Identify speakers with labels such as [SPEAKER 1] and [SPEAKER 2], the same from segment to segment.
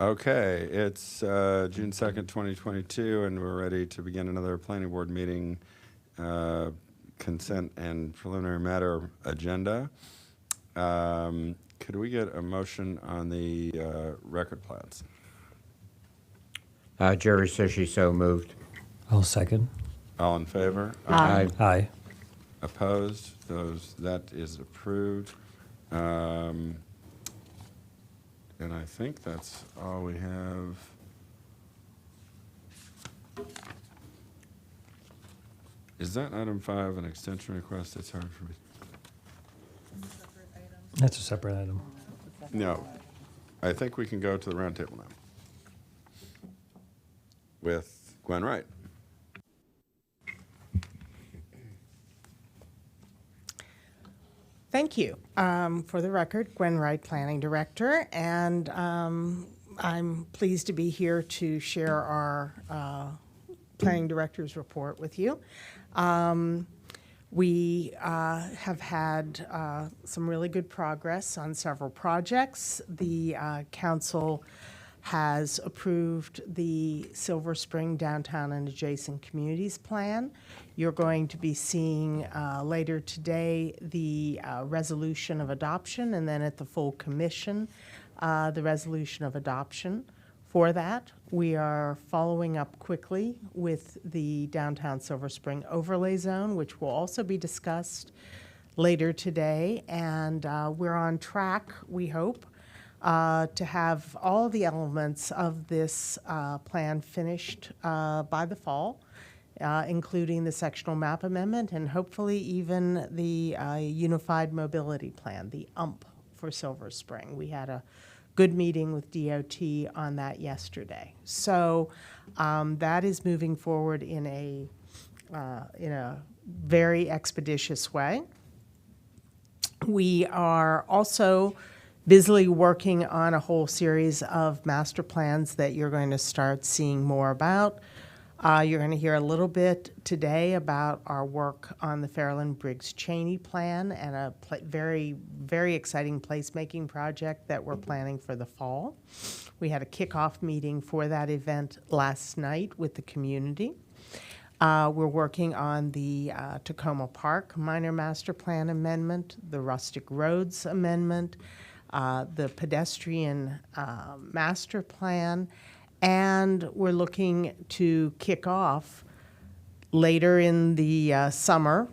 [SPEAKER 1] Okay, it's June 2nd, 2022, and we're ready to begin another planning board meeting, consent and preliminary matter agenda. Could we get a motion on the record plats?
[SPEAKER 2] Jerry says she so moved.
[SPEAKER 3] I'll second.
[SPEAKER 1] All in favor?
[SPEAKER 2] Aye.
[SPEAKER 3] Aye.
[SPEAKER 1] Opposed? That is approved. And I think that's all we have. Is that item 5 an extension request? It's hard for me.
[SPEAKER 3] That's a separate item.
[SPEAKER 1] No, I think we can go to the roundtable now with Gwen Wright.
[SPEAKER 4] Thank you. For the record, Gwen Wright, Planning Director, and I'm pleased to be here to share our Planning Director's report with you. We have had some really good progress on several projects. The Council has approved the Silver Spring Downtown and Adjacent Communities Plan. You're going to be seeing later today the resolution of adoption, and then at the full commission, the resolution of adoption for that. We are following up quickly with the Downtown Silver Spring Overlay Zone, which will also be discussed later today, and we're on track, we hope, to have all the elements of this plan finished by the fall, including the sectional map amendment and hopefully even the Unified Mobility Plan, the UMP for Silver Spring. We had a good meeting with DOT on that yesterday. So that is moving forward in a very expeditious way. We are also busily working on a whole series of master plans that you're going to start seeing more about. You're going to hear a little bit today about our work on the Fairland Briggs Cheney plan and a very, very exciting placemaking project that we're planning for the fall. We had a kickoff meeting for that event last night with the community. We're working on the Tacoma Park Minor Master Plan Amendment, the Rustic Roads Amendment, the pedestrian master plan, and we're looking to kick off later in the summer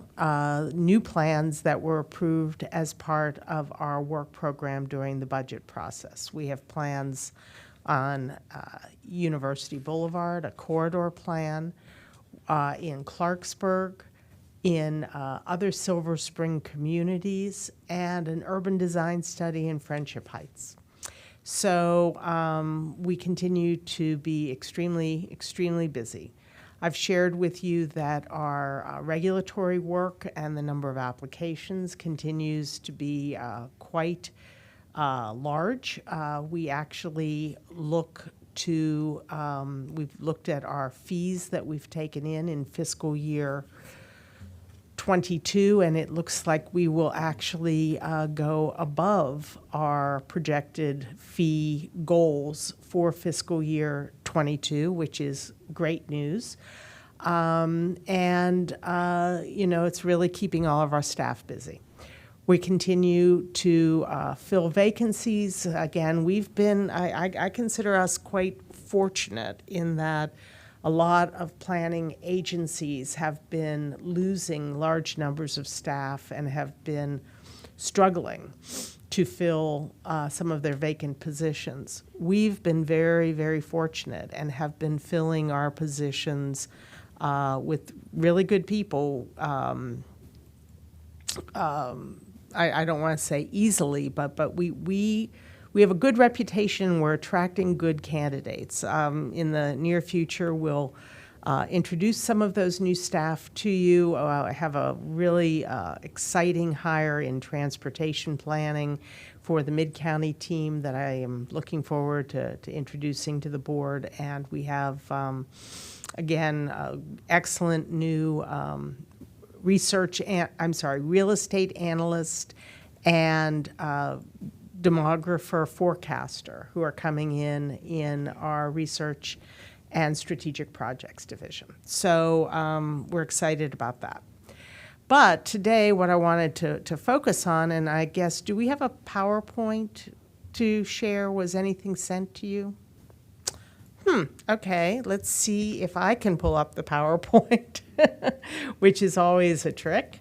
[SPEAKER 4] new plans that were approved as part of our work program during the budget process. We have plans on University Boulevard, a corridor plan in Clarksburg, in other Silver Spring communities, and an urban design study in Friendship Heights. So we continue to be extremely, extremely busy. I've shared with you that our regulatory work and the number of applications continues to be quite large. We actually look to, we've looked at our fees that we've taken in fiscal year 22, and it looks like we will actually go above our projected fee goals for fiscal year 22, which is great news. It's really keeping all of our staff busy. We continue to fill vacancies. Again, we've been, I consider us quite fortunate in that a lot of planning agencies have been losing large numbers of staff and have been struggling to fill some of their vacant positions. We've been very, very fortunate and have been filling our positions with really good people. I don't want to say easily, but we have a good reputation. We're attracting good candidates. In the near future, we'll introduce some of those new staff to you. I have a really exciting hire in transportation planning for the Mid-County team that I am looking forward to introducing to the board. And we have, again, excellent new real estate analyst and demographer forecaster who are coming in our research and strategic projects division. So we're excited about that. But today, what I wanted to focus on, and I guess, do we have a PowerPoint to share? Was anything sent to you? Okay, let's see if I can pull up the PowerPoint, which is always a trick.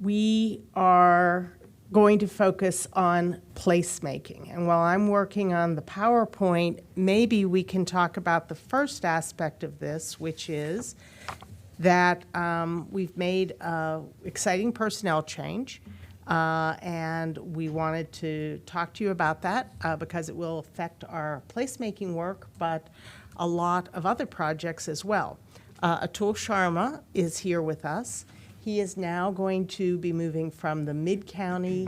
[SPEAKER 4] We are going to focus on placemaking. And while I'm working on the PowerPoint, maybe we can talk about the first aspect of this, which is that we've made an exciting personnel change. And we wanted to talk to you about that because it will affect our placemaking work, but a lot of other projects as well. Atul Sharma is here with us. He is now going to be moving from the Mid-County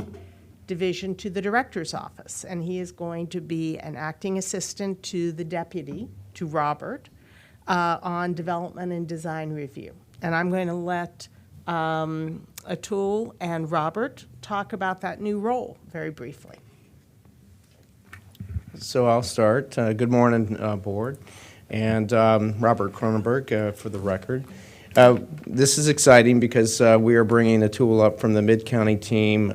[SPEAKER 4] Division to the Director's Office, and he is going to be an acting assistant to the deputy, to Robert, on development and design review. And I'm going to let Atul and Robert talk about that new role very briefly.
[SPEAKER 5] So I'll start. Good morning, Board. And Robert Cronenberg, for the record. This is exciting because we are bringing Atul up from the Mid-County team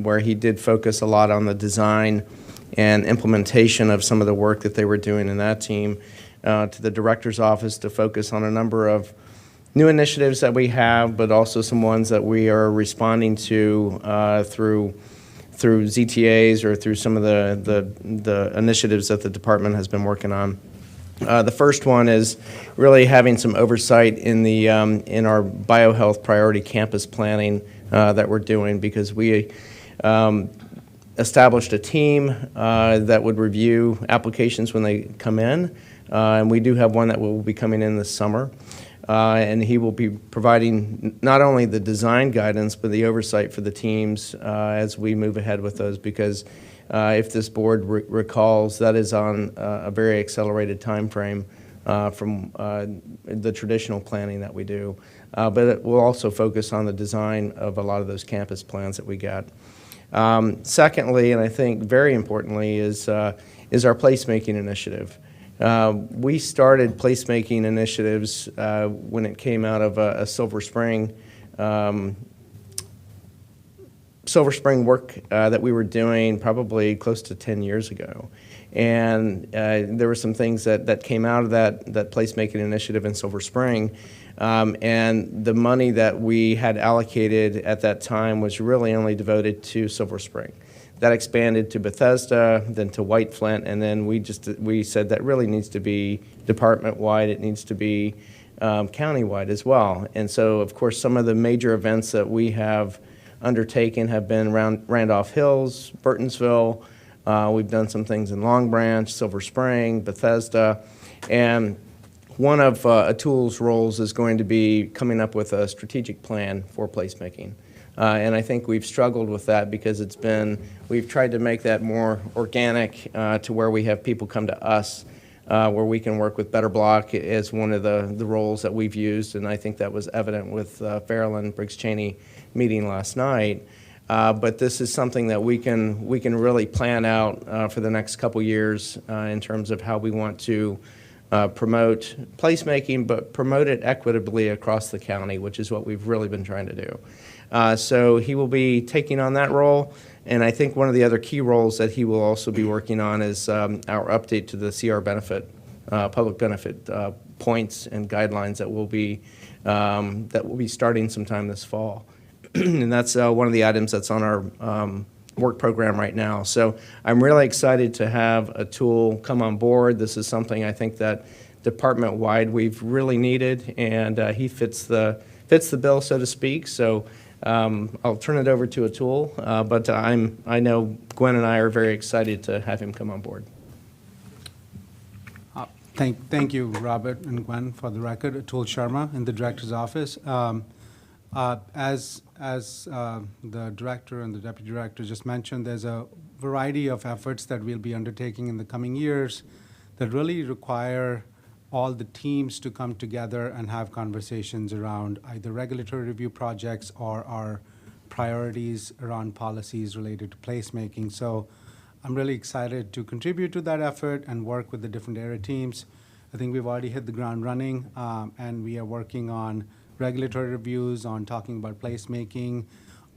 [SPEAKER 5] where he did focus a lot on the design and implementation of some of the work that they were doing in that team to the Director's Office to focus on a number of new initiatives that we have, but also some ones that we are responding to through ZTAs or through some of the initiatives that the department has been working on. The first one is really having some oversight in our biohealth priority campus planning that we're doing, because we established a team that would review applications when they come in, and we do have one that will be coming in this summer. And he will be providing not only the design guidance, but the oversight for the teams as we move ahead with those, because if this board recalls, that is on a very accelerated time frame from the traditional planning that we do. But it will also focus on the design of a lot of those campus plans that we got. Secondly, and I think very importantly, is our placemaking initiative. We started placemaking initiatives when it came out of a Silver Spring work that we were doing probably close to 10 years ago. And there were some things that came out of that placemaking initiative in Silver Spring. And the money that we had allocated at that time was really only devoted to Silver Spring. That expanded to Bethesda, then to White Flint, and then we said that really needs to be department-wide. It needs to be county-wide as well. And so, of course, some of the major events that we have undertaken have been around Randolph Hills, Burtonsville. We've done some things in Long Branch, Silver Spring, Bethesda, and one of Atul's roles is going to be coming up with a strategic plan for placemaking. And I think we've struggled with that because we've tried to make that more organic to where we have people come to us, where we can work with Better Block as one of the roles that we've used, and I think that was evident with Fairland, Briggs Cheney meeting last night. But this is something that we can really plan out for the next couple years in terms of how we want to promote placemaking, but promote it equitably across the county, which is what we've really been trying to do. So he will be taking on that role, and I think one of the other key roles that he will also be working on is our update to the CR benefit, public benefit points and guidelines that will be starting sometime this fall. And that's one of the items that's on our work program right now. So I'm really excited to have Atul come on board. This is something I think that department-wide we've really needed, and he fits the bill, so to speak. So I'll turn it over to Atul, but I know Gwen and I are very excited to have him come on board.
[SPEAKER 6] Thank you, Robert and Gwen, for the record. Atul Sharma in the Director's Office. As the Director and the Deputy Director just mentioned, there's a variety of efforts that we'll be undertaking in the coming years that really require all the teams to come together and have conversations around either regulatory review projects or our priorities around policies related to placemaking. So I'm really excited to contribute to that effort and work with the different area teams. I think we've already hit the ground running, and we are working on regulatory reviews, on talking about placemaking,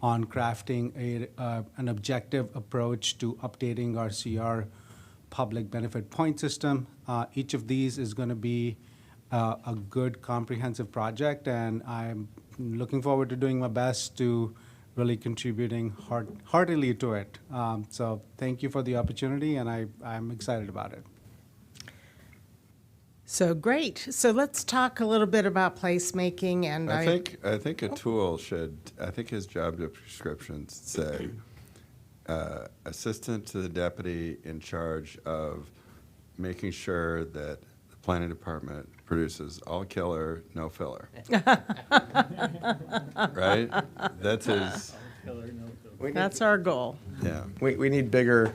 [SPEAKER 6] on crafting an objective approach to updating our CR public benefit point system. Each of these is going to be a good comprehensive project, and I'm looking forward to doing my best to really contributing heartily to it. So thank you for the opportunity, and I'm excited about it.
[SPEAKER 4] So great. So let's talk a little bit about placemaking, and
[SPEAKER 1] I think Atul should, I think his job descriptions say, assistant to the deputy in charge of making sure that the planning department produces all killer, no filler. Right? That's his,
[SPEAKER 4] That's our goal.
[SPEAKER 1] yeah.
[SPEAKER 5] We need bigger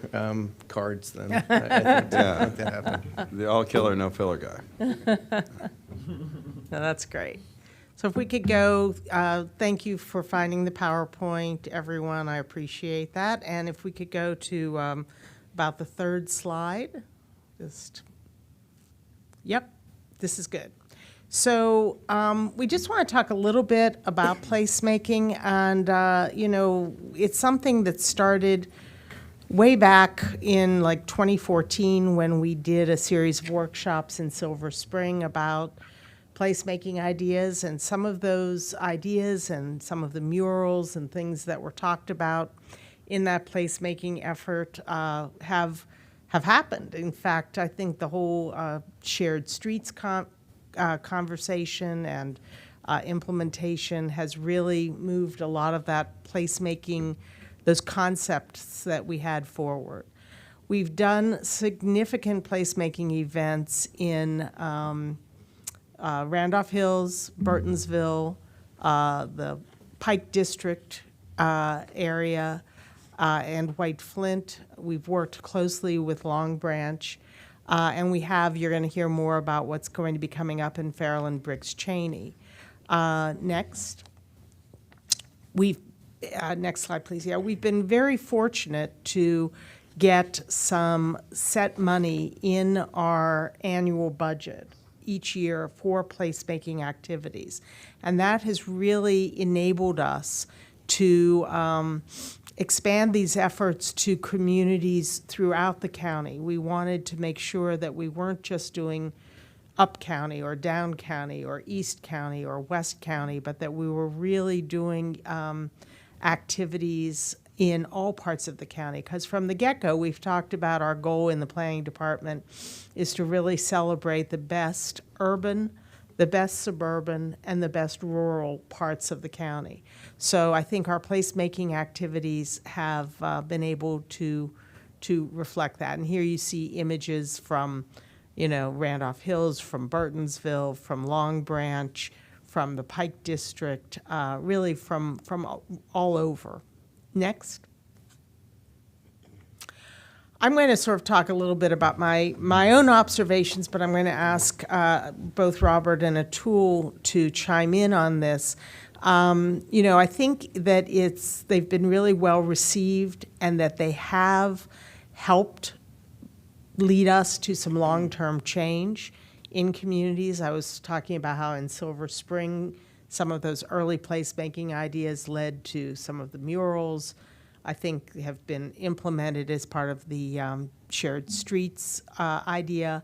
[SPEAKER 5] cards then, I think, to
[SPEAKER 1] Yeah.
[SPEAKER 5] make that happen.
[SPEAKER 1] The all killer, no filler guy.
[SPEAKER 4] No, that's great. So if we could go, thank you for finding the PowerPoint, everyone. I appreciate that. And if we could go to about the third slide. Yep, this is good. So we just want to talk a little bit about placemaking, and it's something that started way back in like 2014 when we did a series of workshops in Silver Spring about placemaking ideas, and some of those ideas and some of the murals and things that were talked about in that placemaking effort have happened. In fact, I think the whole shared streets conversation and implementation has really moved a lot of that placemaking, those concepts that we had forward. We've done significant placemaking events in Randolph Hills, Burtonsville, the Pike District area, and White Flint. We've worked closely with Long Branch. And you're going to hear more about what's going to be coming up in Fairland, Briggs, Cheney. Next. Next slide, please. Yeah, we've been very fortunate to get some set money in our annual budget each year for placemaking activities. And that has really enabled us to expand these efforts to communities throughout the county. We wanted to make sure that we weren't just doing up county or down county or east county or west county, but that we were really doing activities in all parts of the county. Because from the get-go, we've talked about our goal in the planning department is to really celebrate the best urban, the best suburban, and the best rural parts of the county. So I think our placemaking activities have been able to reflect that. And here you see images from, Randolph Hills, from Burtonsville, from Long Branch, from the Pike District, really from all over. Next. I'm going to sort of talk a little bit about my own observations, but I'm going to ask both Robert and Atul to chime in on this. I think that they've been really well received, and that they have helped lead us to some long-term change in communities. I was talking about how in Silver Spring, some of those early placemaking ideas led to some of the murals, I think, have been implemented as part of the shared streets idea.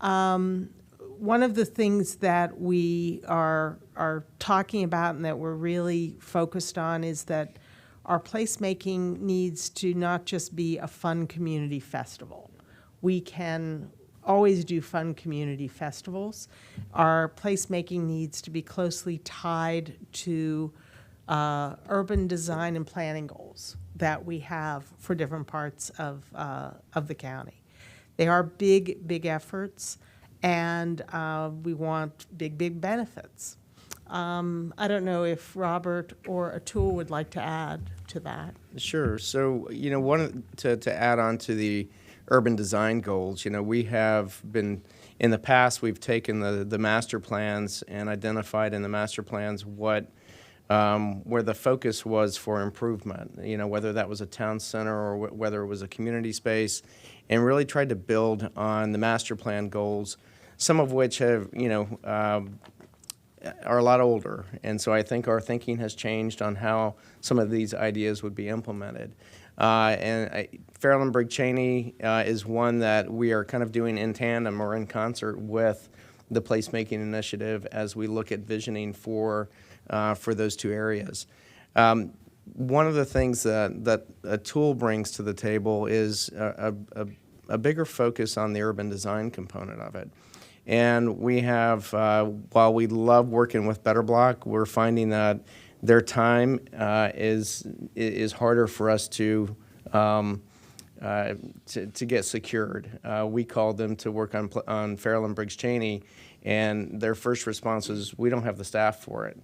[SPEAKER 4] One of the things that we are talking about and that we're really focused on is that our placemaking needs to not just be a fun community festival. We can always do fun community festivals. Our placemaking needs to be closely tied to urban design and planning goals that we have for different parts of the county. They are big efforts, and we want big benefits. I don't know if Robert or Atul would like to add to that.
[SPEAKER 5] Sure. So, to add on to the urban design goals, we have been, in the past, we've taken the master plans and identified in the master plans what where the focus was for improvement, whether that was a town center or whether it was a community space, and really tried to build on the master plan goals, some of which have, are a lot older. And so I think our thinking has changed on how some of these ideas would be implemented. Fairland Brigg Cheney is one that we are kind of doing in tandem or in concert with the placemaking initiative as we look at visioning for those two areas. One of the things that a tool brings to the table is a bigger focus on the urban design component of it. And we have, while we love working with Better Block, we're finding that their time is harder for us to get secured. We called them to work on Fairland Briggs Cheney, and their first response was, we don't have the staff for it.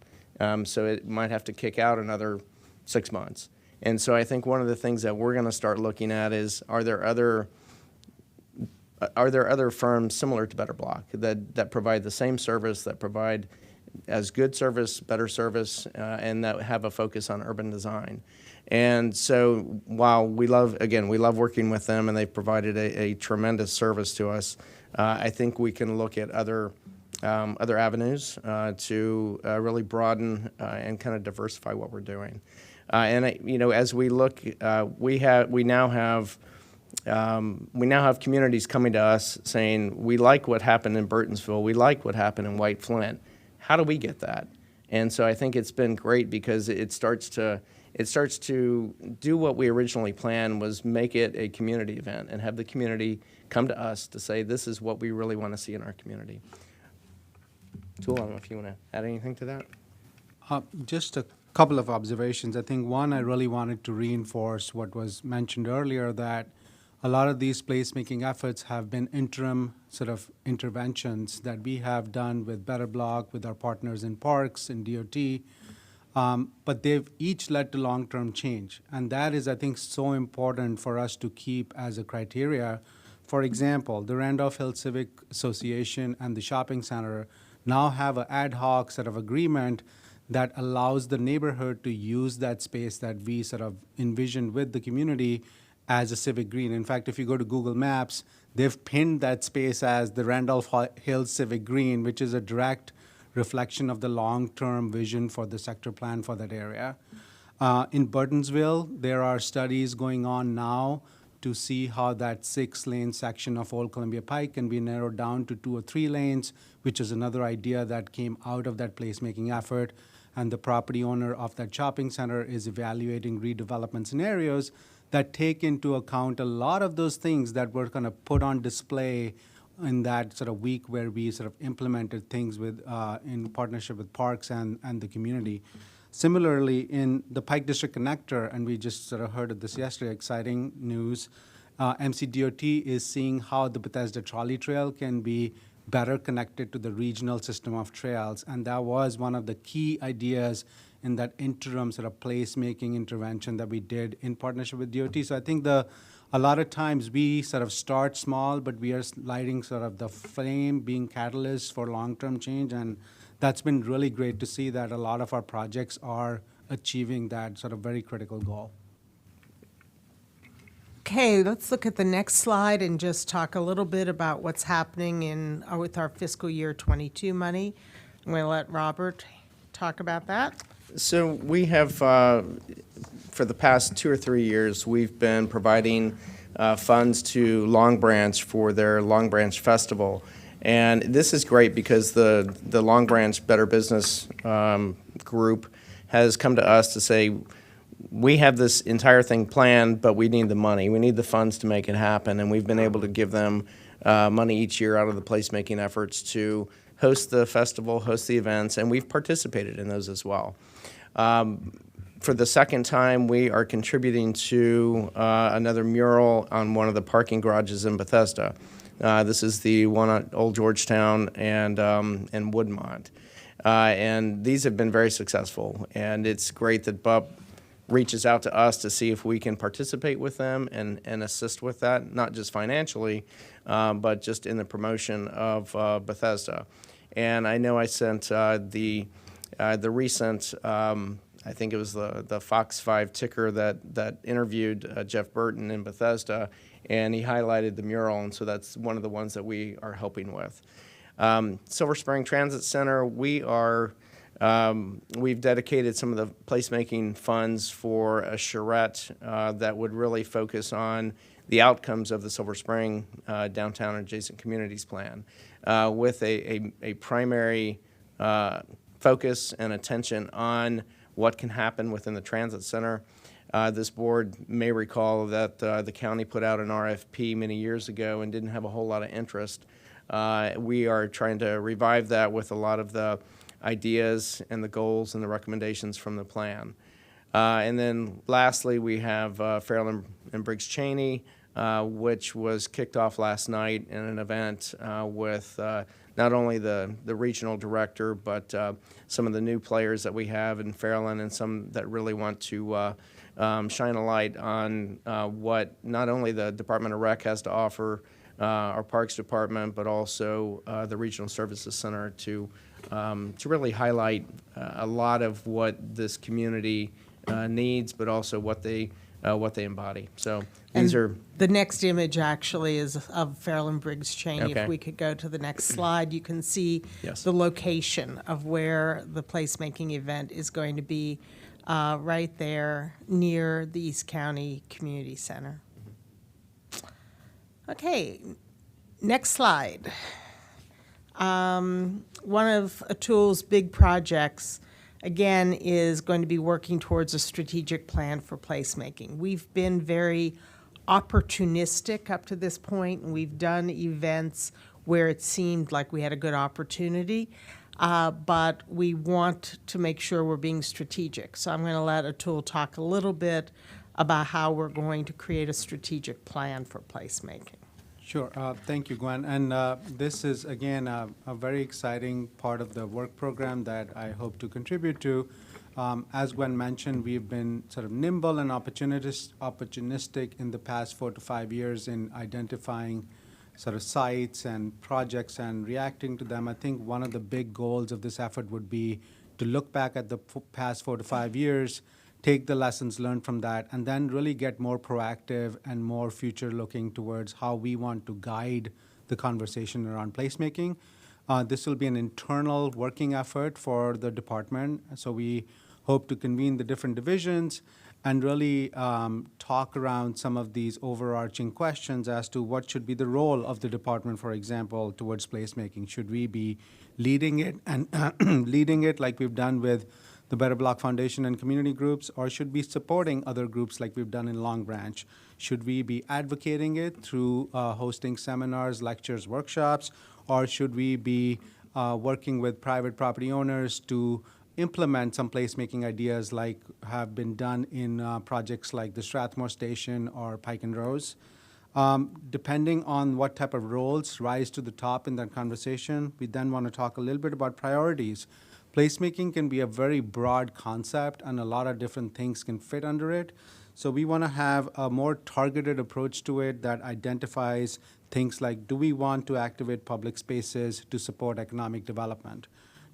[SPEAKER 5] So it might have to kick out another 6 months. And so I think one of the things that we're going to start looking at is, are there other firms similar to Better Block that provide the same service, that provide as good service, better service, and that have a focus on urban design? And so while we love working with them, and they've provided a tremendous service to us, I think we can look at other avenues to really broaden and kind of diversify what we're doing. As we look, we now have communities coming to us saying, we like what happened in Burtonsville, we like what happened in White Flint. How do we get that? And so I think it's been great because it starts to do what we originally planned, was make it a community event and have the community come to us to say, this is what we really want to see in our community. Tool, I don't know if you want to add anything to that?
[SPEAKER 6] Just a couple of observations. I think one, I really wanted to reinforce what was mentioned earlier, that a lot of these placemaking efforts have been interim sort of interventions that we have done with Better Block, with our partners in parks and DOT, but they've each led to long-term change. And that is, I think, so important for us to keep as a criteria. For example, the Randolph Hill Civic Association and the shopping center now have an ad hoc sort of agreement that allows the neighborhood to use that space that we sort of envisioned with the community as a civic green. In fact, if you go to Google Maps, they've pinned that space as the Randolph Hill Civic Green, which is a direct reflection of the long-term vision for the sector plan for that area. In Burtonsville, there are studies going on now to see how that 6-lane section of Old Columbia Pike can be narrowed down to 2 or 3 lanes, which is another idea that came out of that placemaking effort. And the property owner of that shopping center is evaluating redevelopment scenarios that take into account a lot of those things that were kind of put on display in that sort of week where we sort of implemented things with in partnership with parks and the community. Similarly, in the Pike District Connector, and we just sort of heard of this yesterday, exciting news, MCDOT is seeing how the Bethesda Trolley Trail can be better connected to the regional system of trails. And that was one of the key ideas in that interim sort of placemaking intervention that we did in partnership with DOT. So I think a lot of times we sort of start small, but we are lighting sort of the flame, being catalysts for long-term change. And that's been really great to see that a lot of our projects are achieving that sort of very critical goal.
[SPEAKER 4] Okay, let's look at the next slide and just talk a little bit about what's happening with our fiscal year 22 money. I'm going to let Robert talk about that.
[SPEAKER 5] So we have, for the past 2 or 3 years, we've been providing funds to Long Branch for their Long Branch Festival. And this is great because the Long Branch Better Business group has come to us to say, we have this entire thing planned, but we need the money. We need the funds to make it happen. And we've been able to give them money each year out of the placemaking efforts to host the festival, host the events, and we've participated in those as well. For the second time, we are contributing to another mural on one of the parking garages in Bethesda. This is the one at Old Georgetown and Woodmont. And these have been very successful. And it's great that BUP reaches out to us to see if we can participate with them and assist with that, not just financially, but just in the promotion of Bethesda. And I know I sent the the recent, I think it was the Fox 5 ticker that interviewed Jeff Burton in Bethesda, and he highlighted the mural, and so that's one of the ones that we are helping with. Silver Spring Transit Center, we've dedicated some of the placemaking funds for a charrette that would really focus on the outcomes of the Silver Spring Downtown and Adjacent Communities Plan, with a primary focus and attention on what can happen within the transit center. This board may recall that the county put out an RFP many years ago and didn't have a whole lot of interest. We are trying to revive that with a lot of the ideas and the goals and the recommendations from the plan. And then lastly, we have Fairland and Briggs Cheney, which was kicked off last night in an event with not only the regional director, but some of the new players that we have in Fairland and some that really want to shine a light on what not only the Department of Rec has to offer, our Parks Department, but also the Regional Services Center to really highlight a lot of what this community needs, but also what they embody. So these are
[SPEAKER 4] The next image actually is of Fairland Briggs Cheney.
[SPEAKER 5] Okay.
[SPEAKER 4] If we could go to the next slide, you can see
[SPEAKER 5] Yes.
[SPEAKER 4] the location of where the placemaking event is going to be, right there near the East County Community Center. Okay, next slide. One of Atul's big projects, again, is going to be working towards a strategic plan for placemaking. We've been very opportunistic up to this point, and we've done events where it seemed like we had a good opportunity, but we want to make sure we're being strategic. So I'm going to let Atul talk a little bit about how we're going to create a strategic plan for placemaking.
[SPEAKER 6] Sure. Thank you, Gwen. And this is, again, a very exciting part of the work program that I hope to contribute to. As Gwen mentioned, we've been sort of nimble and opportunistic in the past 4 to 5 years in identifying sort of sites and projects and reacting to them. I think one of the big goals of this effort would be to look back at the past 4 to 5 years, take the lessons learned from that, and then really get more proactive and more future-looking towards how we want to guide the conversation around placemaking. This will be an internal working effort for the department, so we hope to convene the different divisions and really talk around some of these overarching questions as to what should be the role of the department, for example, towards placemaking. Should we be leading it and leading it like we've done with the Better Block Foundation and community groups, or should we be supporting other groups like we've done in Long Branch? Should we be advocating it through hosting seminars, lectures, workshops, or should we be working with private property owners to implement some placemaking ideas like have been done in projects like the Strathmore Station or Pike and Rose? Depending on what type of roles rise to the top in that conversation, we then want to talk a little bit about priorities. Placemaking can be a very broad concept, and a lot of different things can fit under it. So we want to have a more targeted approach to it that identifies things like, do we want to activate public spaces to support economic development?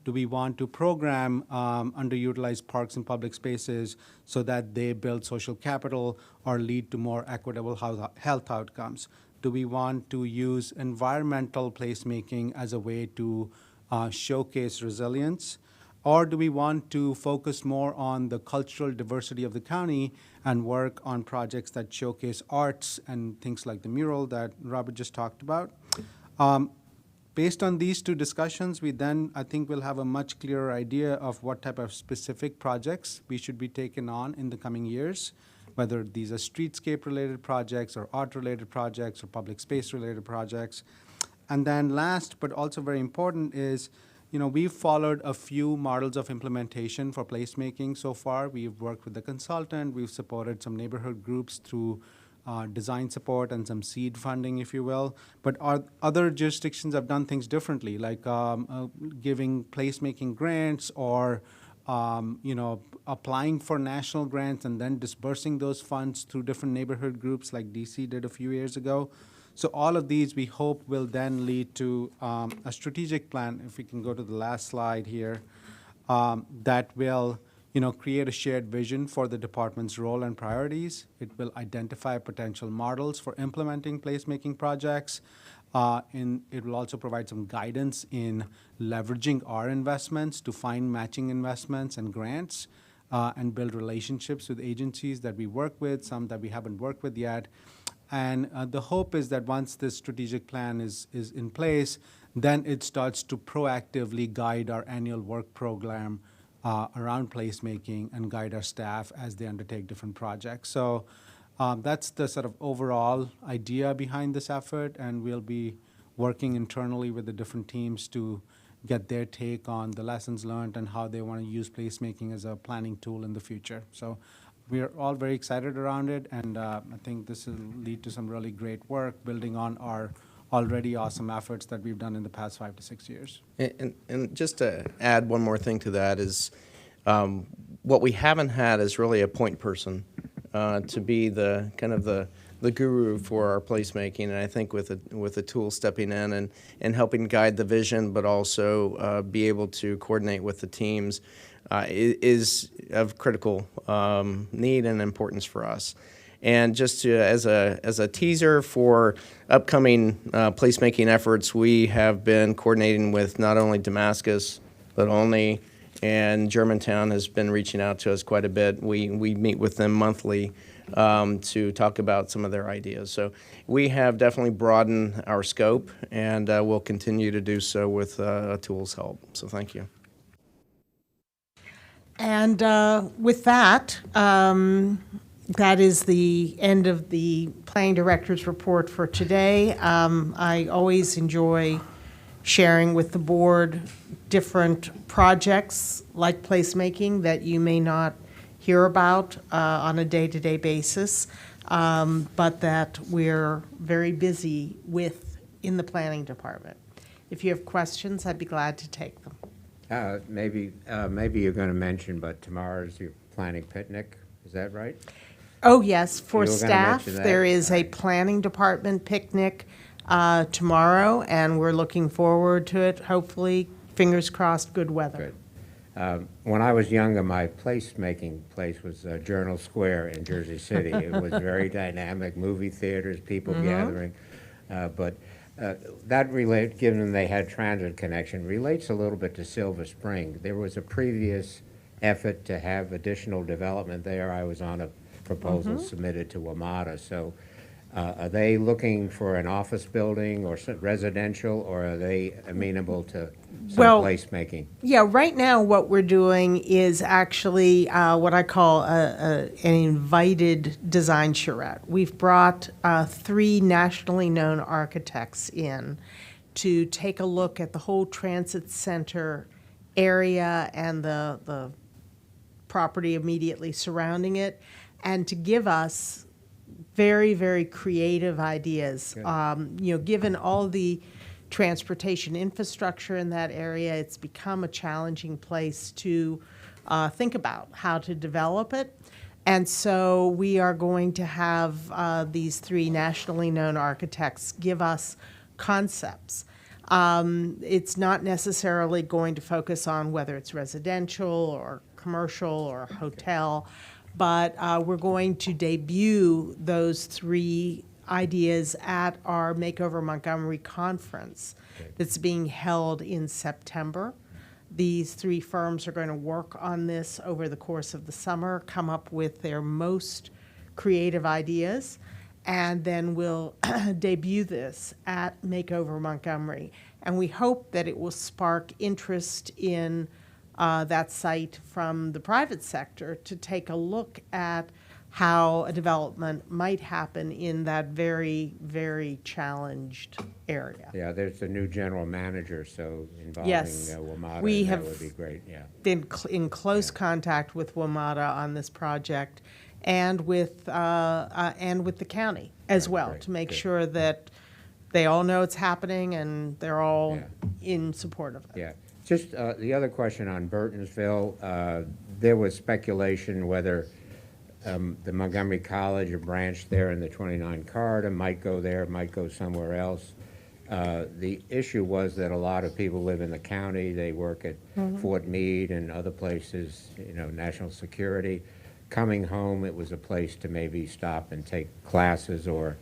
[SPEAKER 6] Do we want to program underutilized parks and public spaces so that they build social capital or lead to more equitable health outcomes? Do we want to use environmental placemaking as a way to showcase resilience? Or do we want to focus more on the cultural diversity of the county and work on projects that showcase arts and things like the mural that Robert just talked about? Based on these two discussions, we then, I think, will have a much clearer idea of what type of specific projects we should be taking on in the coming years, whether these are streetscape-related projects or art-related projects or public space-related projects. And then last, but also very important, is we've followed a few models of implementation for placemaking so far. We've worked with the consultant. We've supported some neighborhood groups through design support and some seed funding, if you will. But other jurisdictions have done things differently, like giving placemaking grants or applying for national grants and then dispersing those funds through different neighborhood groups like DC did a few years ago. So all of these, we hope, will then lead to a strategic plan. If we can go to the last slide here. that will create a shared vision for the department's role and priorities. It will identify potential models for implementing placemaking projects. It will also provide some guidance in leveraging our investments to find matching investments and grants and build relationships with agencies that we work with, some that we haven't worked with yet. And the hope is that once this strategic plan is in place, then it starts to proactively guide our annual work program around placemaking and guide our staff as they undertake different projects. So that's the sort of overall idea behind this effort, and we'll be working internally with the different teams to get their take on the lessons learned and how they want to use placemaking as a planning tool in the future. So we're all very excited around it, and I think this will lead to some really great work building on our already awesome efforts that we've done in the past 5 to 6 years.
[SPEAKER 5] And just to add one more thing to that is what we haven't had is really a point person to be the kind of the guru for our placemaking. And I think with a tool stepping in and helping guide the vision, but also be able to coordinate with the teams is of critical need and importance for us. And just as a teaser for upcoming placemaking efforts, we have been coordinating with not only Damascus, but Olney, and Germantown has been reaching out to us quite a bit. We meet with them monthly to talk about some of their ideas. So we have definitely broadened our scope, and we'll continue to do so with a tool's help. So thank you.
[SPEAKER 4] And with that, that is the end of the planning director's report for today. I always enjoy sharing with the board different projects like placemaking that you may not hear about on a day-to-day basis, but that we're very busy with in the planning department. If you have questions, I'd be glad to take them.
[SPEAKER 2] Maybe you're going to mention, but tomorrow's your planning picnic. Is that right?
[SPEAKER 4] Oh, yes, for
[SPEAKER 2] You were gonna
[SPEAKER 4] staff,
[SPEAKER 2] mention that?
[SPEAKER 4] there is a planning department picnic tomorrow, and we're looking forward to it. Hopefully, fingers crossed, good weather.
[SPEAKER 2] Good. When I was younger, my placemaking place was Journal Square in Jersey City. It was very dynamic, movie theaters, people gathering. But that given they had transit connection, relates a little bit to Silver Spring. There was a previous effort to have additional development there. I was on a proposal submitted to Wamada. So are they looking for an office building or residential, or are they amenable to some placemaking?
[SPEAKER 4] Yeah, right now what we're doing is actually what I call an invited design charrette. We've brought 3 nationally known architects in to take a look at the whole transit center area and the property immediately surrounding it, and to give us very, very creative ideas. Given all the transportation infrastructure in that area, it's become a challenging place to think about how to develop it. And so we are going to have these 3 nationally known architects give us concepts. It's not necessarily going to focus on whether it's residential or commercial or hotel, but we're going to debut those 3 ideas at our Makeover Montgomery conference that's being held in September. These 3 firms are going to work on this over the course of the summer, come up with their most creative ideas, and then we'll debut this at Makeover Montgomery. And we hope that it will spark interest in that site from the private sector to take a look at how a development might happen in that very, very challenged area.
[SPEAKER 2] Yeah, there's the new general manager, so involving
[SPEAKER 4] Yes,
[SPEAKER 2] Wamada,
[SPEAKER 4] we
[SPEAKER 2] that
[SPEAKER 4] have
[SPEAKER 2] would be great, yeah.
[SPEAKER 4] Been in close contact with Wamada on this project and with the county as well,
[SPEAKER 2] right,
[SPEAKER 4] to make
[SPEAKER 2] good.
[SPEAKER 4] sure that they all know it's happening and they're all
[SPEAKER 2] Yeah.
[SPEAKER 4] in support of it.
[SPEAKER 2] Yeah. Just the other question on Burtonsville, there was speculation whether the Montgomery College, a branch there in the 29 corridor, might go there, might go somewhere else. The issue was that a lot of people live in the county, they work at Fort Meade and other places, national security. Coming home, it was a place to maybe stop and take classes, or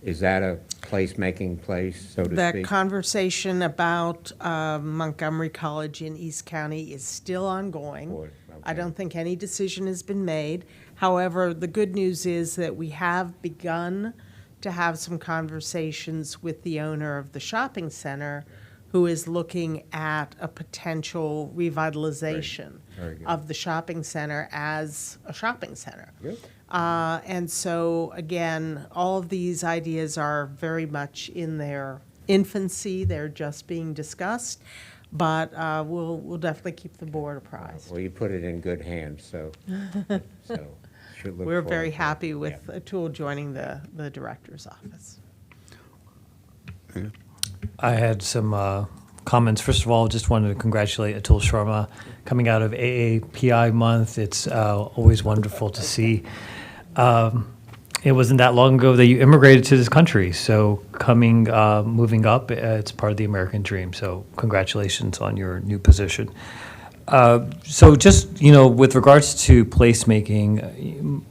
[SPEAKER 2] is that a placemaking place, so to
[SPEAKER 4] The
[SPEAKER 2] speak?
[SPEAKER 4] conversation about Montgomery College in East County is still ongoing.
[SPEAKER 2] Or-
[SPEAKER 4] I
[SPEAKER 2] okay.
[SPEAKER 4] don't think any decision has been made. However, the good news is that we have begun to have some conversations with the owner of the shopping center, who is looking at a potential revitalization
[SPEAKER 2] Very good.
[SPEAKER 4] of the shopping center as a shopping center.
[SPEAKER 2] Good.
[SPEAKER 4] And so, again, all of these ideas are very much in their infancy. They're just being discussed, but we'll definitely keep the board apprised.
[SPEAKER 2] Well, you put it in good hands, so should look
[SPEAKER 4] We're very
[SPEAKER 2] forward to it.
[SPEAKER 4] happy with
[SPEAKER 2] Yeah.
[SPEAKER 4] Atul joining the director's office.
[SPEAKER 3] I had some comments. First of all, just wanted to congratulate Atul Sharma coming out of AAPI month. It's always wonderful to see. It wasn't that long ago that you immigrated to this country, so moving up, it's part of the American dream. So congratulations on your new position. So just, with regards to placemaking,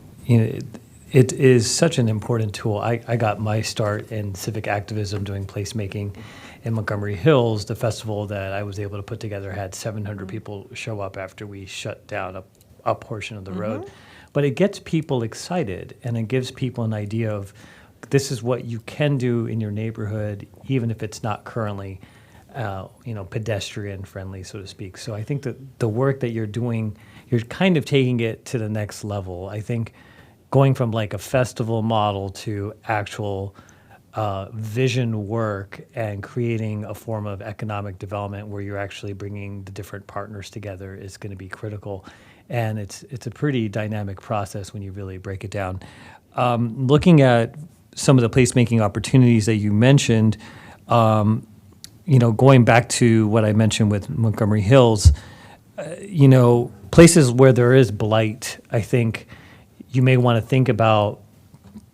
[SPEAKER 3] it is such an important tool. I got my start in civic activism doing placemaking in Montgomery Hills. The festival that I was able to put together had 700 people show up after we shut down a portion of the road. But it gets people excited, and it gives people an idea of this is what you can do in your neighborhood, even if it's not currently pedestrian friendly, so to speak. So I think that the work that you're doing, you're kind of taking it to the next level. I think going from like a festival model to actual vision work and creating a form of economic development where you're actually bringing the different partners together is going to be critical. And it's a pretty dynamic process when you really break it down. Looking at some of the placemaking opportunities that you mentioned, going back to what I mentioned with Montgomery Hills, places where there is blight, I think you may want to think about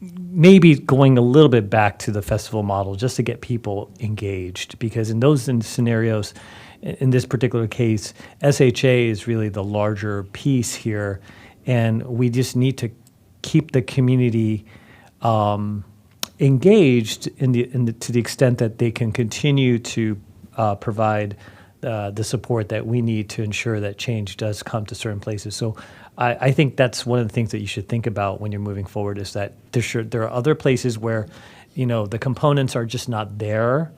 [SPEAKER 3] maybe going a little bit back to the festival model just to get people engaged, because in those scenarios, in this particular case, SHA is really the larger piece here, and we just need to keep the community engaged to the extent that they can continue to provide the support that we need to ensure that change does come to certain places. So I think that's one of the things that you should think about when you're moving forward, is that there are other places where the components are just not there.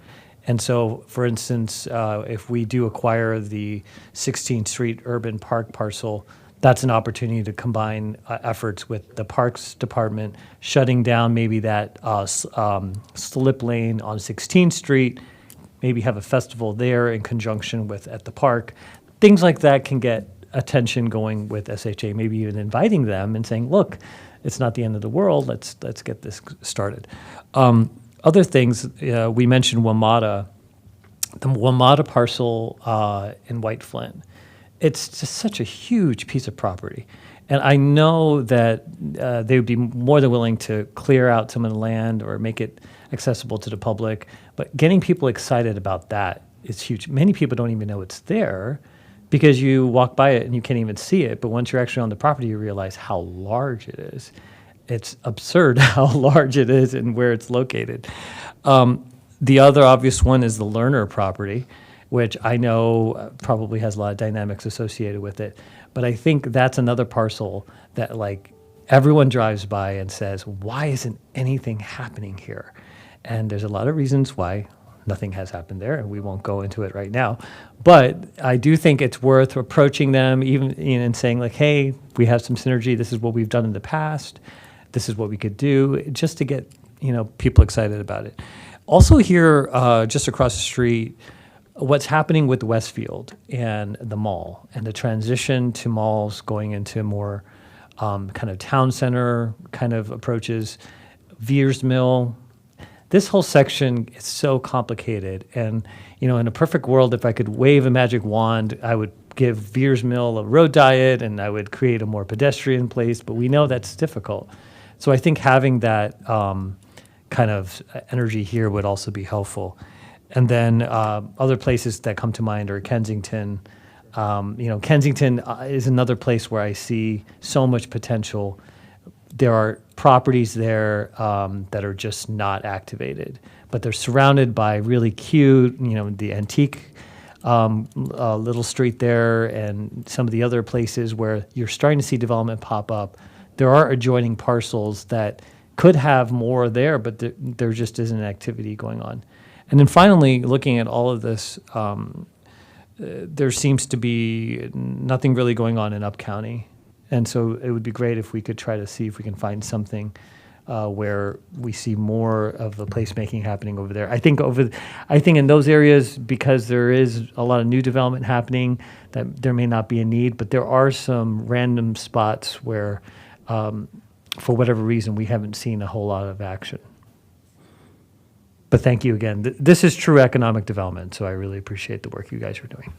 [SPEAKER 3] And so, for instance, if we do acquire the 16th Street Urban Park parcel, that's an opportunity to combine efforts with the Parks Department, shutting down maybe that slip lane on 16th Street, maybe have a festival there in conjunction with at the park. Things like that can get attention going with SHA, maybe even inviting them and saying, look, it's not the end of the world, let's get this started. Other things, we mentioned Wamada, the Wamada Parcel in White Flint. It's just such a huge piece of property. And I know that they would be more than willing to clear out some of the land or make it accessible to the public. But getting people excited about that is huge. Many people don't even know it's there because you walk by it and you can't even see it. But once you're actually on the property, you realize how large it is. It's absurd how large it is and where it's located. The other obvious one is the Lerner property, which I know probably has a lot of dynamics associated with it. But I think that's another parcel that everyone drives by and says, why isn't anything happening here? And there's a lot of reasons why nothing has happened there, and we won't go into it right now. But I do think it's worth approaching them even and saying hey, we have some synergy. This is what we've done in the past. This is what we could do, just to get people excited about it. Also here, just across the street, what's happening with Westfield and the mall and the transition to malls going into more kind of town center kind of approaches. Veers Mill, this whole section is so complicated. And, in a perfect world, if I could wave a magic wand, I would give Veers Mill a road diet and I would create a more pedestrian place, but we know that's difficult. So I think having that kind of energy here would also be helpful. And then other places that come to mind are Kensington. Kensington is another place where I see so much potential. There are properties there that are just not activated, but they're surrounded by really cute, the antique little street there and some of the other places where you're starting to see development pop up. There are adjoining parcels that could have more there, but there just isn't activity going on. And then finally, looking at all of this, there seems to be nothing really going on in Up County. And so it would be great if we could try to see if we can find something where we see more of the placemaking happening over there. I think in those areas, because there is a lot of new development happening, that there may not be a need, but there are some random spots where, for whatever reason, we haven't seen a whole lot of action. But thank you again. This is true economic development, so I really appreciate the work you guys are doing.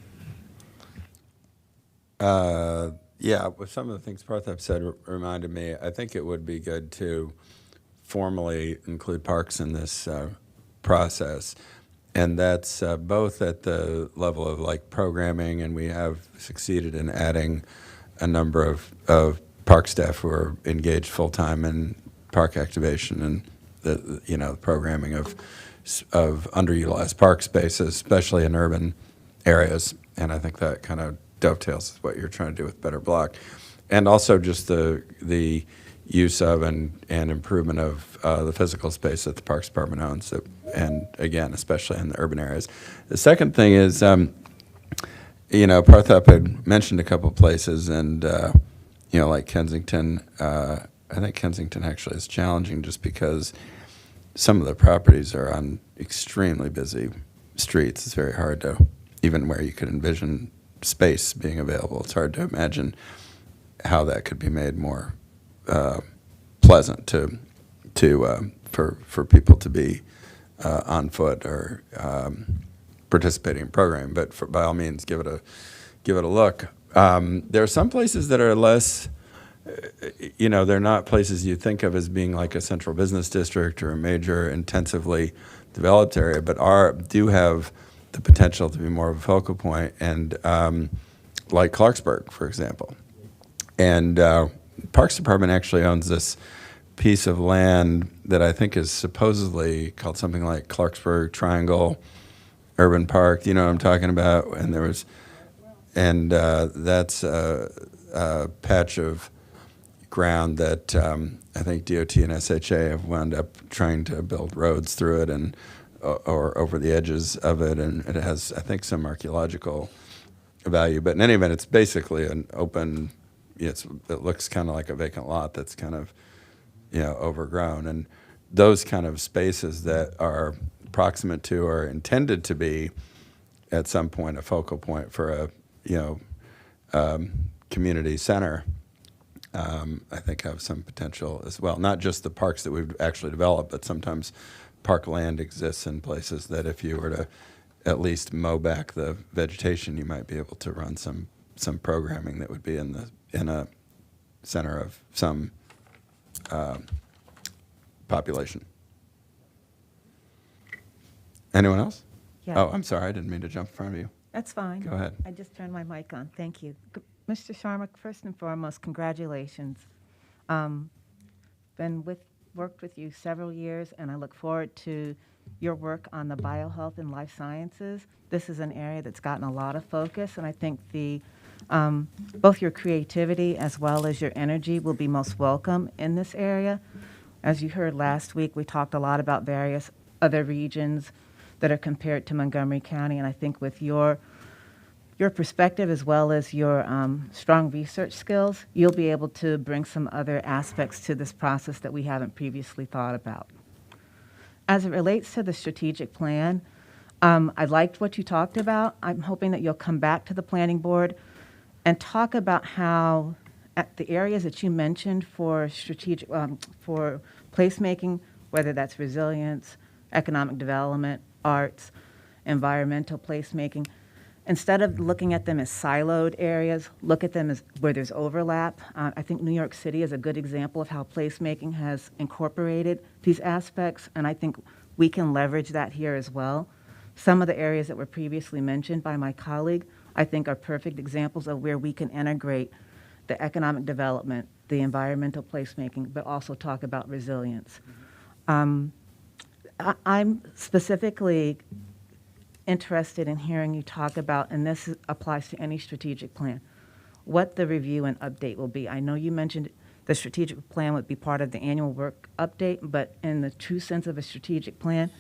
[SPEAKER 1] Yeah, with some of the things Parthap said reminded me, I think it would be good to formally include parks in this process. And that's both at the level of like programming, and we have succeeded in adding a number of park staff who are engaged full-time in park activation and the programming of underutilized park spaces, especially in urban areas. And I think that kind of dovetails with what you're trying to do with Better Block. And also just the use of and improvement of the physical space that the Parks Department owns, and again, especially in the urban areas. The second thing is, Parthap had mentioned a couple places, and, like Kensington, I think Kensington actually is challenging just because some of the properties are on extremely busy streets. It's very hard to, even where you could envision space being available, it's hard to imagine how that could be made more pleasant for people to be on foot or participating in programming. But by all means, give it a look. There are some places that are less. They're not places you think of as being like a central business district or a major intensively developed area, but do have the potential to be more of a focal point, and like Clarksburg, for example. And Parks Department actually owns this piece of land that I think is supposedly called something like Clarksburg Triangle Urban Park. You know what I'm talking about? And that's a patch of ground that I think DOT and SHA have wound up trying to build roads through it or over the edges of it, and it has, I think, some archaeological value. But in any event, it's basically an open. It looks kind of like a vacant lot that's kind of overgrown, and those kind of spaces that are proximate to or intended to be at some point a focal point for a community center. I think have some potential as well. Not just the parks that we've actually developed, but sometimes park land exists in places that if you were to at least mow back the vegetation, you might be able to run some programming that would be in a center of some population. Anyone else?
[SPEAKER 7] Yeah.
[SPEAKER 1] Oh, I'm sorry. I didn't mean to jump in front of you.
[SPEAKER 7] That's fine.
[SPEAKER 1] Go ahead.
[SPEAKER 7] I just turned my mic on. Thank you. Mr. Sharma, first and foremost, congratulations. Worked with you several years, and I look forward to your work on the biohealth and life sciences. This is an area that's gotten a lot of focus, and I think both your creativity as well as your energy will be most welcome in this area. As you heard last week, we talked a lot about various other regions that are compared to Montgomery County, and I think with your perspective as well as your strong research skills, you'll be able to bring some other aspects to this process that we haven't previously thought about. As it relates to the strategic plan, I liked what you talked about. I'm hoping that you'll come back to the planning board and talk about how at the areas that you mentioned for strategic, for placemaking, whether that's resilience, economic development, arts, environmental placemaking, instead of looking at them as siloed areas, look at them as where there's overlap. I think New York City is a good example of how placemaking has incorporated these aspects, and I think we can leverage that here as well. Some of the areas that were previously mentioned by my colleague, I think are perfect examples of where we can integrate the economic development, the environmental placemaking, but also talk about resilience. I'm specifically interested in hearing you talk about, and this applies to any strategic plan, what the review and update will be. I know you mentioned the strategic plan would be part of the annual work update, but in the true sense of a strategic plan,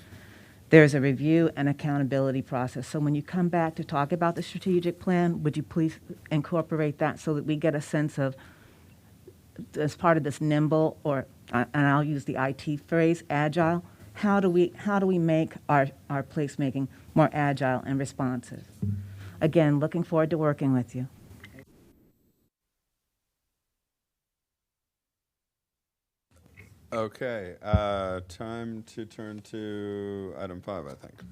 [SPEAKER 7] there's a review and accountability process. So when you come back to talk about the strategic plan, would you please incorporate that so that we get a sense of, as part of this nimble, or, and I'll use the IT phrase, agile, how do we make our placemaking more agile and responsive? Again, looking forward to working with you.
[SPEAKER 1] Okay, time to turn to item 5, I think.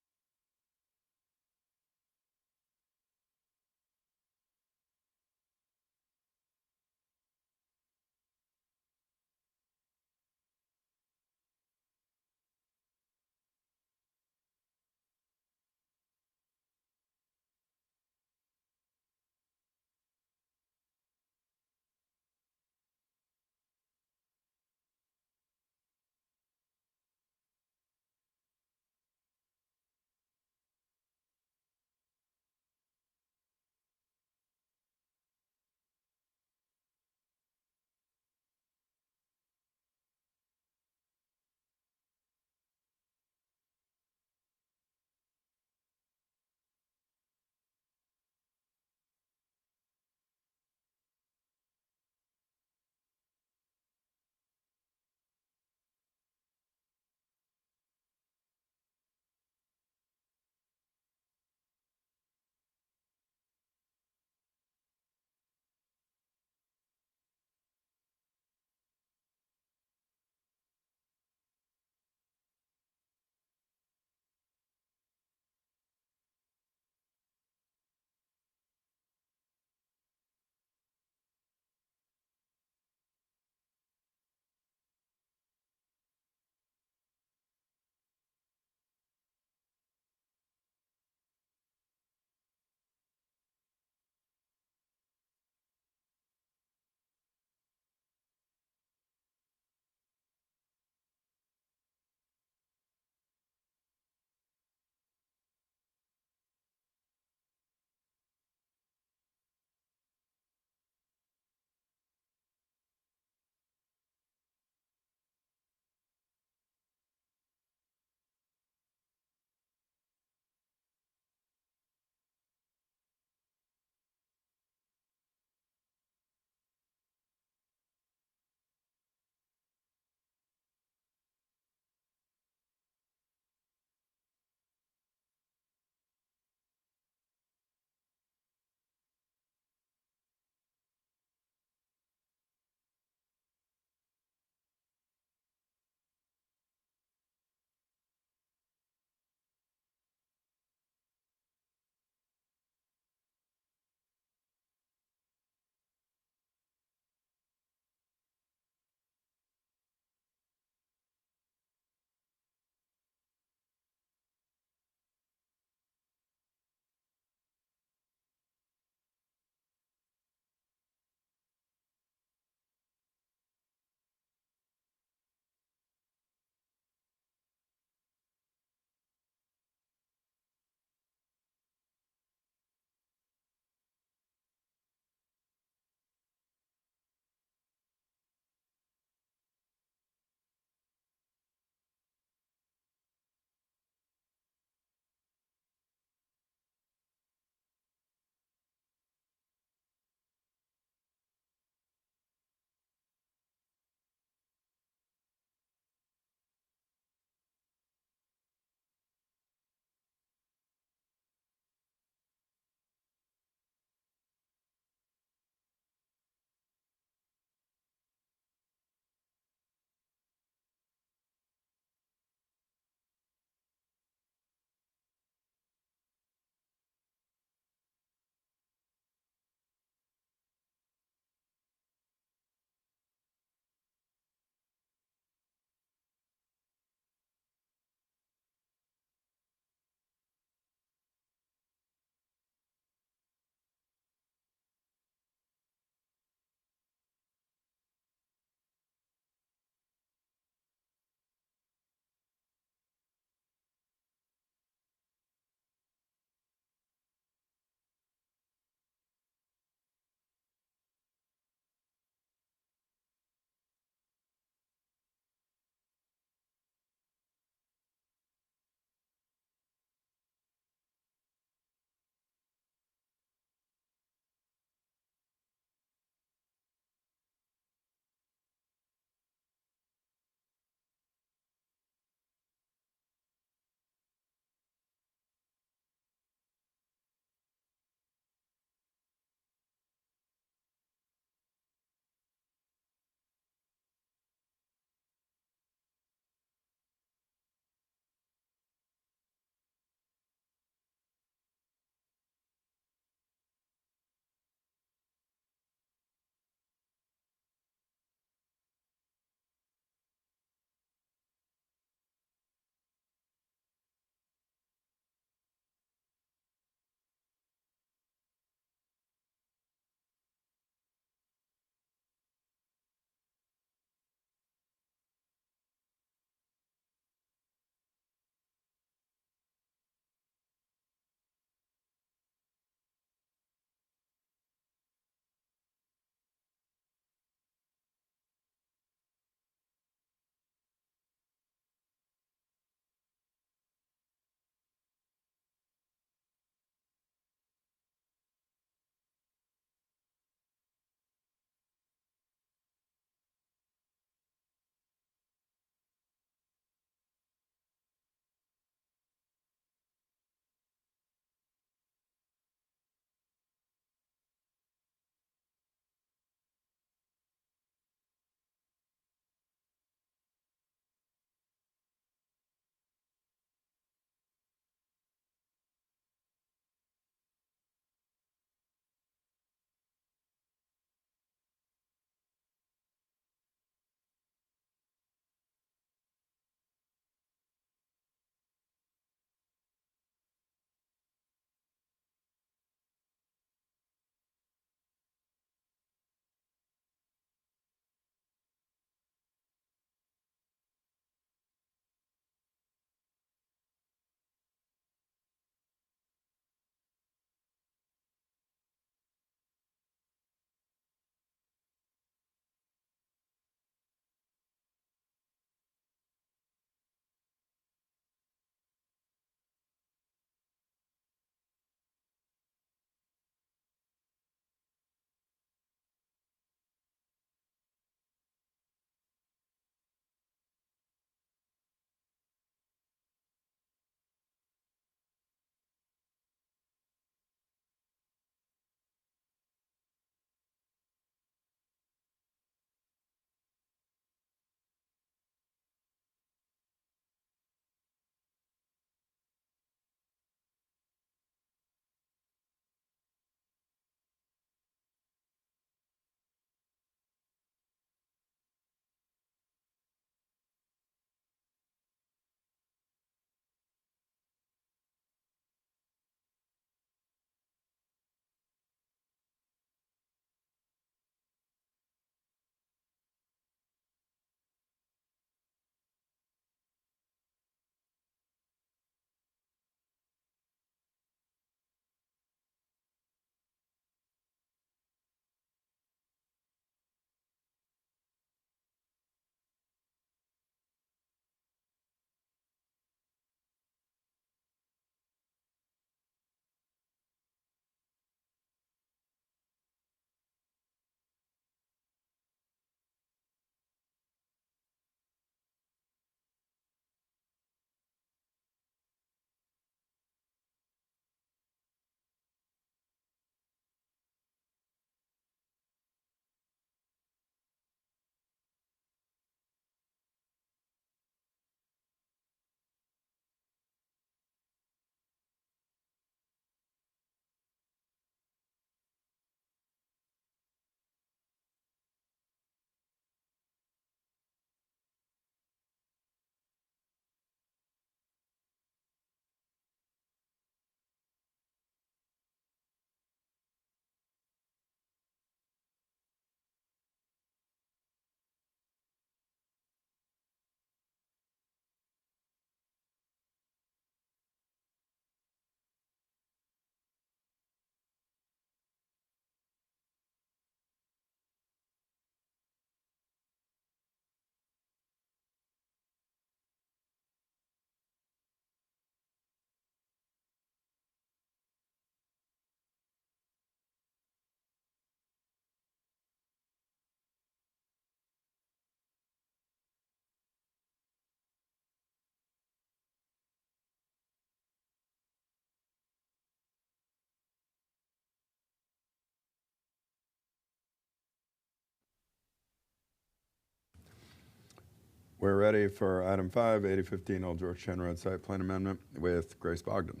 [SPEAKER 1] We're ready for item 5, 8015 Old Georgetown Road Site Plan Amendment with Grace Bogdan.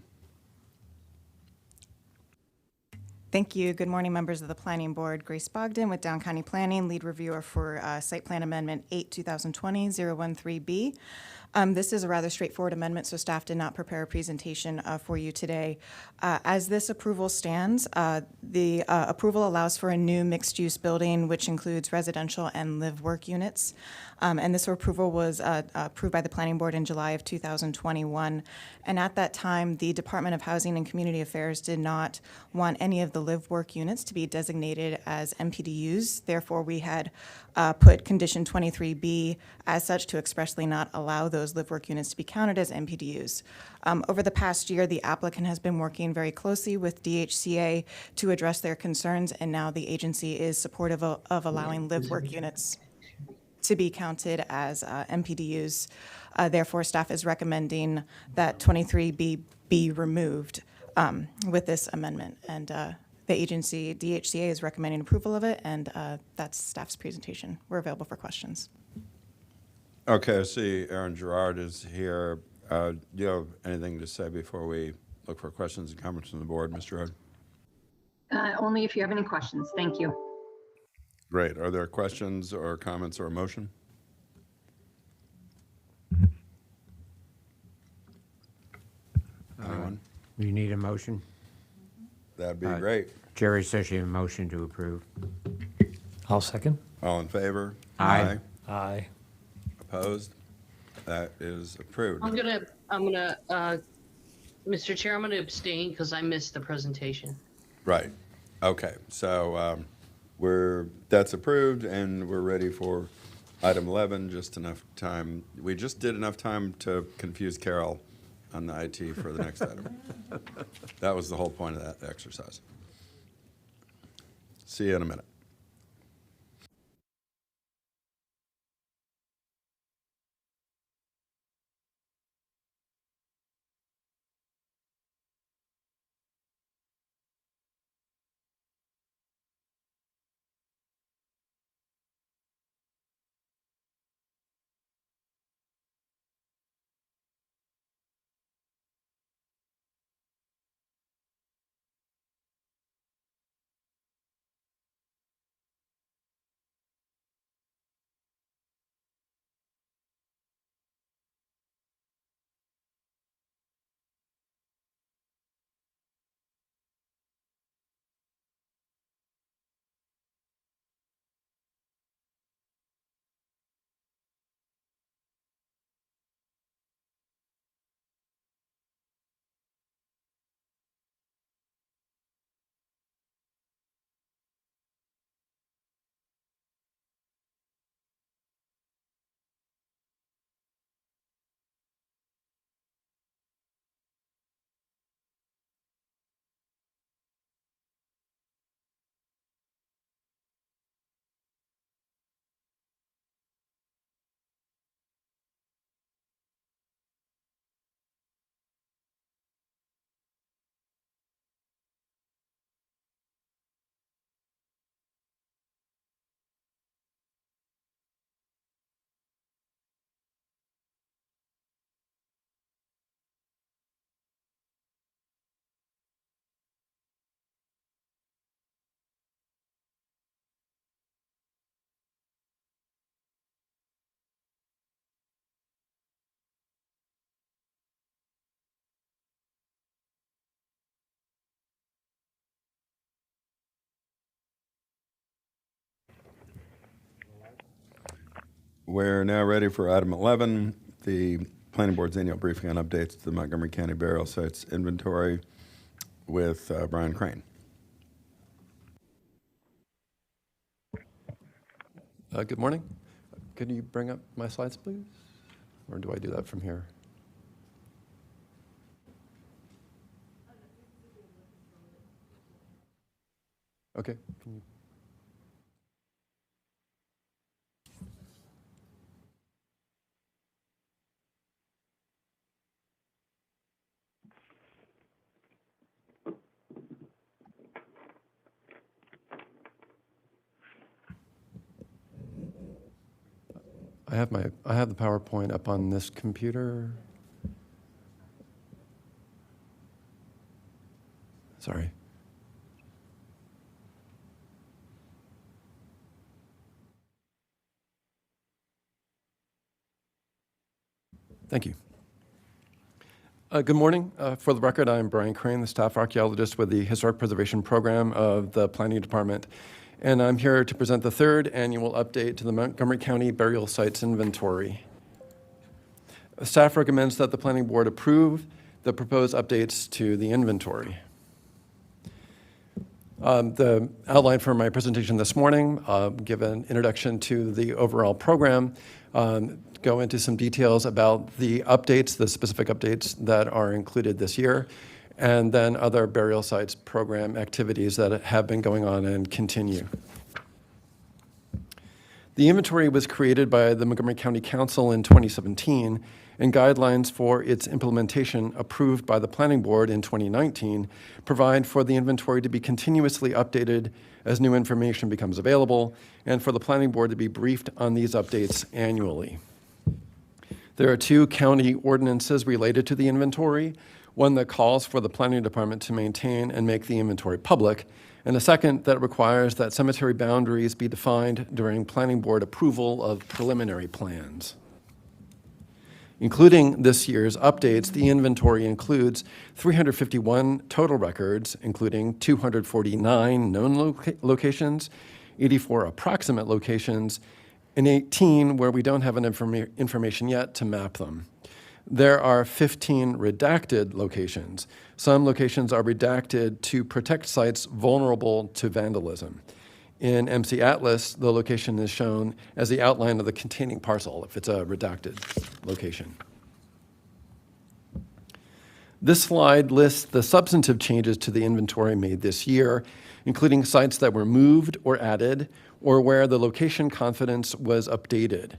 [SPEAKER 8] Thank you. Good morning, members of the Planning Board. Grace Bogdan with Down County Planning, lead reviewer for Site Plan Amendment 8, 2020, 013B. This is a rather straightforward amendment, so staff did not prepare a presentation for you today. As this approval stands, the approval allows for a new mixed-use building, which includes residential and live-work units. And this approval was approved by the Planning Board in July of 2021. And at that time, the Department of Housing and Community Affairs did not want any of the live-work units to be designated as MPDUs. Therefore, we had put Condition 23B as such to expressly not allow those live-work units to be counted as MPDUs. Over the past year, the applicant has been working very closely with DHCA to address their concerns, and now the agency is supportive of allowing live-work units to be counted as MPDUs. Therefore, staff is recommending that 23B be removed with this amendment. And the agency, DHCA, is recommending approval of it, and that's staff's presentation. We're available for questions.
[SPEAKER 1] Okay, I see Aaron Gerard is here. Do you have anything to say before we look for questions and comments from the board, Mr. Gerard?
[SPEAKER 9] Only if you have any questions. Thank you.
[SPEAKER 1] Great. Are there questions or comments or a motion? Anyone?
[SPEAKER 2] You need a motion?
[SPEAKER 1] That'd be great.
[SPEAKER 2] Jerry says you have a motion to approve.
[SPEAKER 3] I'll second.
[SPEAKER 1] All in favor?
[SPEAKER 2] Aye.
[SPEAKER 3] Aye.
[SPEAKER 1] Opposed? That is approved.
[SPEAKER 10] I'm gonna, Mr. Chair, I'm gonna abstain because I missed the presentation.
[SPEAKER 1] Right. Okay. So that's approved, and we're ready for item 11. Just enough time. We just did enough time to confuse Carol on the IT for the next item. That was the whole point of that exercise. See you in a minute. We're now ready for item 11, the Planning Board's annual briefing on updates to the Montgomery County burial sites inventory with Brian Crane.
[SPEAKER 11] Good morning. Could you bring up my slides, please? Or do I do that from here? Okay. Can you? I have the PowerPoint up on this computer. Sorry. Thank you. Good morning. For the record, I'm Brian Crane, the staff archaeologist with the Historic Preservation Program of the Planning Department, and I'm here to present the third annual update to the Montgomery County Burial Sites Inventory. Staff recommends that the Planning Board approve the proposed updates to the inventory. The outline for my presentation this morning, give an introduction to the overall program, go into some details about the updates, the specific updates that are included this year, and then other burial sites program activities that have been going on and continue. The inventory was created by the Montgomery County Council in 2017, and guidelines for its implementation approved by the Planning Board in 2019 provide for the inventory to be continuously updated as new information becomes available, and for the Planning Board to be briefed on these updates annually. There are two county ordinances related to the inventory, one that calls for the Planning Department to maintain and make the inventory public, and a second that requires that cemetery boundaries be defined during Planning Board approval of preliminary plans. Including this year's updates, the inventory includes 351 total records, including 249 known locations, 84 approximate locations, and 18 where we don't have an information yet to map them. There are 15 redacted locations. Some locations are redacted to protect sites vulnerable to vandalism. In MC Atlas, the location is shown as the outline of the containing parcel if it's a redacted location. This slide lists the substantive changes to the inventory made this year, including sites that were moved or added, or where the location confidence was updated.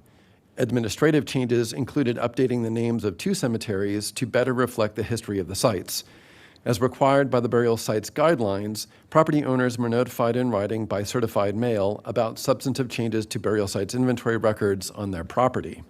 [SPEAKER 11] Administrative changes included updating the names of 2 cemeteries to better reflect the history of the sites. As required by the burial sites guidelines, property owners were notified in writing by certified mail about substantive changes to burial sites inventory records on their property.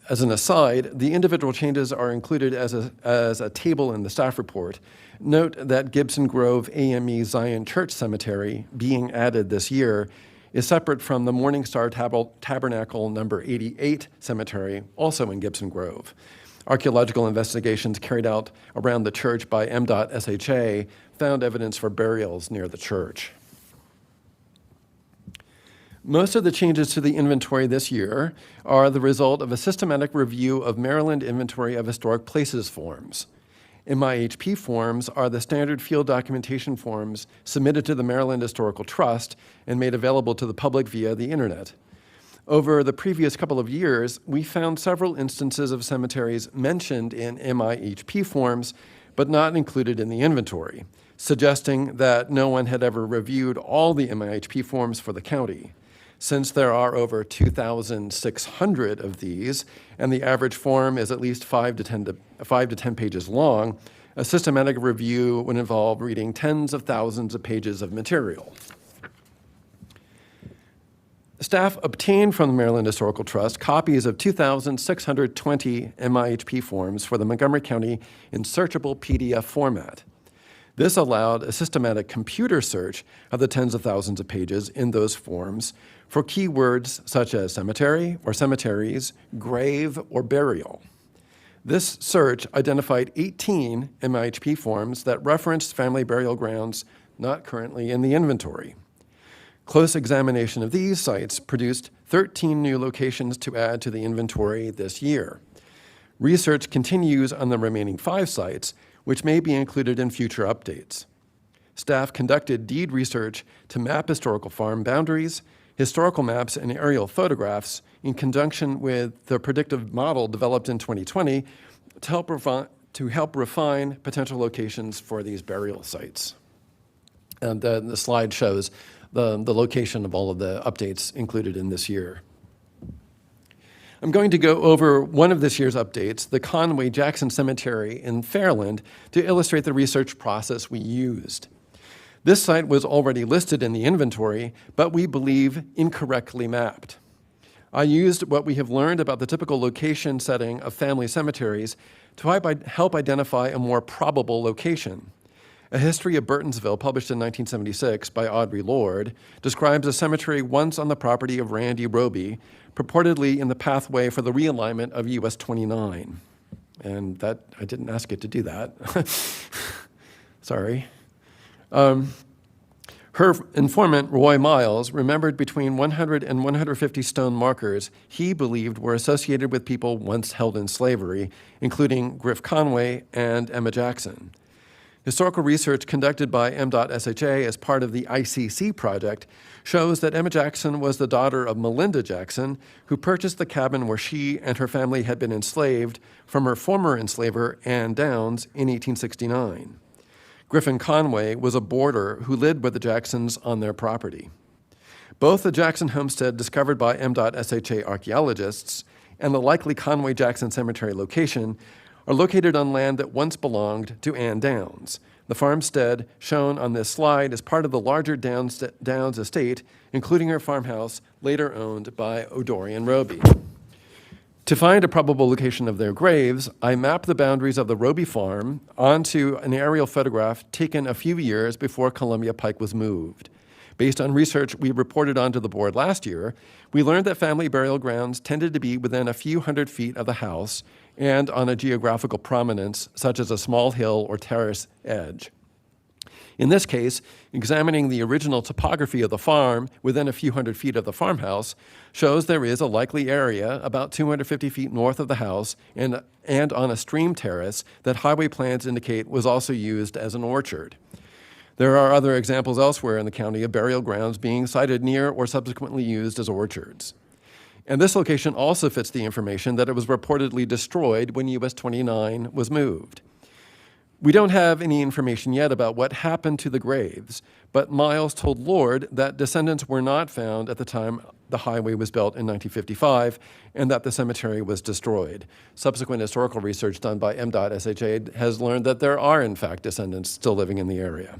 [SPEAKER 11] As an aside, the individual changes are included as a table in the staff report. Note that Gibson Grove AME Zion Church Cemetery, being added this year, is separate from the Morning Star Tabernacle number 88 cemetery, also in Gibson Grove. Archaeological investigations carried out around the church by MDOT SHA found evidence for burials near the church. Most of the changes to the inventory this year are the result of a systematic review of Maryland Inventory of Historic Places forms. MIHP forms are the standard field documentation forms submitted to the Maryland Historical Trust and made available to the public via the internet. Over the previous couple of years, we found several instances of cemeteries mentioned in MIHP forms, but not included in the inventory, suggesting that no one had ever reviewed all the MIHP forms for the county. Since there are over 2,600 of these, and the average form is at least 5 to 10 pages long, a systematic review would involve reading tens of thousands of pages of material. Staff obtained from the Maryland Historical Trust copies of 2,620 MIHP forms for the Montgomery County in searchable PDF format. This allowed a systematic computer search of the tens of thousands of pages in those forms for keywords such as cemetery or cemeteries, grave, or burial. This search identified 18 MIHP forms that referenced family burial grounds not currently in the inventory. Close examination of these sites produced 13 new locations to add to the inventory this year. Research continues on the remaining 5 sites, which may be included in future updates. Staff conducted deed research to map historical farm boundaries, historical maps and aerial photographs in conjunction with the predictive model developed in 2020 to help refine potential locations for these burial sites. And the slide shows the location of all of the updates included in this year. I'm going to go over one of this year's updates, the Conway Jackson Cemetery in Fairland, to illustrate the research process we used. This site was already listed in the inventory, but we believe incorrectly mapped. I used what we have learned about the typical location setting of family cemeteries to help identify a more probable location. A History of Burtonsville, published in 1976 by Audrey Lord, describes a cemetery once on the property of Randy Roby, purportedly in the pathway for the realignment of US 29. And that, I didn't ask it to do that. Sorry. Her informant, Roy Miles, remembered between 100 and 150 stone markers he believed were associated with people once held in slavery, including Griff Conway and Emma Jackson. Historical research conducted by M.SHA as part of the ICC project shows that Emma Jackson was the daughter of Melinda Jackson, who purchased the cabin where she and her family had been enslaved from her former enslaver, Ann Downs, in 1869. Griffin Conway was a boarder who lived with the Jacksons on their property. Both the Jackson homestead discovered by M.SHA archaeologists and the likely Conway-Jackson Cemetery location are located on land that once belonged to Ann Downs. The farmstead shown on this slide is part of the larger Downs estate, including her farmhouse, later owned by O'Dorian Roby. To find a probable location of their graves, I mapped the boundaries of the Roby farm onto an aerial photograph taken a few years before Columbia Pike was moved. Based on research we reported onto the board last year, we learned that family burial grounds tended to be within a few hundred feet of the house and on a geographical prominence, such as a small hill or terrace edge. In this case, examining the original topography of the farm within a few hundred feet of the farmhouse shows there is a likely area about 250 feet north of the house and on a stream terrace that highway plans indicate was also used as an orchard. There are other examples elsewhere in the county of burial grounds being sited near or subsequently used as orchards. And this location also fits the information that it was reportedly destroyed when US 29 was moved. We don't have any information yet about what happened to the graves, but Miles told Lord that descendants were not found at the time the highway was built in 1955 and that the cemetery was destroyed. Subsequent historical research done by M.SHA has learned that there are, in fact, descendants still living in the area.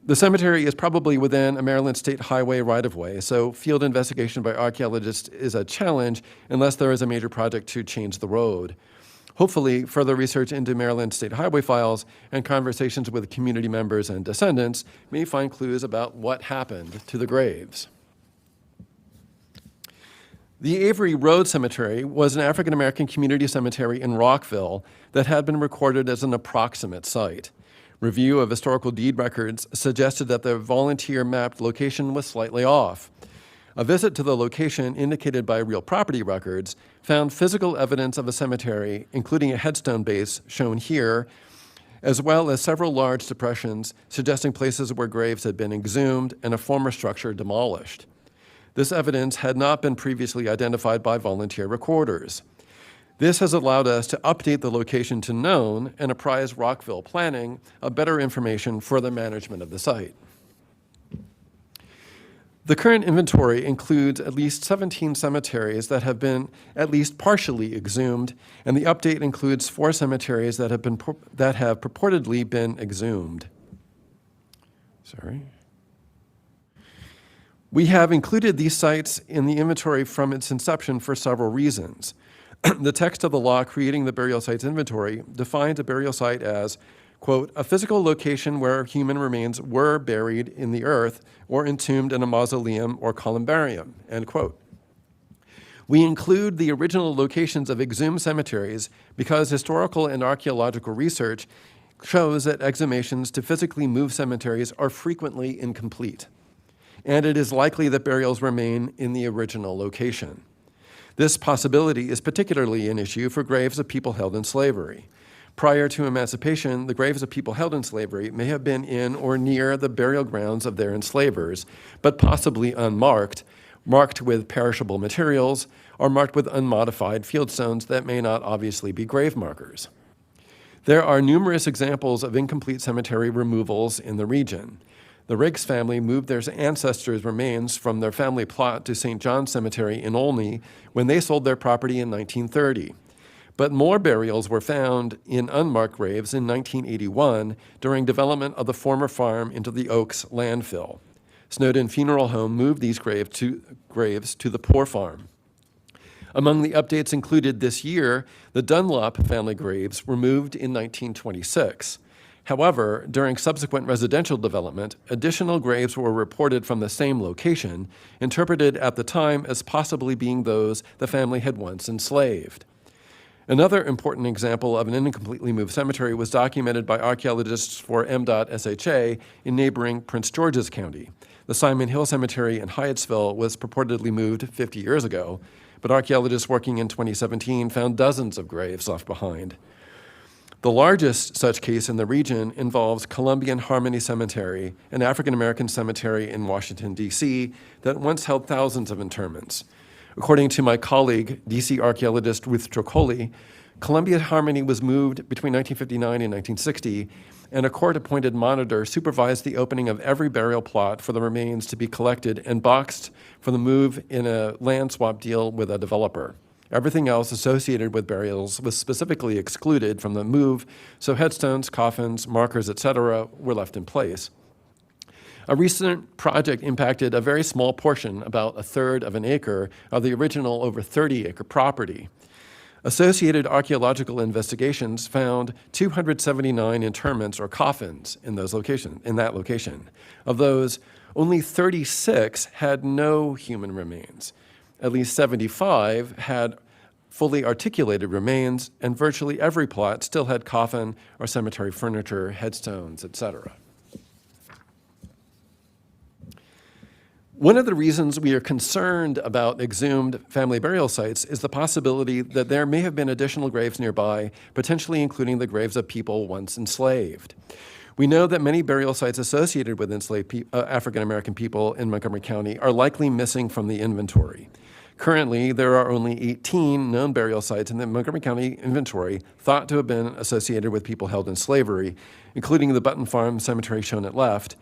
[SPEAKER 11] The cemetery is probably within a Maryland State Highway right-of-way, so field investigation by archaeologists is a challenge unless there is a major project to change the road. Hopefully, further research into Maryland State Highway files and conversations with community members and descendants may find clues about what happened to the graves. The Avery Road Cemetery was an African-American community cemetery in Rockville that had been recorded as an approximate site. Review of historical deed records suggested that the volunteer mapped location was slightly off. A visit to the location indicated by real property records found physical evidence of a cemetery, including a headstone base shown here, as well as several large depressions suggesting places where graves had been exhumed and a former structure demolished. This evidence had not been previously identified by volunteer recorders. This has allowed us to update the location to known and apprise Rockville Planning of better information for the management of the site. The current inventory includes at least 17 cemeteries that have been at least partially exhumed, and the update includes 4 cemeteries that have purportedly been exhumed. Sorry. We have included these sites in the inventory from its inception for several reasons. The text of the law creating the burial sites inventory defines a burial site as, quote, a physical location where human remains were buried in the earth or entombed in a mausoleum or columbarium, end quote. We include the original locations of exhumed cemeteries because historical and archaeological research shows that exhumations to physically move cemeteries are frequently incomplete, and it is likely that burials remain in the original location. This possibility is particularly an issue for graves of people held in slavery. Prior to emancipation, the graves of people held in slavery may have been in or near the burial grounds of their enslavers, but possibly unmarked, marked with perishable materials, or marked with unmodified fieldstones that may not obviously be grave markers. There are numerous examples of incomplete cemetery removals in the region. The Riggs family moved their ancestors' remains from their family plot to St. John's Cemetery in Olney when they sold their property in 1930. But more burials were found in unmarked graves in 1981 during development of the former farm into the Oaks landfill. Snowden Funeral Home moved these graves to the Poor Farm. Among the updates included this year, the Dunlop family graves were moved in 1926. However, during subsequent residential development, additional graves were reported from the same location, interpreted at the time as possibly being those the family had once enslaved. Another important example of an incompletely moved cemetery was documented by archaeologists for MDOT-SHA in neighboring Prince George's County. The Simon Hill Cemetery in Hyattsville was purportedly moved 50 years ago, but archaeologists working in 2017 found dozens of graves left behind. The largest such case in the region involves Columbian Harmony Cemetery, an African-American cemetery in Washington, D.C., that once held thousands of interments. According to my colleague, D.C. archaeologist Ruth Trocoli, Columbia Harmony was moved between 1959 and 1960, and a court-appointed monitor supervised the opening of every burial plot for the remains to be collected and boxed for the move in a land swap deal with a developer. Everything else associated with burials was specifically excluded from the move, so headstones, coffins, markers, etc. were left in place. A recent project impacted a very small portion, about a third of an acre, of the original over 30-acre property. Associated archaeological investigations found 279 interments or coffins in that location. Of those, only 36 had no human remains. At least 75 had fully articulated remains, and virtually every plot still had coffin or cemetery furniture, headstones, etc. One of the reasons we are concerned about exhumed family burial sites is the possibility that there may have been additional graves nearby, potentially including the graves of people once enslaved. We know that many burial sites associated with enslaved African-American people in Montgomery County are likely missing from the inventory. Currently, there are only 18 known burial sites in the Montgomery County inventory thought to have been associated with people held in slavery, including the Button Farm Cemetery shown at left,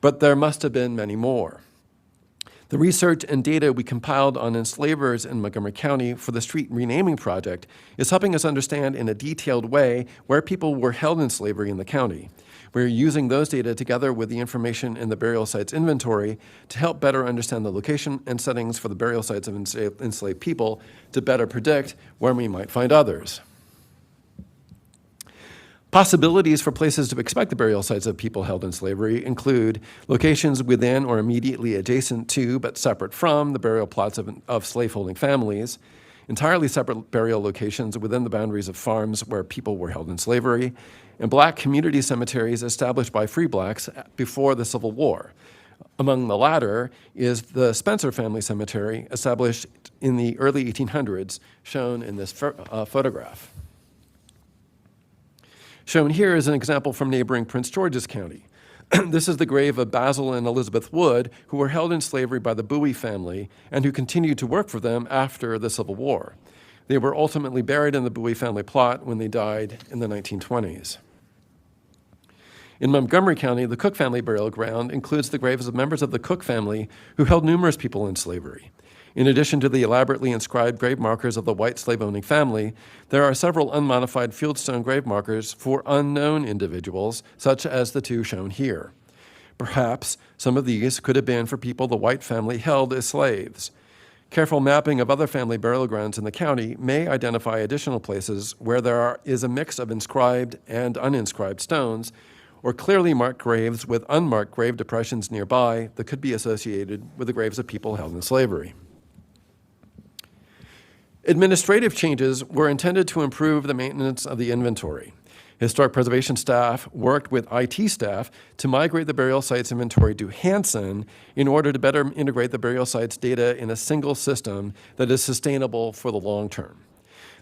[SPEAKER 11] but there must have been many more. The research and data we compiled on enslavers in Montgomery County for the street renaming project is helping us understand in a detailed way where people were held in slavery in the county. We're using those data together with the information in the burial sites inventory to help better understand the location and settings for the burial sites of enslaved people to better predict where we might find others. Possibilities for places to expect the burial sites of people held in slavery include locations within or immediately adjacent to but separate from the burial plots of slaveholding families, entirely separate burial locations within the boundaries of farms where people were held in slavery, and black community cemeteries established by free blacks before the Civil War. Among the latter is the Spencer Family Cemetery, established in the early 1800s, shown in this photograph. Shown here is an example from neighboring Prince George's County. This is the grave of Basil and Elizabeth Wood, who were held in slavery by the Bowie family and who continued to work for them after the Civil War. They were ultimately buried in the Bowie family plot when they died in the 1920s. In Montgomery County, the Cook family burial ground includes the graves of members of the Cook family who held numerous people in slavery. In addition to the elaborately inscribed grave markers of the white slave-owning family, there are several unmodified fieldstone grave markers for unknown individuals, such as the two shown here. Perhaps some of these could have been for people the white family held as slaves. Careful mapping of other family burial grounds in the county may identify additional places where there is a mix of inscribed and uninscribed stones, or clearly marked graves with unmarked grave depressions nearby that could be associated with the graves of people held in slavery. Administrative changes were intended to improve the maintenance of the inventory. Historic preservation staff worked with IT staff to migrate the burial sites inventory to Hansen in order to better integrate the burial sites data in a single system that is sustainable for the long term.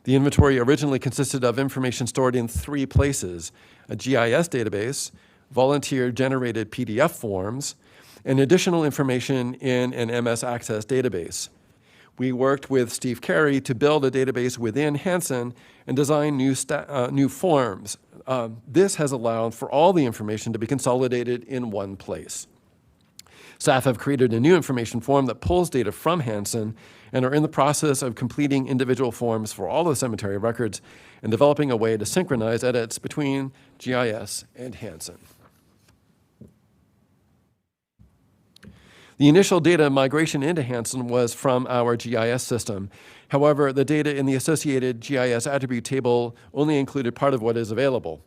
[SPEAKER 11] The inventory originally consisted of information stored in 3 places: a GIS database, volunteer-generated PDF forms, and additional information in an MS Access database. We worked with Steve Carey to build a database within Hansen and design new forms. This has allowed for all the information to be consolidated in one place. Staff have created a new information form that pulls data from Hansen and are in the process of completing individual forms for all the cemetery records and developing a way to synchronize edits between GIS and Hansen. The initial data migration into Hanson was from our GIS system. However, the data in the associated GIS attribute table only included part of what is available.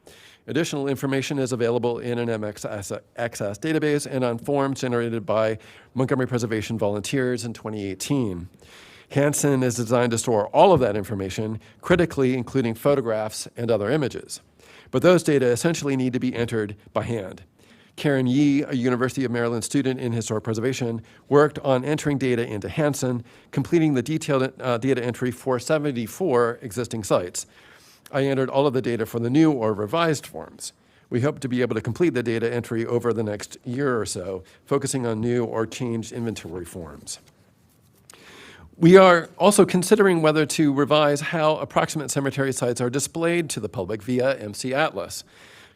[SPEAKER 11] Additional information is available in an MX Access database and on forms generated by Montgomery Preservation volunteers in 2018. Hanson is designed to store all of that information, critically including photographs and other images. But those data essentially need to be entered by hand. Karen Yee, a University of Maryland student in historic preservation, worked on entering data into Hanson, completing the detailed data entry for 74 existing sites. I entered all of the data for the new or revised forms. We hope to be able to complete the data entry over the next year or so, focusing on new or changed inventory forms. We are also considering whether to revise how approximate cemetery sites are displayed to the public via MC Atlas.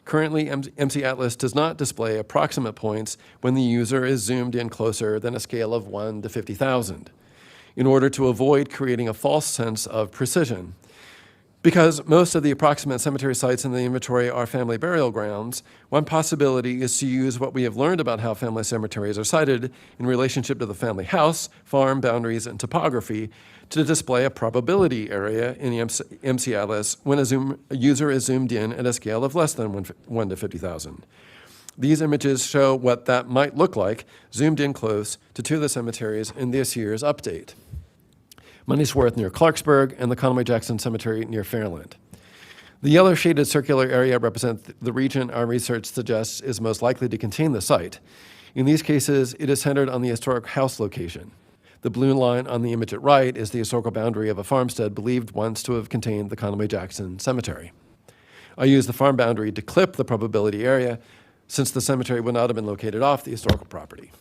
[SPEAKER 11] Currently, MC Atlas does not display approximate points when the user is zoomed in closer than a scale of 1 to 50,000, in order to avoid creating a false sense of precision. Because most of the approximate cemetery sites in the inventory are family burial grounds, one possibility is to use what we have learned about how family cemeteries are sited in relationship to the family house, farm boundaries, and topography to display a probability area in the MC Atlas when a user is zoomed in at a scale of less than 1 to 50,000. These images show what that might look like zoomed in close to two of the cemeteries in this year's update: Moneysworth near Clarksburg and the Conway-Jackson Cemetery near Fairland. The yellow shaded circular area represents the region our research suggests is most likely to contain the site. In these cases, it is centered on the historic house location. The blue line on the image at right is the historical boundary of a farmstead believed once to have contained the Conway-Jackson Cemetery. I use the farm boundary to clip the probability area, since the cemetery would not have been located off the historical property.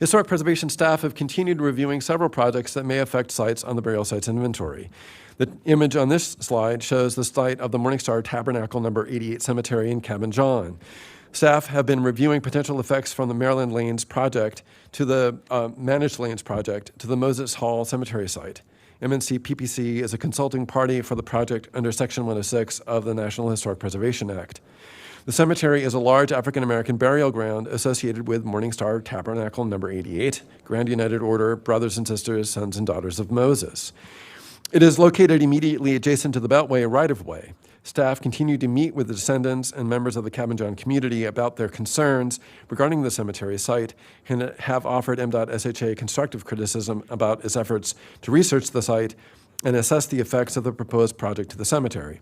[SPEAKER 11] Historic preservation staff have continued reviewing several projects that may affect sites on the burial sites inventory. The image on this slide shows the site of the Morningstar Tabernacle No. 88 Cemetery in Cabin John. Staff have been reviewing potential effects from the Maryland Lanes project to the Managed Lanes project to the Moses Hall Cemetery site. MNC PPC is a consulting party for the project under Section 106 of the National Historic Preservation Act. The cemetery is a large African-American burial ground associated with Morningstar Tabernacle No. 88, Grand United Order, Brothers and Sisters, Sons and Daughters of Moses. It is located immediately adjacent to the Beltway right-of-way. Staff continue to meet with the descendants and members of the Cabin John community about their concerns regarding the cemetery site and have offered MDOT-SHA constructive criticism about its efforts to research the site and assess the effects of the proposed project to the cemetery.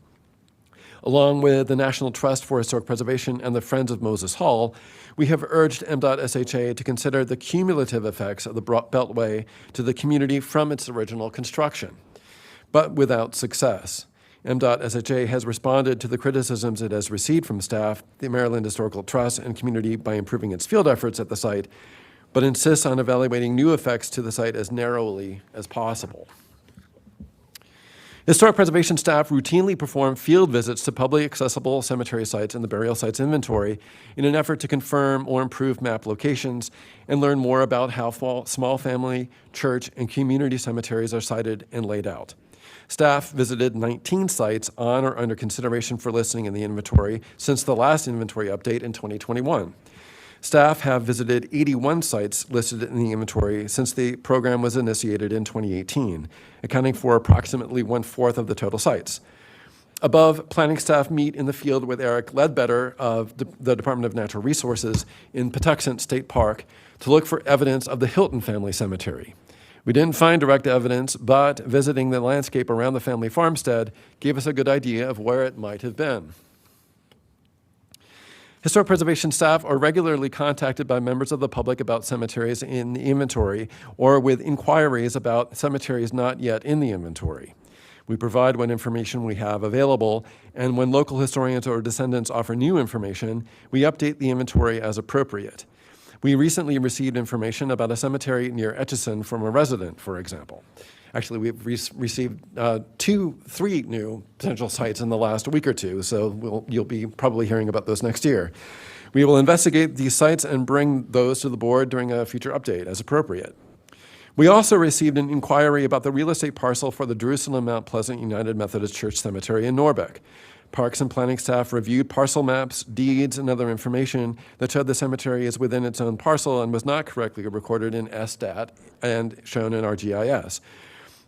[SPEAKER 11] Along with the National Trust for Historic Preservation and the Friends of Moses Hall, we have urged MDOT-SHA to consider the cumulative effects of the Beltway to the community from its original construction, but without success. MDOT-SHA has responded to the criticisms it has received from staff, the Maryland Historical Trust, and community by improving its field efforts at the site, but insists on evaluating new effects to the site as narrowly as possible. Historic preservation staff routinely perform field visits to publicly accessible cemetery sites in the burial sites inventory in an effort to confirm or improve map locations and learn more about how small family, church, and community cemeteries are sited and laid out. Staff visited 19 sites on or under consideration for listing in the inventory since the last inventory update in 2021. Staff have visited 81 sites listed in the inventory since the program was initiated in 2018, accounting for approximately 1/4 of the total sites. Above, planning staff meet in the field with Eric Ledbetter of the Department of Natural Resources in Patuxent State Park to look for evidence of the Hilton family cemetery. We didn't find direct evidence, but visiting the landscape around the family farmstead gave us a good idea of where it might have been. Historic preservation staff are regularly contacted by members of the public about cemeteries in the inventory or with inquiries about cemeteries not yet in the inventory. We provide what information we have available, and when local historians or descendants offer new information, we update the inventory as appropriate. We recently received information about a cemetery near Etchison from a resident, for example. Actually, we've received 3 new potential sites in the last week or two, so you'll be probably hearing about those next year. We will investigate these sites and bring those to the board during a future update as appropriate. We also received an inquiry about the real estate parcel for the Jerusalem Mount Pleasant United Methodist Church Cemetery in Norbeck. Parks and planning staff reviewed parcel maps, deeds, and other information that showed the cemetery is within its own parcel and was not correctly recorded in SDAT and shown in our GIS.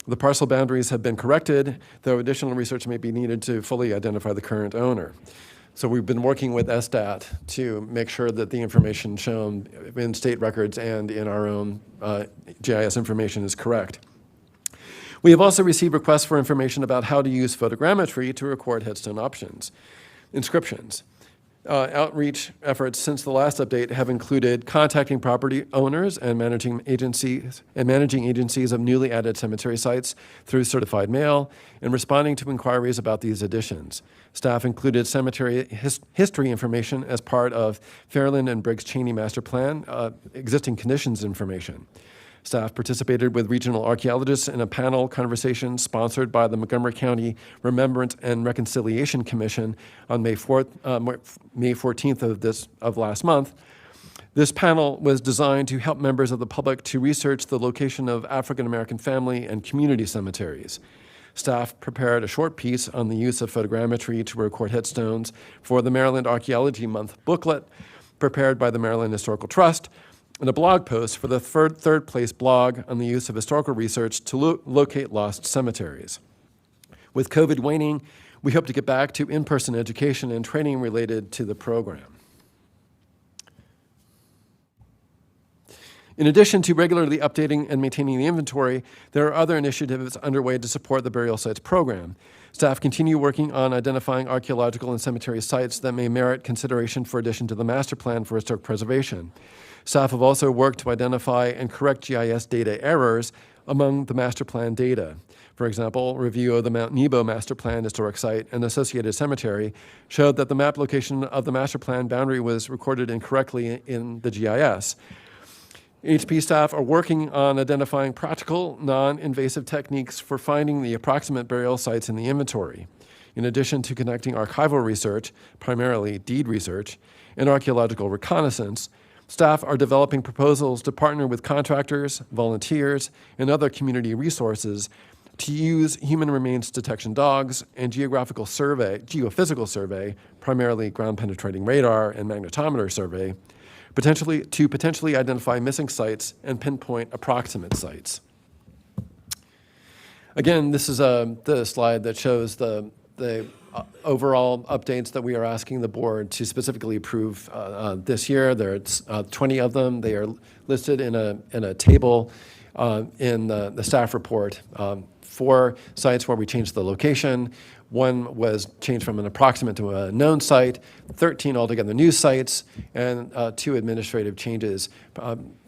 [SPEAKER 11] The parcel boundaries have been corrected, though additional research may be needed to fully identify the current owner. So we've been working with SDAT to make sure that the information shown in state records and in our own GIS information is correct. We have also received requests for information about how to use photogrammetry to record headstone options. Inscriptions. Outreach efforts since the last update have included contacting property owners and managing agencies of newly added cemetery sites through certified mail and responding to inquiries about these additions. Staff included cemetery history information as part of Fairland and Briggs Cheney Master Plan, existing conditions information. Staff participated with regional archaeologists in a panel conversation sponsored by the Montgomery County Remembrance and Reconciliation Commission on May 14th of last month. This panel was designed to help members of the public to research the location of African American family and community cemeteries. Staff prepared a short piece on the use of photogrammetry to record headstones for the Maryland Archaeology Month booklet prepared by the Maryland Historical Trust, and a blog post for the third place blog on the use of historical research to locate lost cemeteries. With COVID waning, we hope to get back to in-person education and training related to the program. In addition to regularly updating and maintaining the inventory, there are other initiatives underway to support the burial sites program. Staff continue working on identifying archaeological and cemetery sites that may merit consideration for addition to the master plan for historic preservation. Staff have also worked to identify and correct GIS data errors among the master plan data. For example, review of the Mount Nebo master plan historic site and associated cemetery showed that the map location of the master plan boundary was recorded incorrectly in the GIS. HP staff are working on identifying practical, non-invasive techniques for finding the approximate burial sites in the inventory. In addition to conducting archival research, primarily deed research, and archaeological reconnaissance, staff are developing proposals to partner with contractors, volunteers, and other community resources to use human remains detection dogs and geophysical survey, primarily ground-penetrating radar and magnetometer survey, potentially identify missing sites and pinpoint approximate sites. Again, this is the slide that shows the overall updates that we are asking the board to specifically approve this year. There's 20 of them. They are listed in a table in the staff report. 4 sites where we changed the location. 1 was changed from an approximate to a known site. 13 altogether new sites, and 2 administrative changes,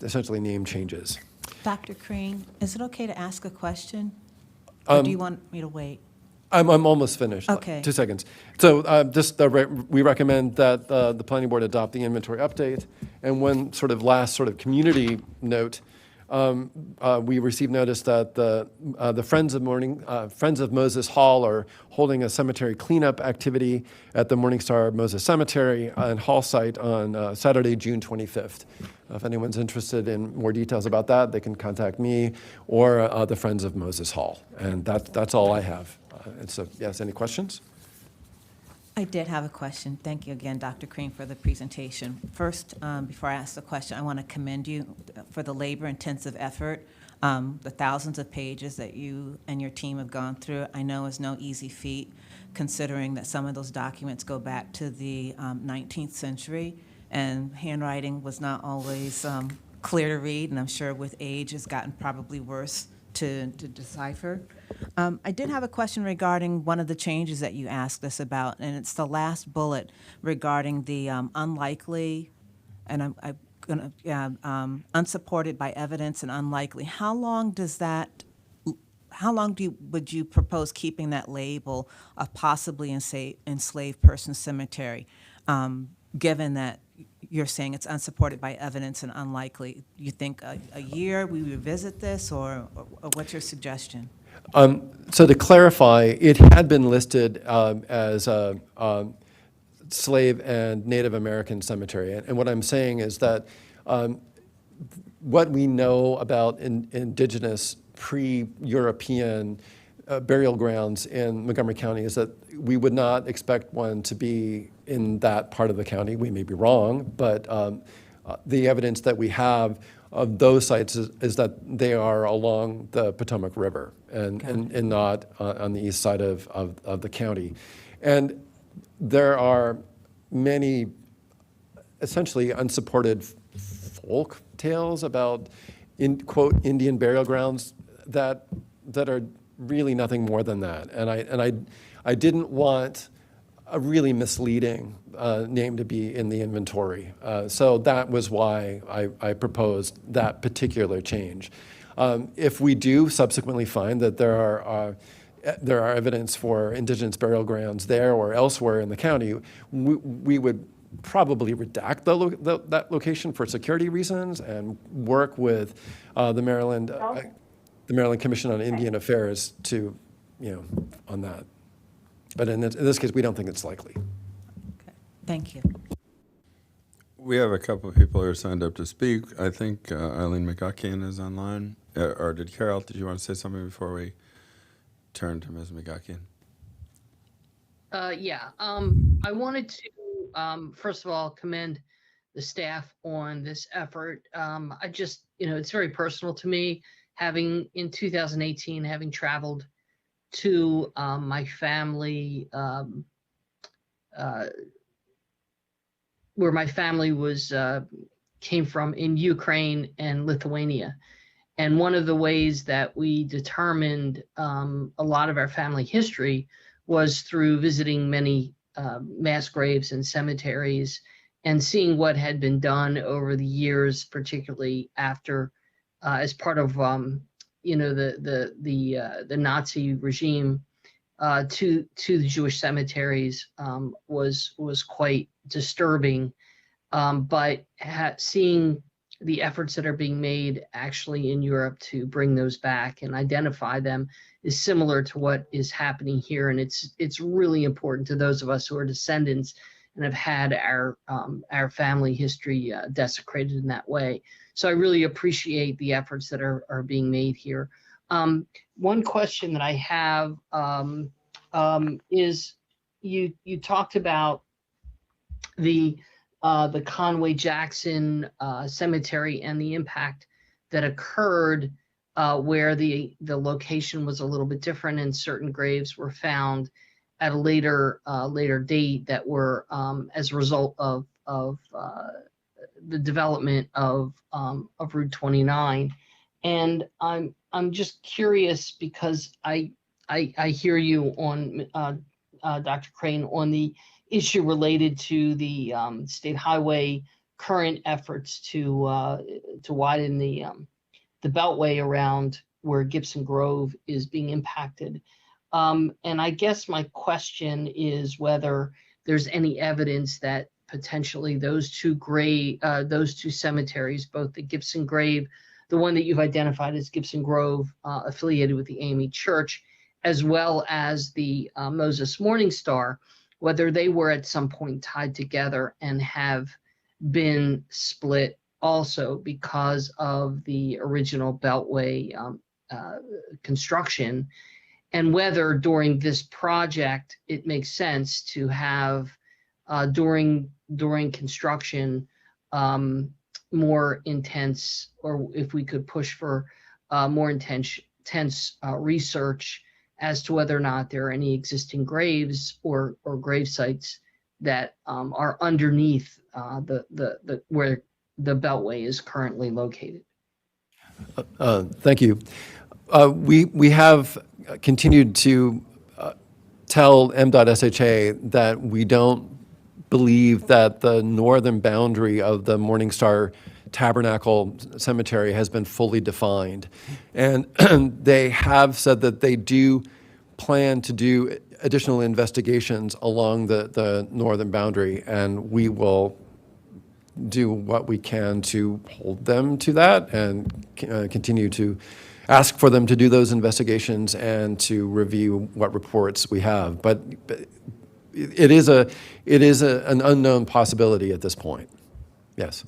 [SPEAKER 11] essentially name changes.
[SPEAKER 7] Dr. Crean, is it okay to ask a question? Or do you want me to wait?
[SPEAKER 11] I'm almost finished.
[SPEAKER 7] Okay.
[SPEAKER 11] 2 seconds. So we recommend that the planning board adopt the inventory update. And one last community note, we received notice that the Friends of Moses Hall are holding a cemetery cleanup activity at the Morningstar Moses Cemetery and Hall site on Saturday, June 25th. If anyone's interested in more details about that, they can contact me or the Friends of Moses Hall. And that's all I have. Yes, any questions?
[SPEAKER 7] I did have a question. Thank you again, Dr. Crean, for the presentation. First, before I ask the question, I want to commend you for the labor-intensive effort. The thousands of pages that you and your team have gone through, I know is no easy feat, considering that some of those documents go back to the 19th century, and handwriting was not always clear to read, and I'm sure with age it's gotten probably worse to decipher. I did have a question regarding one of the changes that you asked us about, and it's the last bullet regarding the unlikely, and I'm going to, unsupported by evidence and unlikely. How long would you propose keeping that label of possibly enslaved person cemetery, given that you're saying it's unsupported by evidence and unlikely? You think a year we revisit this, or what's your suggestion?
[SPEAKER 11] So to clarify, it had been listed as a slave and Native American cemetery. And what I'm saying is that what we know about indigenous pre-European burial grounds in Montgomery County is that we would not expect one to be in that part of the county. We may be wrong, but the evidence that we have of those sites is that they are along the Potomac River and not on the east side of the county. And there are many essentially unsupported folk tales about, quote, Indian burial grounds that are really nothing more than that. And I didn't want a really misleading name to be in the inventory. So that was why I proposed that particular change. If we do subsequently find that there are evidence for indigenous burial grounds there or elsewhere in the county, we would probably redact that location for security reasons and work with the Maryland Commission on Indian Affairs to, on that. But in this case, we don't think it's likely.
[SPEAKER 12] Okay. Thank you.
[SPEAKER 1] We have a couple of people who are signed up to speak. I think Eileen McGuckian is online. Or did you want to say something before we turn to Ms. McGuckian?
[SPEAKER 10] Yeah. I wanted to, first of all, commend the staff on this effort. I just, it's very personal to me, in 2018, having traveled to my family, where my family came from in Ukraine and Lithuania. And one of the ways that we determined a lot of our family history was through visiting many mass graves and cemeteries and seeing what had been done over the years, particularly after, as part of the Nazi regime, to the Jewish cemeteries was quite disturbing. But seeing the efforts that are being made actually in Europe to bring those back and identify them is similar to what is happening here, and it's really important to those of us who are descendants and have had our family history desecrated in that way. So I really appreciate the efforts that are being made here. One question that I have is you talked about the Conway Jackson cemetery and the impact that occurred where the location was a little bit different and certain graves were found at a later date that were as a result of the development of Route 29. And I'm just curious because I hear you on Dr. Crane on the issue related to the state highway current efforts to widen the beltway around where Gibson Grove is being impacted. And I guess my question is whether there's any evidence that potentially those two cemeteries, both the Gibson Grave, the one that you've identified as Gibson Grove, affiliated with the AME Church, as well as the Moses Morning Star, whether they were at some point tied together and have been split also because of the original Beltway construction, and whether during this project it makes sense to have during construction more intense, or if we could push for more intense research as to whether or not there are any existing graves or grave sites that are underneath the where the Beltway is currently located.
[SPEAKER 11] Thank you. We have continued to tell MDOT-SHA that we don't believe that the northern boundary of the Morningstar Tabernacle Cemetery has been fully defined. And they have said that they do plan to do additional investigations along the northern boundary, and we will do what we can to hold them to that and continue to ask for them to do those investigations and to review what reports we have. But it is an unknown possibility at this point. Yes.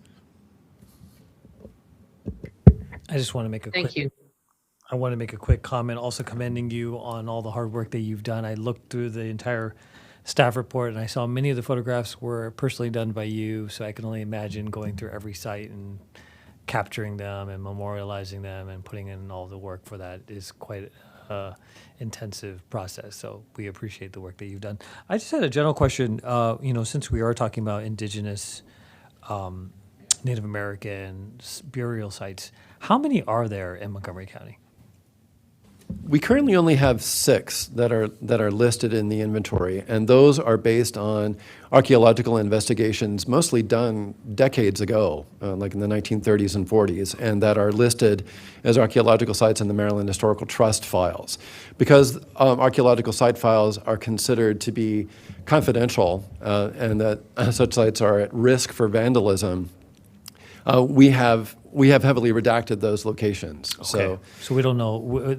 [SPEAKER 3] I just want to make a
[SPEAKER 10] Thank
[SPEAKER 3] quick.
[SPEAKER 10] you.
[SPEAKER 3] I want to make a quick comment, also commending you on all the hard work that you've done. I looked through the entire staff report and I saw many of the photographs were personally done by you, so I can only imagine going through every site and capturing them and memorializing them and putting in all the work for that is quite intensive process. So we appreciate the work that you've done. I just had a general question. Since we are talking about indigenous, Native American burial sites, how many are there in Montgomery County?
[SPEAKER 11] We currently only have 6 that are listed in the inventory, and those are based on archaeological investigations mostly done decades ago, like in the 1930s and 40s, and that are listed as archaeological sites in the Maryland Historical Trust files. Because archaeological site files are considered to be confidential and that such sites are at risk for vandalism, we have heavily redacted those locations.
[SPEAKER 3] Okay.
[SPEAKER 11] So
[SPEAKER 3] we don't know.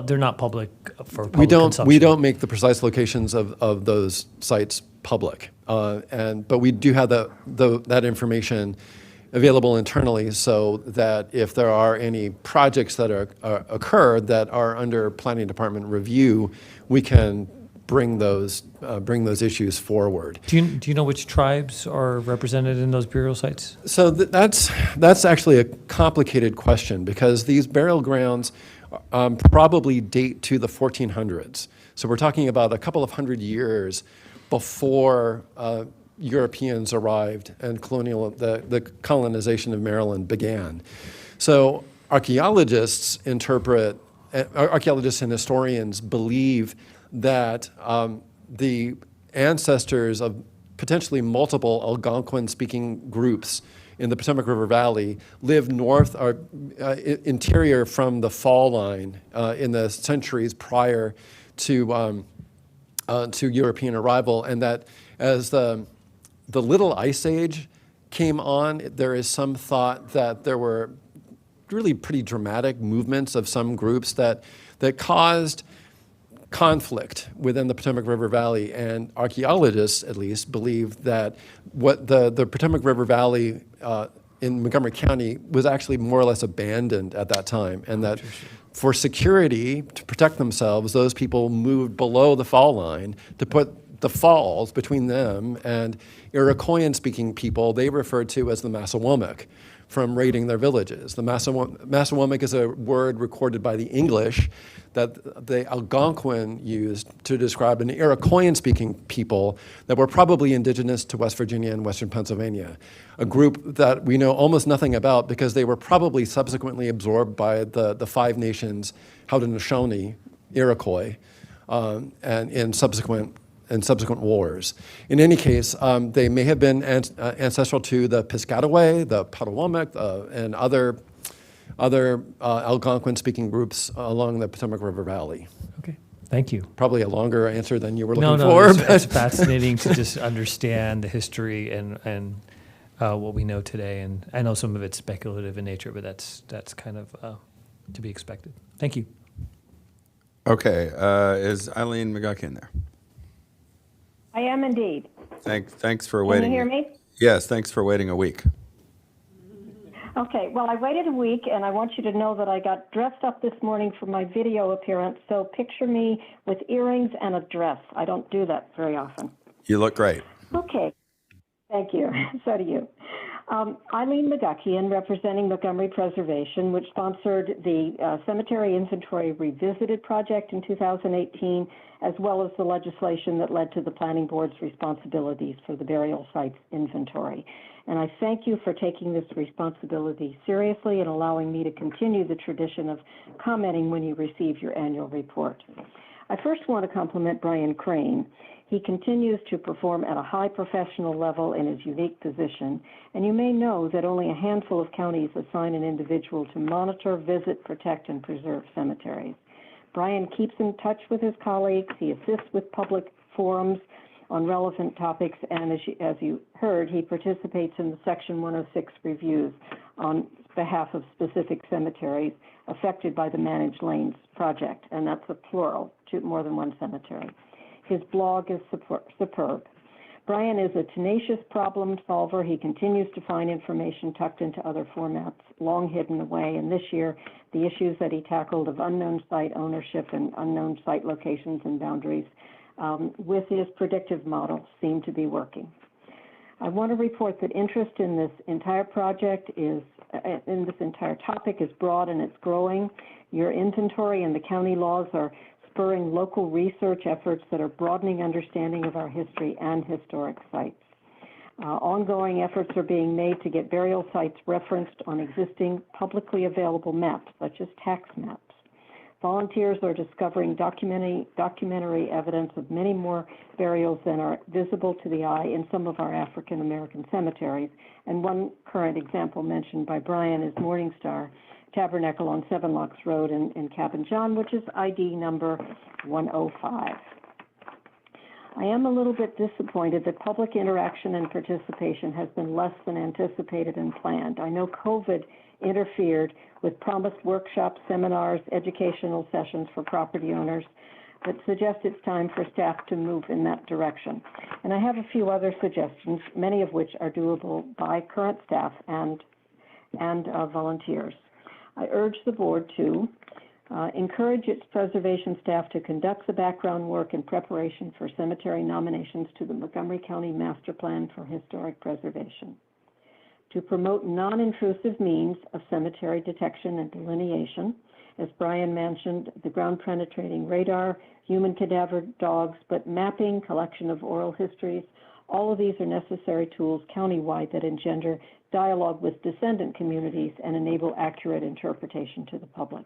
[SPEAKER 3] They're not public for public consumption.
[SPEAKER 11] we don't make the precise locations of those sites public, but we do have that information available internally, so that if there are any projects that occur that are under planning department review, we can bring those issues forward.
[SPEAKER 3] Do you know which tribes are represented in those burial sites?
[SPEAKER 11] So that's actually a complicated question, because these burial grounds probably date to the 1400s. So we're talking about a couple of hundred years before Europeans arrived and the colonization of Maryland began. So archaeologists and historians believe that the ancestors of potentially multiple Algonquin-speaking groups in the Potomac River Valley lived north or interior from the fall line in the centuries prior to European arrival, and that as the Little Ice Age came on, there is some thought that there were really pretty dramatic movements of some groups that caused conflict within the Potomac River Valley, and archaeologists, at least, believe that what the Potomac River Valley in Montgomery County was actually more or less abandoned at that time, and that for security, to protect themselves, those people moved below the fall line to put the falls between them and Iroquoian-speaking people they referred to as the Massawomack from raiding their villages. The Massawomack is a word recorded by the English that the Algonquin used to describe an Iroquoian-speaking people that were probably indigenous to West Virginia and Western Pennsylvania, a group that we know almost nothing about because they were probably subsequently absorbed by the Five Nations Haudenosaunee Iroquois and in subsequent wars. In any case, they may have been ancestral to the Piscataway, the Potomac, and other Algonquin-speaking groups along the Potomac River Valley.
[SPEAKER 3] Okay, thank you.
[SPEAKER 11] Probably a longer answer than you were looking
[SPEAKER 3] No,
[SPEAKER 11] for.
[SPEAKER 3] it's fascinating to just understand the history and what we know today. And I know some of it's speculative in nature, but that's kind of to be expected. Thank you.
[SPEAKER 1] Okay, is Eileen McGuckin in there?
[SPEAKER 13] I am indeed.
[SPEAKER 1] Thanks for
[SPEAKER 13] Can
[SPEAKER 1] waiting.
[SPEAKER 13] you hear me?
[SPEAKER 1] Yes, thanks for waiting a week.
[SPEAKER 13] Okay, well, I waited a week, and I want you to know that I got dressed up this morning for my video appearance, so picture me with earrings and a dress. I don't do that very often.
[SPEAKER 1] You look great.
[SPEAKER 13] Okay, thank you. So do you. Eileen McGuckian, representing Montgomery Preservation, which sponsored the Cemetery Inventory Revisited project in 2018, as well as the legislation that led to the Planning Board's responsibilities for the burial sites inventory. And I thank you for taking this responsibility seriously and allowing me to continue the tradition of commenting when you receive your annual report. I first want to compliment Brian Crane. He continues to perform at a high professional level in his unique position, and you may know that only a handful of counties assign an individual to monitor, visit, protect, and preserve cemeteries. Brian keeps in touch with his colleagues, he assists with public forums on relevant topics, and as you heard, he participates in the Section 106 reviews on behalf of specific cemeteries affected by the Managed Lanes project, and that's a plural, to more than one cemetery. His blog is superb. Brian is a tenacious problem solver. He continues to find information tucked into other formats, long hidden away. And this year, the issues that he tackled of unknown site ownership and unknown site locations and boundaries with his predictive model seem to be working. I want to report that interest in this entire project in this entire topic is broad and it's growing. Your inventory and the county laws are spurring local research efforts that are broadening understanding of our history and historic sites. Ongoing efforts are being made to get burial sites referenced on existing publicly available maps, such as tax maps. Volunteers are discovering documentary evidence of many more burials than are visible to the eye in some of our African American cemeteries. And one current example mentioned by Brian is Morningstar Tabernacle on Seven Locks Road in Cabin John, which is ID number 105. I am a little bit disappointed that public interaction and participation has been less than anticipated and planned. I know COVID interfered with promised workshops, seminars, educational sessions for property owners, but suggest it's time for staff to move in that direction. And I have a few other suggestions, many of which are doable by current staff and volunteers. I urge the board to encourage its preservation staff to conduct the background work in preparation for cemetery nominations to the Montgomery County Master Plan for Historic Preservation, to promote non-intrusive means of cemetery detection and delineation. As Brian mentioned, the ground-penetrating radar, human cadaver dogs, but mapping, collection of oral histories, all of these are necessary tools countywide that engender dialogue with descendant communities and enable accurate interpretation to the public.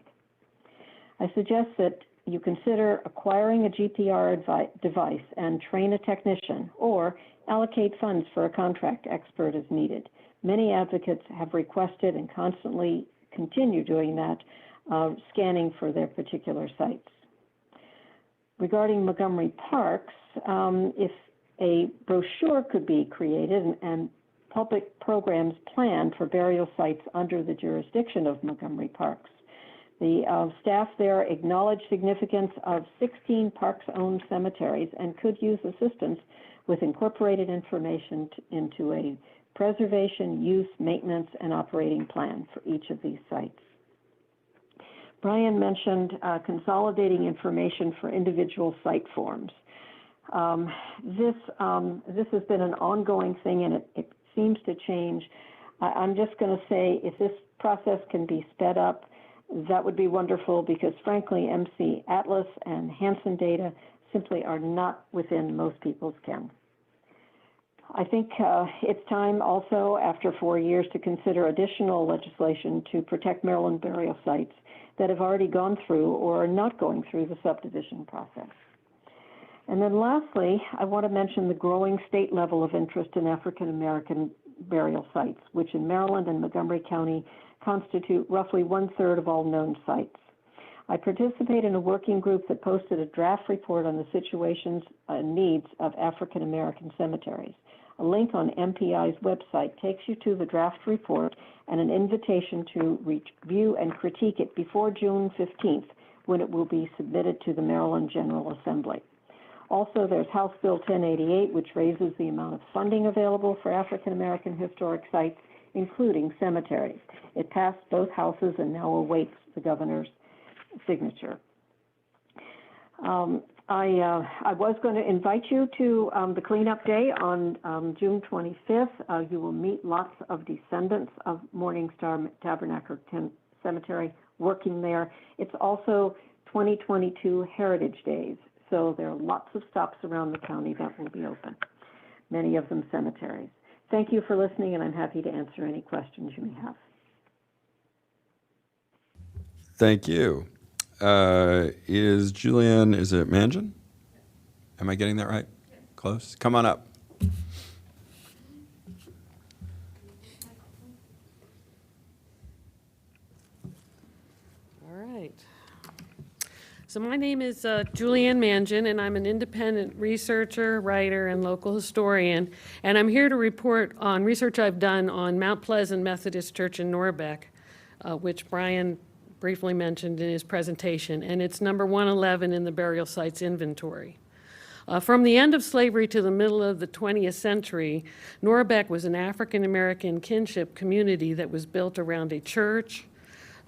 [SPEAKER 13] I suggest that you consider acquiring a GPR device and train a technician, or allocate funds for a contract expert as needed. Many advocates have requested and constantly continue doing that, scanning for their particular sites. Regarding Montgomery Parks, if a brochure could be created and public programs planned for burial sites under the jurisdiction of Montgomery Parks. The staff there acknowledge significance of 16 Parks-owned cemeteries and could use assistance with incorporated information into a preservation, use, maintenance, and operating plan for each of these sites. Brian mentioned consolidating information for individual site forms. This has been an ongoing thing, and it seems to change. I'm just going to say if this process can be sped up, that would be wonderful, because frankly, MC Atlas and Hansen data simply are not within most people's ken. I think it's time also, after 4 years, to consider additional legislation to protect Maryland burial sites that have already gone through or are not going through the subdivision process. And then lastly, I want to mention the growing state level of interest in African American burial sites, which in Maryland and Montgomery County constitute roughly 1/3 of all known sites. I participate in a working group that posted a draft report on the situations and needs of African American cemeteries. A link on MPI's website takes you to the draft report and an invitation to review and critique it before June 15th, when it will be submitted to the Maryland General Assembly. Also, there's House Bill 1088, which raises the amount of funding available for African American historic sites, including cemeteries. It passed both houses and now awaits the governor's signature. I was going to invite you to the cleanup day on June 25th. You will meet lots of descendants of Morningstar Tabernacle Cemetery working there. It's also 2022 Heritage Days, so there are lots of stops around the county that will be open, many of them cemeteries. Thank you for listening, and I'm happy to answer any questions you may have.
[SPEAKER 1] Thank you. Is Julianne, is it Mangin? Am I getting that right? Close? Come on up.
[SPEAKER 14] All right. So my name is Julianne Mangin, and I'm an independent researcher, writer, and local historian. And I'm here to report on research I've done on Mount Pleasant Methodist Church in Norbeck, which Brian briefly mentioned in his presentation, and it's number 111 in the burial sites inventory. From the end of slavery to the middle of the 20th century, Norbeck was an African-American kinship community that was built around a church,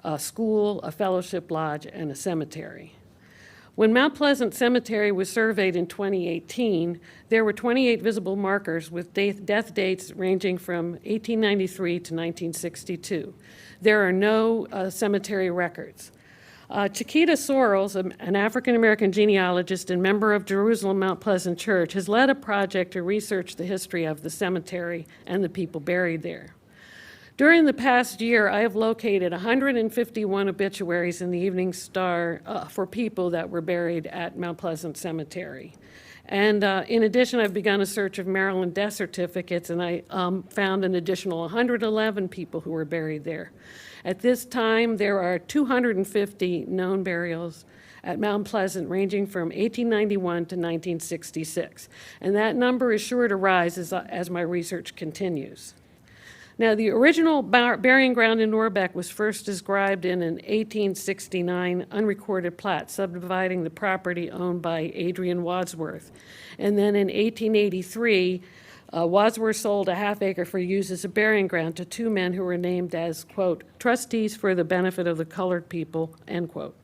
[SPEAKER 14] a school, a fellowship lodge, and a cemetery. When Mount Pleasant Cemetery was surveyed in 2018, there were 28 visible markers with death dates ranging from 1893 to 1962. There are no cemetery records. Chiquita Sorrells, an African-American genealogist and member of Jerusalem Mount Pleasant Church, has led a project to research the history of the cemetery and the people buried there. During the past year, I have located 151 obituaries in the Evening Star for people that were buried at Mount Pleasant Cemetery. And in addition, I've begun a search of Maryland death certificates, and I found an additional 111 people who were buried there. At this time, there are 250 known burials at Mount Pleasant, ranging from 1891 to 1966. And that number is sure to rise as my research continues. Now, the original burying ground in Norbeck was first described in an 1869 unrecorded plat subdividing the property owned by Adrian Wadsworth. And then in 1883, Wadsworth sold a half acre for use as a burying ground to two men who were named as, quote, trustees for the benefit of the colored people, end quote.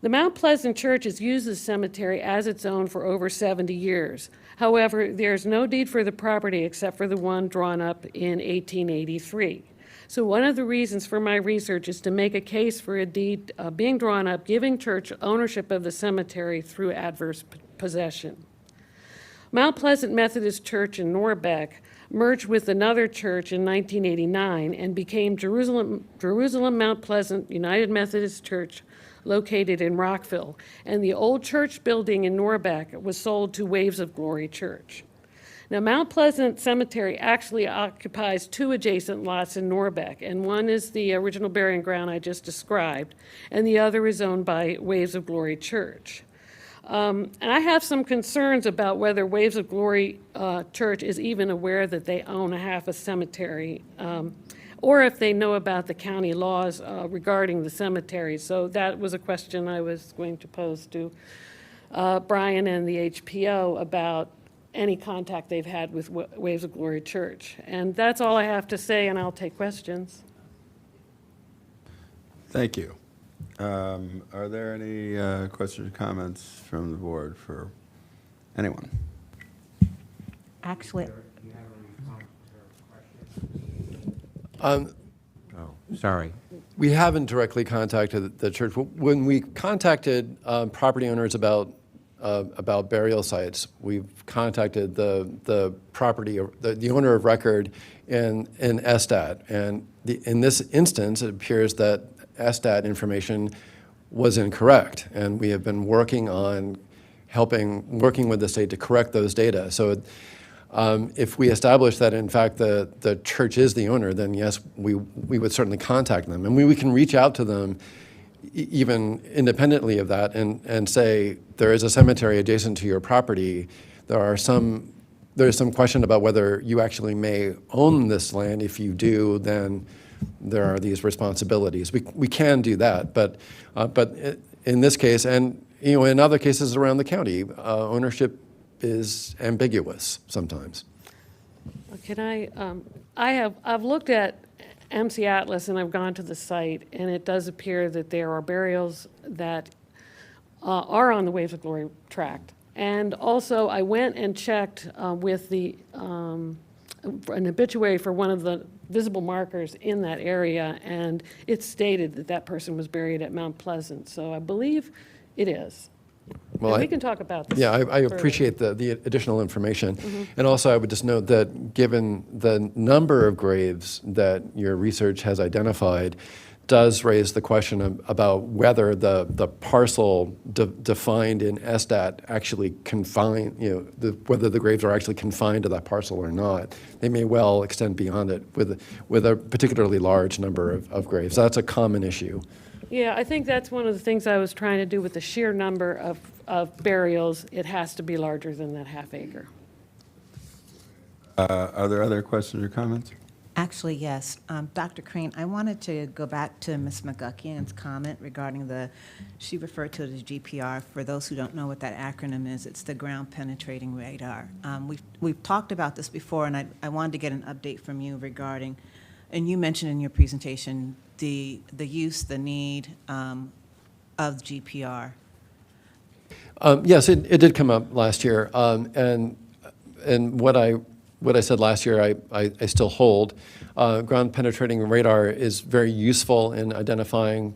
[SPEAKER 14] The Mount Pleasant Church has used the cemetery as its own for over 70 years. However, there's no deed for the property except for the one drawn up in 1883. So one of the reasons for my research is to make a case for a deed being drawn up giving church ownership of the cemetery through adverse possession. Mount Pleasant Methodist Church in Norbeck merged with another church in 1989 and became Jerusalem Mount Pleasant United Methodist Church, located in Rockville, and the old church building in Norbeck was sold to Waves of Glory Church. Now, Mount Pleasant Cemetery actually occupies two adjacent lots in Norbeck, and one is the original burying ground I just described, and the other is owned by Waves of Glory Church. And I have some concerns about whether Waves of Glory Church is even aware that they own a half a cemetery, or if they know about the county laws regarding the cemetery. So that was a question I was going to pose to Brian and the HPO about any contact they've had with Waves of Glory Church. And that's all I have to say, and I'll take questions.
[SPEAKER 1] Thank you. Are there any questions or comments from the board for anyone?
[SPEAKER 7] Actually,
[SPEAKER 2] Sorry.
[SPEAKER 11] We haven't directly contacted the church. When we contacted property owners about burial sites, we've contacted the property, the owner of record in ESTAT. And in this instance, it appears that ESTAT information was incorrect. And we have been working on working with the state to correct those data. So if we establish that, in fact, the church is the owner, then yes, we would certainly contact them. And we can reach out to them even independently of that and say, there is a cemetery adjacent to your property. There's some question about whether you actually may own this land. If you do, then there are these responsibilities. We can do that, but in this case, and in other cases around the county, ownership is ambiguous sometimes.
[SPEAKER 14] Can I've looked at MC Atlas and I've gone to the site, and it does appear that there are burials that are on the Waves of Glory tract. And also I went and checked with an obituary for one of the visible markers in that area, and it stated that that person was buried at Mount Pleasant. So I believe it is.
[SPEAKER 11] Well,
[SPEAKER 14] and we can talk about this.
[SPEAKER 11] Yeah, I
[SPEAKER 14] further.
[SPEAKER 11] appreciate the additional information. And also I would just note that given the number of graves that your research has identified, does raise the question about whether the parcel defined in ESTAT actually whether the graves are actually confined to that parcel or not. They may well extend beyond it with a particularly large number of graves. That's a common issue.
[SPEAKER 14] Yeah, I think that's one of the things I was trying to do with the sheer number of burials. It has to be larger than that half acre.
[SPEAKER 1] Are there other questions or comments?
[SPEAKER 7] Actually, yes. Dr. Crane, I wanted to go back to Ms. McGuckian's comment regarding she referred to it as GPR. For those who don't know what that acronym is, it's the ground penetrating radar. We've talked about this before, and I wanted to get an update from you regarding, and you mentioned in your presentation, the use, the need of GPR.
[SPEAKER 11] Yes, it did come up last year, and what I said last year, I still hold. Ground penetrating radar is very useful in identifying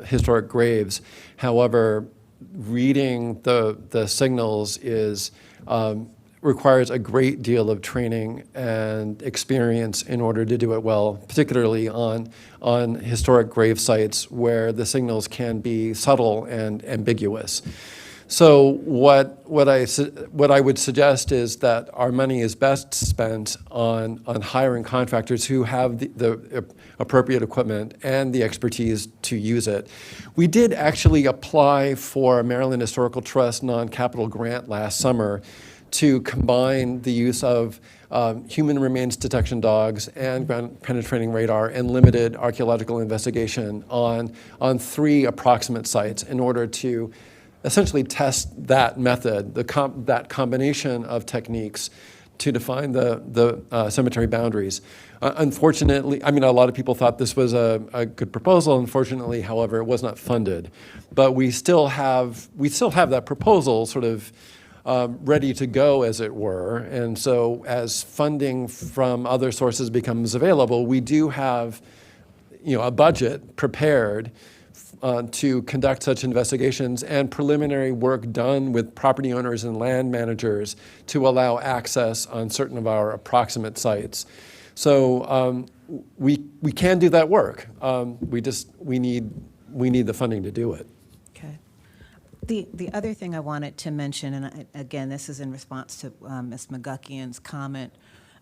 [SPEAKER 11] historic graves. However, reading the signals requires a great deal of training and experience in order to do it well, particularly on historic grave sites where the signals can be subtle and ambiguous. So what I would suggest is that our money is best spent on hiring contractors who have the appropriate equipment and the expertise to use it. We did actually apply for a Maryland Historical Trust non-capital grant last summer to combine the use of human remains detection dogs and ground penetrating radar and limited archaeological investigation on 3 approximate sites in order to essentially test that method, that combination of techniques to define the cemetery boundaries. Unfortunately, I mean, a lot of people thought this was a good proposal. Unfortunately, however, it was not funded. But we still have that proposal sort of ready to go, as it were. And so as funding from other sources becomes available, we do have, a budget prepared to conduct such investigations and preliminary work done with property owners and land managers to allow access on certain of our approximate sites. So we can do that work. We need the funding to do it.
[SPEAKER 7] Okay. The other thing I wanted to mention, and again, this is in response to Ms. McGuckian's comment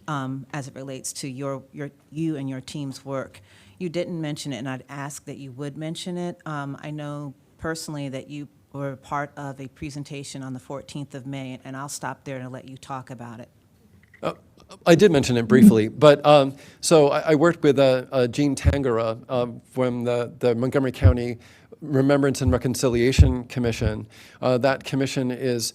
[SPEAKER 7] as it relates to you and your team's work. You didn't mention it, and I'd ask that you would mention it. I know personally that you were part of a presentation on the 14th of May, and I'll stop there and let you talk about it.
[SPEAKER 11] I did mention it briefly, but so I worked with Jean Tangara from the Montgomery County Remembrance and Reconciliation Commission. That commission is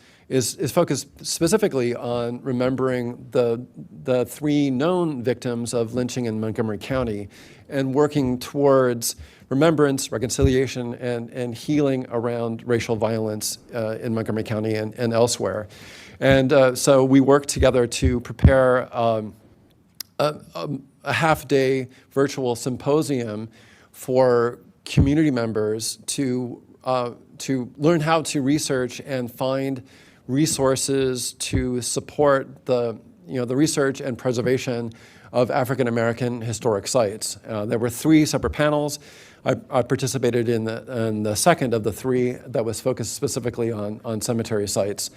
[SPEAKER 11] focused specifically on remembering the 3 known victims of lynching in Montgomery County and working towards remembrance, reconciliation, and healing around racial violence in Montgomery County and elsewhere. And so we worked together to prepare a half-day virtual symposium for community members to learn how to research and find resources to support the research and preservation of African American historic sites. There were 3 separate panels. I participated in the second of the 3 that was focused specifically on cemetery sites.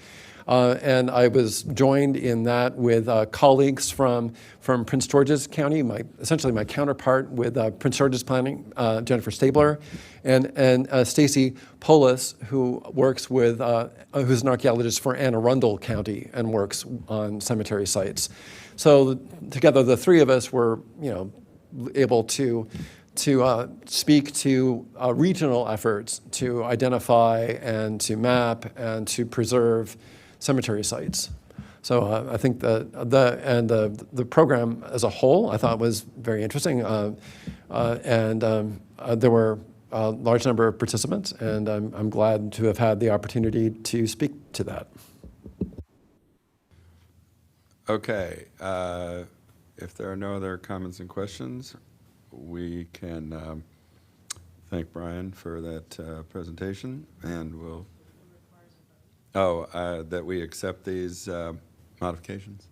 [SPEAKER 11] And I was joined in that with colleagues from Prince George's County, essentially my counterpart with Prince George's Planning, Jennifer Stabler, and Stacy Polis, who works with, who's an archaeologist for Anne Arundel County and works on cemetery sites. So together, the 3 of us were, able to speak to regional efforts to identify and to map and to preserve cemetery sites. So I think the program as a whole I thought was very interesting, and there were a large number of participants, and I'm glad to have had the opportunity to speak to that.
[SPEAKER 1] Okay, if there are no other comments and questions, we can thank Brian for that presentation, and we'll. That we accept these modifications?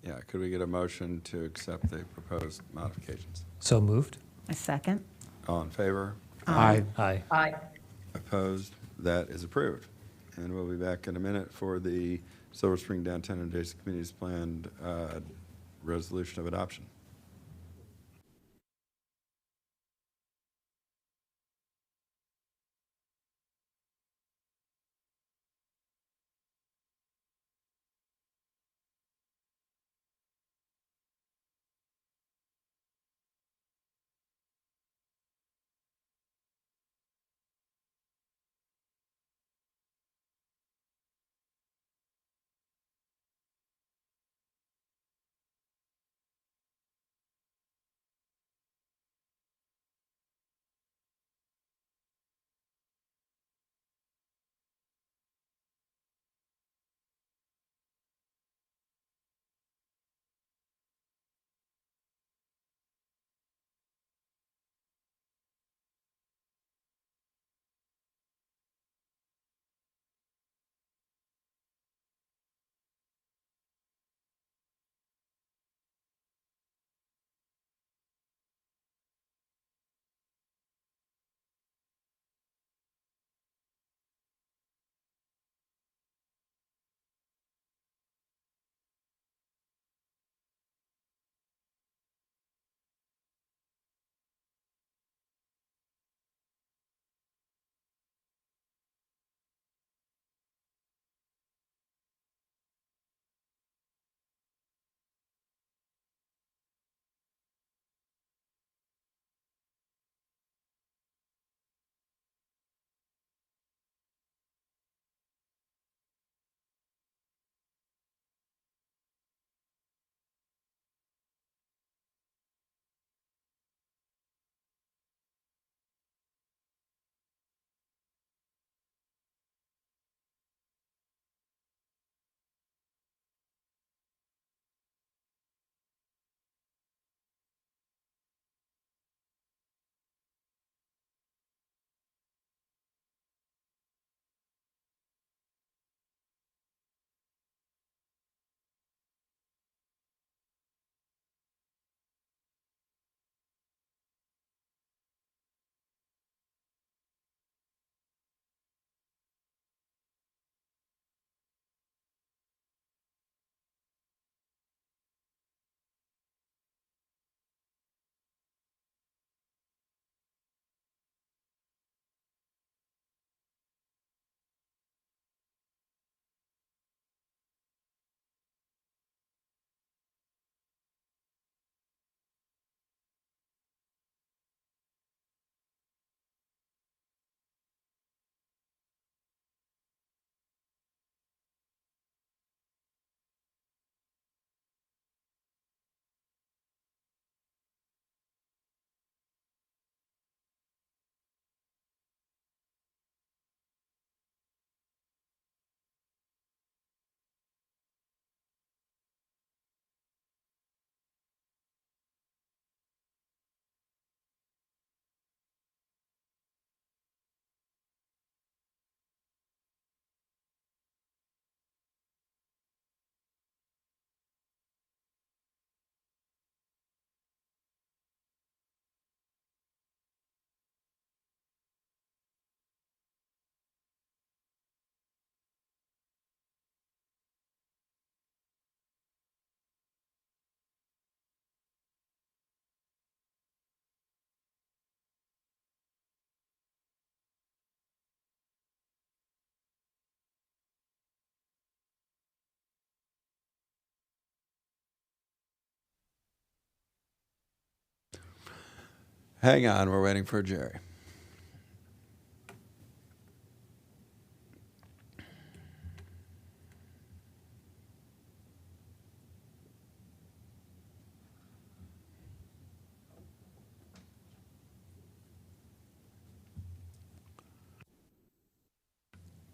[SPEAKER 1] Yeah, could we get a motion to accept the proposed modifications?
[SPEAKER 3] So moved.
[SPEAKER 7] A second.
[SPEAKER 1] All in favor?
[SPEAKER 3] Aye.
[SPEAKER 10] Aye.
[SPEAKER 1] Opposed? That is approved. And we'll be back in a minute for the Silver Spring Downtown and Adjacent Communities Planned resolution of adoption. Hang on, we're waiting for Jerry.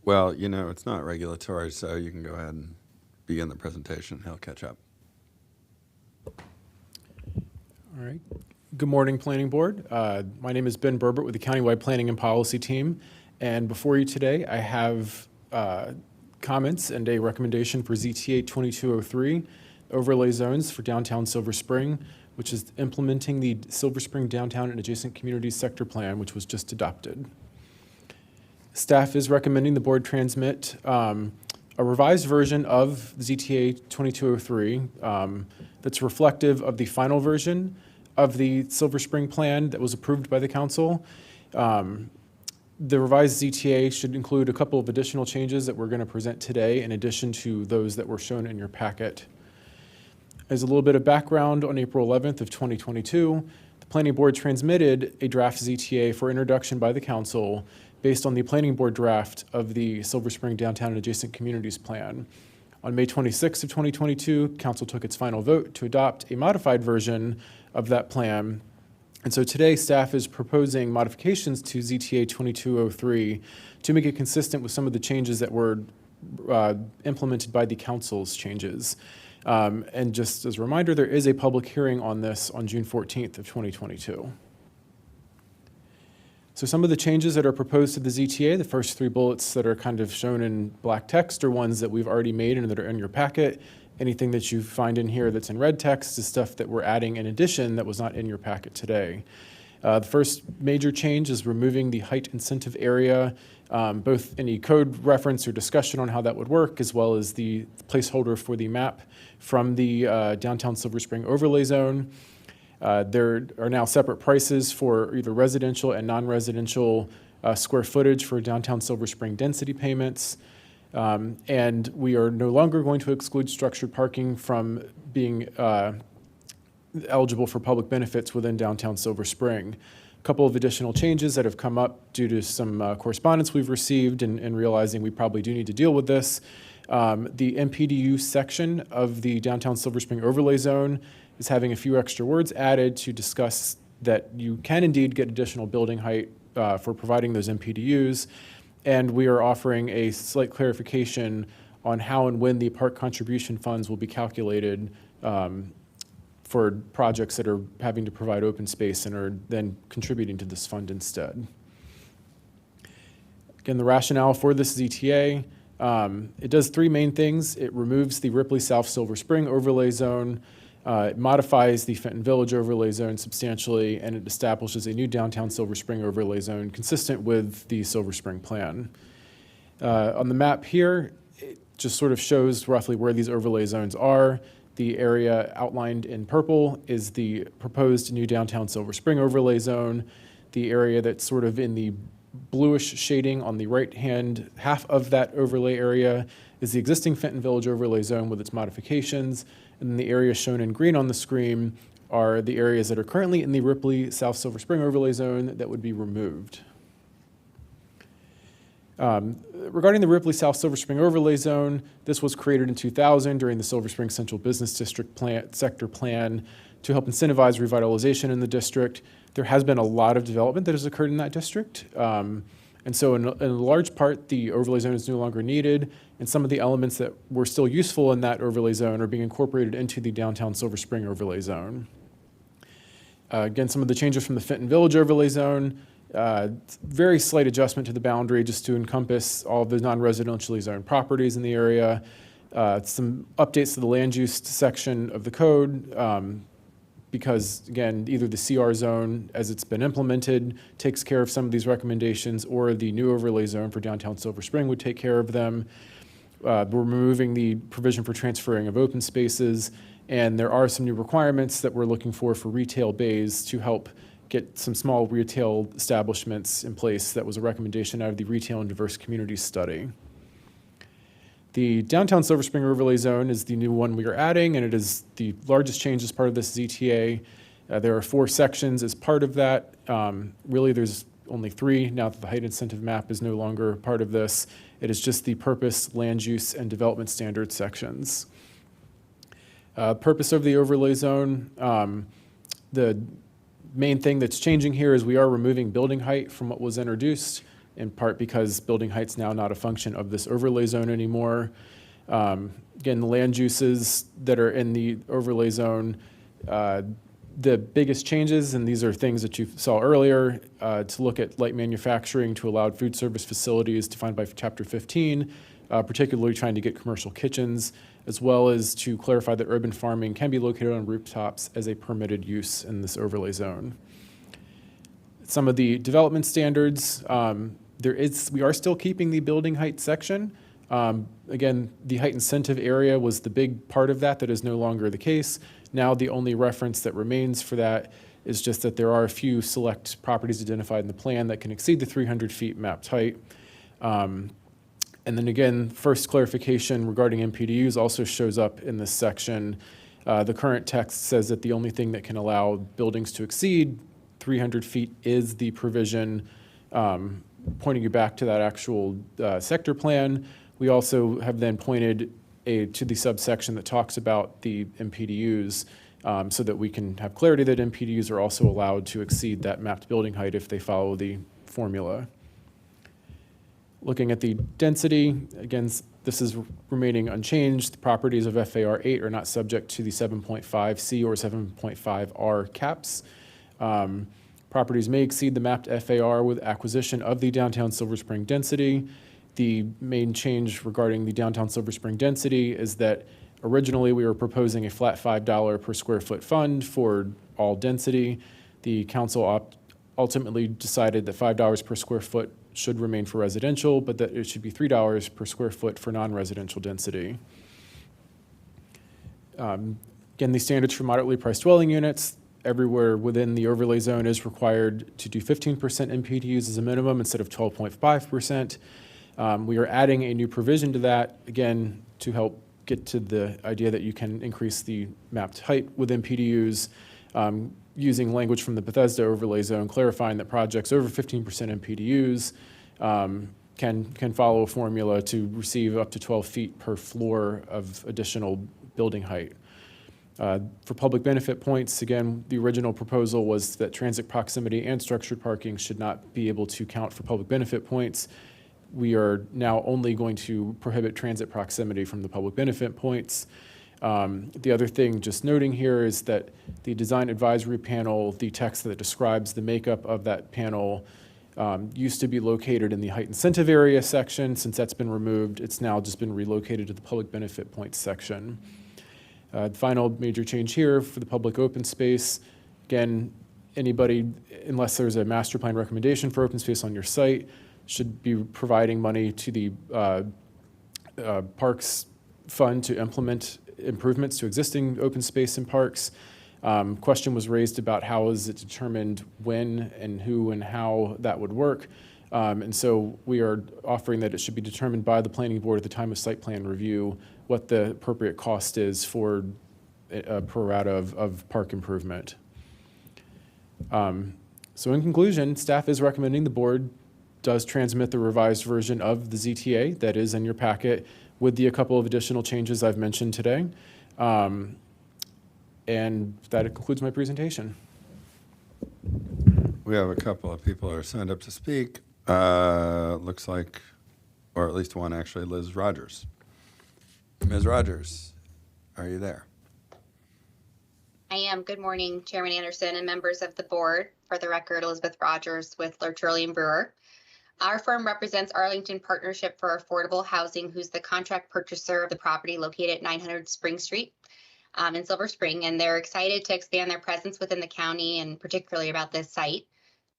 [SPEAKER 1] Well, you know, it's not regulatory, so you can go ahead and begin the presentation. He'll catch up.
[SPEAKER 15] All right. Good morning, Planning Board. My name is Ben Berbert with the Countywide Planning and Policy Team. And before you today, I have comments and a recommendation for ZTA 2203, overlay zones for downtown Silver Spring, which is implementing the Silver Spring Downtown and Adjacent Communities Sector Plan, which was just adopted. Staff is recommending the board transmit a revised version of ZTA 2203 that's reflective of the final version of the Silver Spring plan that was approved by the council. The revised ZTA should include a couple of additional changes that we're going to present today in addition to those that were shown in your packet. As a little bit of background, on April 11th of 2022, the Planning Board transmitted a draft ZTA for introduction by the council based on the Planning Board draft of the Silver Spring Downtown and Adjacent Communities Plan. On May 26th of 2022, council took its final vote to adopt a modified version of that plan. And so today, staff is proposing modifications to ZTA 2203 to make it consistent with some of the changes that were implemented by the council's changes. And just as a reminder, there is a public hearing on this on June 14th of 2022. So some of the changes that are proposed to the ZTA, the first three bullets that are kind of shown in black text are ones that we've already made and that are in your packet. Anything that you find in here that's in red text is stuff that we're adding in addition that was not in your packet today. The first major change is removing the height incentive area, both any code reference or discussion on how that would work, as well as the placeholder for the map from the downtown Silver Spring overlay zone. There are now separate prices for either residential and non-residential square footage for downtown Silver Spring density payments. And we are no longer going to exclude structured parking from being eligible for public benefits within downtown Silver Spring. A couple of additional changes that have come up due to some correspondence we've received and realizing we probably do need to deal with this. The MPDU section of the downtown Silver Spring overlay zone is having a few extra words added to discuss that you can indeed get additional building height for providing those MPDUs. And we are offering a slight clarification on how and when the park contribution funds will be calculated for projects that are having to provide open space and are then contributing to this fund instead. Again, the rationale for this ZTA, it does three main things. It removes the Ripley South Silver Spring overlay zone. It modifies the Fenton Village overlay zone substantially, and it establishes a new downtown Silver Spring overlay zone consistent with the Silver Spring plan. On the map here, it just sort of shows roughly where these overlay zones are. The area outlined in purple is the proposed new downtown Silver Spring overlay zone. The area that's sort of in the bluish shading on the right-hand half of that overlay area is the existing Fenton Village overlay zone with its modifications. And then the areas shown in green on the screen are the areas that are currently in the Ripley South Silver Spring overlay zone that would be removed. Regarding the Ripley South Silver Spring overlay zone, this was created in 2000 during the Silver Spring Central Business District sector plan to help incentivize revitalization in the district. There has been a lot of development that has occurred in that district. And so in large part, the overlay zone is no longer needed, and some of the elements that were still useful in that overlay zone are being incorporated into the downtown Silver Spring overlay zone. Again, some of the changes from the Fenton Village overlay zone, very slight adjustment to the boundary just to encompass all of the non-residentially zoned properties in the area. Some updates to the land use section of the code, because again, either the CR zone as it's been implemented takes care of some of these recommendations, or the new overlay zone for downtown Silver Spring would take care of them. We're removing the provision for transferring of open spaces, and there are some new requirements that we're looking for retail bays to help get some small retail establishments in place. That was a recommendation out of the Retail and Diverse Communities Study. The downtown Silver Spring overlay zone is the new one we are adding, and it is the largest change as part of this ZTA. There are 4 sections as part of that. Really, there's only 3 now that the height incentive map is no longer part of this. It is just the purpose, land use, and development standards sections. Purpose of the overlay zone, the main thing that's changing here is we are removing building height from what was introduced, in part because building height's now not a function of this overlay zone anymore. Again, the land uses that are in the overlay zone, the biggest changes, and these are things that you saw earlier, to look at light manufacturing to allow food service facilities defined by Chapter 15, particularly trying to get commercial kitchens, as well as to clarify that urban farming can be located on rooftops as a permitted use in this overlay zone. Some of the development standards, we are still keeping the building height section. Again, the height incentive area was the big part of that is no longer the case. Now the only reference that remains for that is just that there are a few select properties identified in the plan that can exceed the 300 feet mapped height. And then again, first clarification regarding MPDUs also shows up in this section. The current text says that the only thing that can allow buildings to exceed 300 feet is the provision, pointing you back to that actual sector plan. We also have then pointed to the subsection that talks about the MPDUs, so that we can have clarity that MPDUs are also allowed to exceed that mapped building height if they follow the formula. Looking at the density, again, this is remaining unchanged. The properties of FAR 8 are not subject to the 7.5C or 7.5R caps. Properties may exceed the mapped FAR with acquisition of the downtown Silver Spring density. The main change regarding the downtown Silver Spring density is that originally we were proposing a flat $5 per square foot fund for all density. The council ultimately decided that $5 per square foot should remain for residential, but that it should be $3 per square foot for non-residential density. Again, the standards for moderately priced dwelling units, everywhere within the overlay zone is required to do 15% MPDUs as a minimum instead of 12.5%. We are adding a new provision to that, again, to help get to the idea that you can increase the mapped height with MPDUs, using language from the Bethesda overlay zone, clarifying that projects over 15% MPDUs can follow a formula to receive up to 12 feet per floor of additional building height. For public benefit points, again, the original proposal was that transit proximity and structured parking should not be able to count for public benefit points. We are now only going to prohibit transit proximity from the public benefit points. The other thing just noting here is that the design advisory panel, the text that describes the makeup of that panel, used to be located in the height incentive area section. Since that's been removed, it's now just been relocated to the public benefit points section. The final major change here for the public open space, again, anybody, unless there's a master plan recommendation for open space on your site, should be providing money to the Parks Fund to implement improvements to existing open space and parks. Question was raised about how is it determined when and who and how that would work. And so we are offering that it should be determined by the planning board at the time of site plan review what the appropriate cost is for a pro rata of park improvement. So in conclusion, staff is recommending the board does transmit the revised version of the ZTA that is in your packet with a couple of additional changes I've mentioned today. And that concludes my presentation.
[SPEAKER 1] We have a couple of people who are signed up to speak. Looks like, or at least one actually, Liz Rogers. Ms. Rogers, are you there?
[SPEAKER 16] I am. Good morning, Chairman Anderson and members of the board. For the record, Elizabeth Rogers with Lurch-Early and Brewer. Our firm represents Arlington Partnership for Affordable Housing, who's the contract purchaser of the property located at 900 Spring Street in Silver Spring, and they're excited to expand their presence within the county and particularly about this site.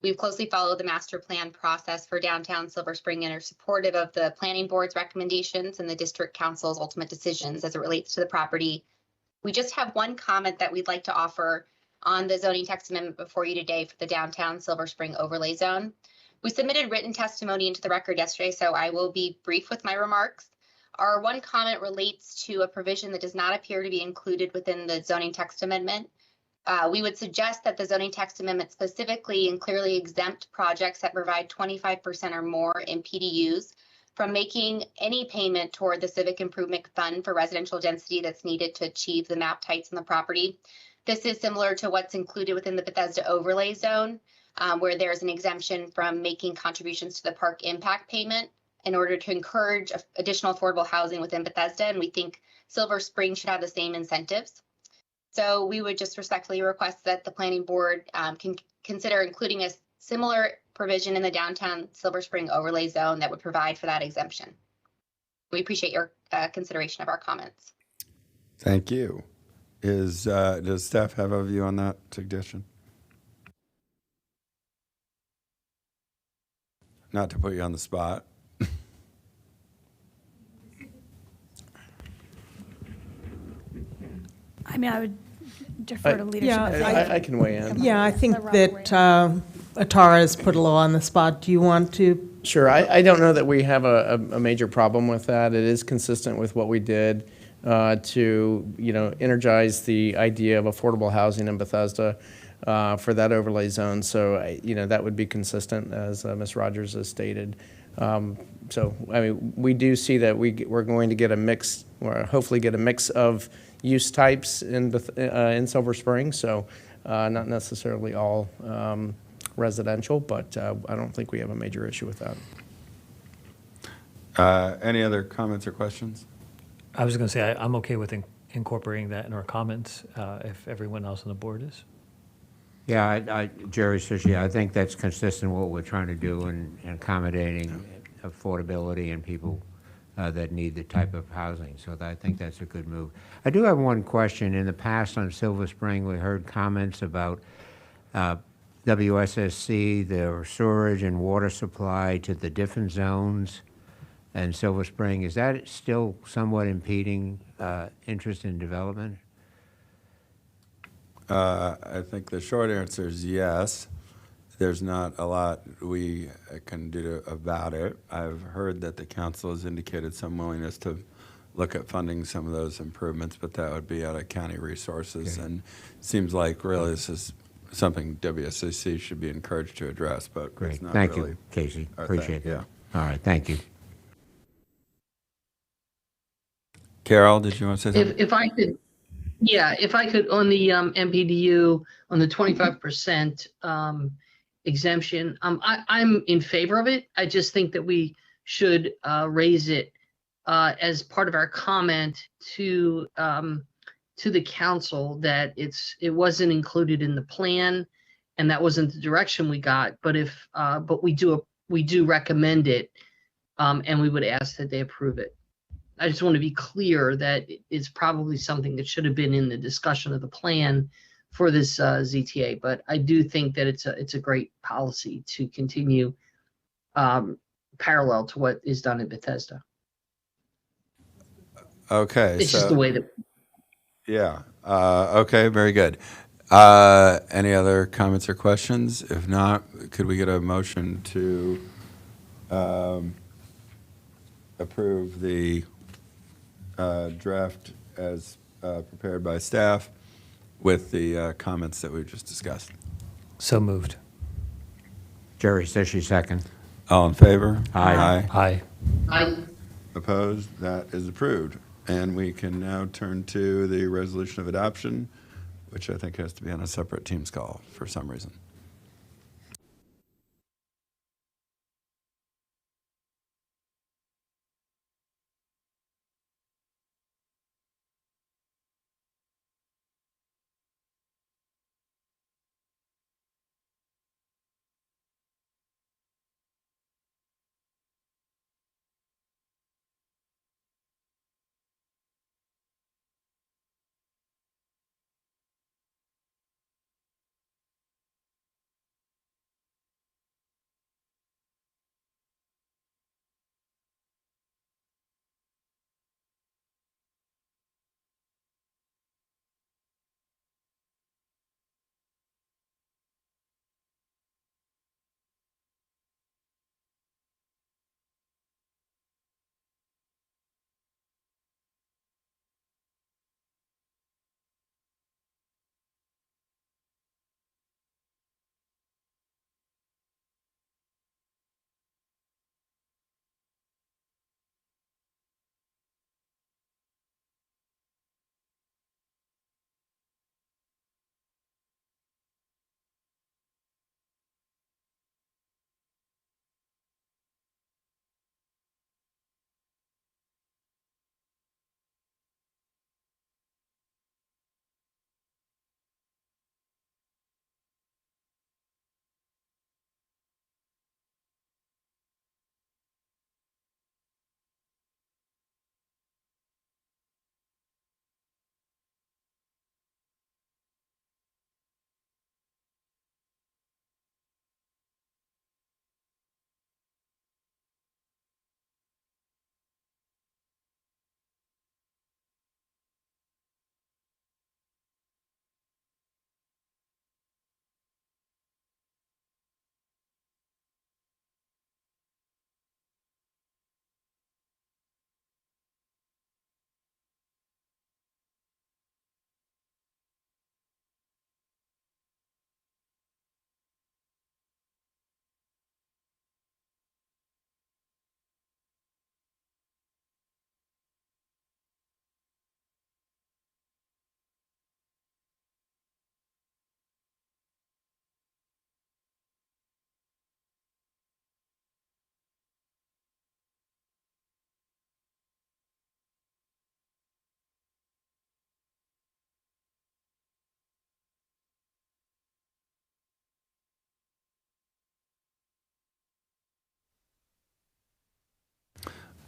[SPEAKER 16] We've closely followed the master plan process for downtown Silver Spring and are supportive of the planning board's recommendations and the district council's ultimate decisions as it relates to the property. We just have one comment that we'd like to offer on the zoning text amendment before you today for the downtown Silver Spring overlay zone. We submitted written testimony into the record yesterday, so I will be brief with my remarks. Our one comment relates to a provision that does not appear to be included within the zoning text amendment. We would suggest that the zoning text amendment specifically and clearly exempt projects that provide 25% or more in PDUs from making any payment toward the Civic Improvement Fund for residential density that's needed to achieve the mapped heights on the property. This is similar to what's included within the Bethesda overlay zone, where there's an exemption from making contributions to the park impact payment in order to encourage additional affordable housing within Bethesda. And we think Silver Spring should have the same incentives. So we would just respectfully request that the planning board can consider including a similar provision in the downtown Silver Spring overlay zone that would provide for that exemption. We appreciate your consideration of our comments.
[SPEAKER 1] Thank you. Does staff have a view on that suggestion? Not to put you on the spot.
[SPEAKER 17] I mean, I would defer to leadership.
[SPEAKER 4] Yeah,
[SPEAKER 5] I can weigh in.
[SPEAKER 4] Yeah, I think that Atara has put a little on the spot. Do you want to?
[SPEAKER 5] Sure. I don't know that we have a major problem with that. It is consistent with what we did to, energize the idea of affordable housing in Bethesda for that overlay zone. So, that would be consistent, as Ms. Rogers has stated. So, I mean, we do see that we're going to get a mix, or hopefully get a mix of use types in Silver Spring. So, not necessarily all residential, but I don't think we have a major issue with that.
[SPEAKER 1] Any other comments or questions?
[SPEAKER 3] I was going to say I'm okay with incorporating that in our comments if everyone else on the board is.
[SPEAKER 2] Yeah, Jerry says, I think that's consistent with what we're trying to do in accommodating affordability and people that need the type of housing. So I think that's a good move. I do have one question. In the past on Silver Spring, we heard comments about WSSC, their sewerage and water supply to the different zones and Silver Spring. Is that still somewhat impeding interest in development?
[SPEAKER 1] I think the short answer is yes. There's not a lot we can do about it. I've heard that the council has indicated some willingness to look at funding some of those improvements, but that would be out of county resources. Okay. And it seems like really this is something WSCC should be encouraged to address, but
[SPEAKER 2] great.
[SPEAKER 1] It's not
[SPEAKER 2] Thank
[SPEAKER 1] really
[SPEAKER 2] you, Casey.
[SPEAKER 1] our
[SPEAKER 2] Appreciate
[SPEAKER 1] thing.
[SPEAKER 2] it. Yeah. All right. Thank you.
[SPEAKER 1] Carol, did you want to say something?
[SPEAKER 10] If I could, if I could, on the MPDU, on the 25% exemption, I'm in favor of it. I just think that we should raise it as part of our comment to the council that it wasn't included in the plan, and that wasn't the direction we got. But but we do recommend it, and we would ask that they approve it. I just want to be clear that it's probably something that should have been in the discussion of the plan for this ZTA, but I do think that it's a great policy to continue parallel to what is done in Bethesda.
[SPEAKER 1] Okay.
[SPEAKER 10] It's just the way that.
[SPEAKER 1] Yeah. Okay. Very good. Any other comments or questions? If not, could we get a motion to approve the draft as prepared by staff with the comments that we've just discussed?
[SPEAKER 3] So moved.
[SPEAKER 2] Jerry says she's second.
[SPEAKER 1] All in favor?
[SPEAKER 2] Aye.
[SPEAKER 3] Aye.
[SPEAKER 10] Aye.
[SPEAKER 1] Opposed? That is approved. And we can now turn to the resolution of adoption, which I think has to be on a separate Teams call for some reason.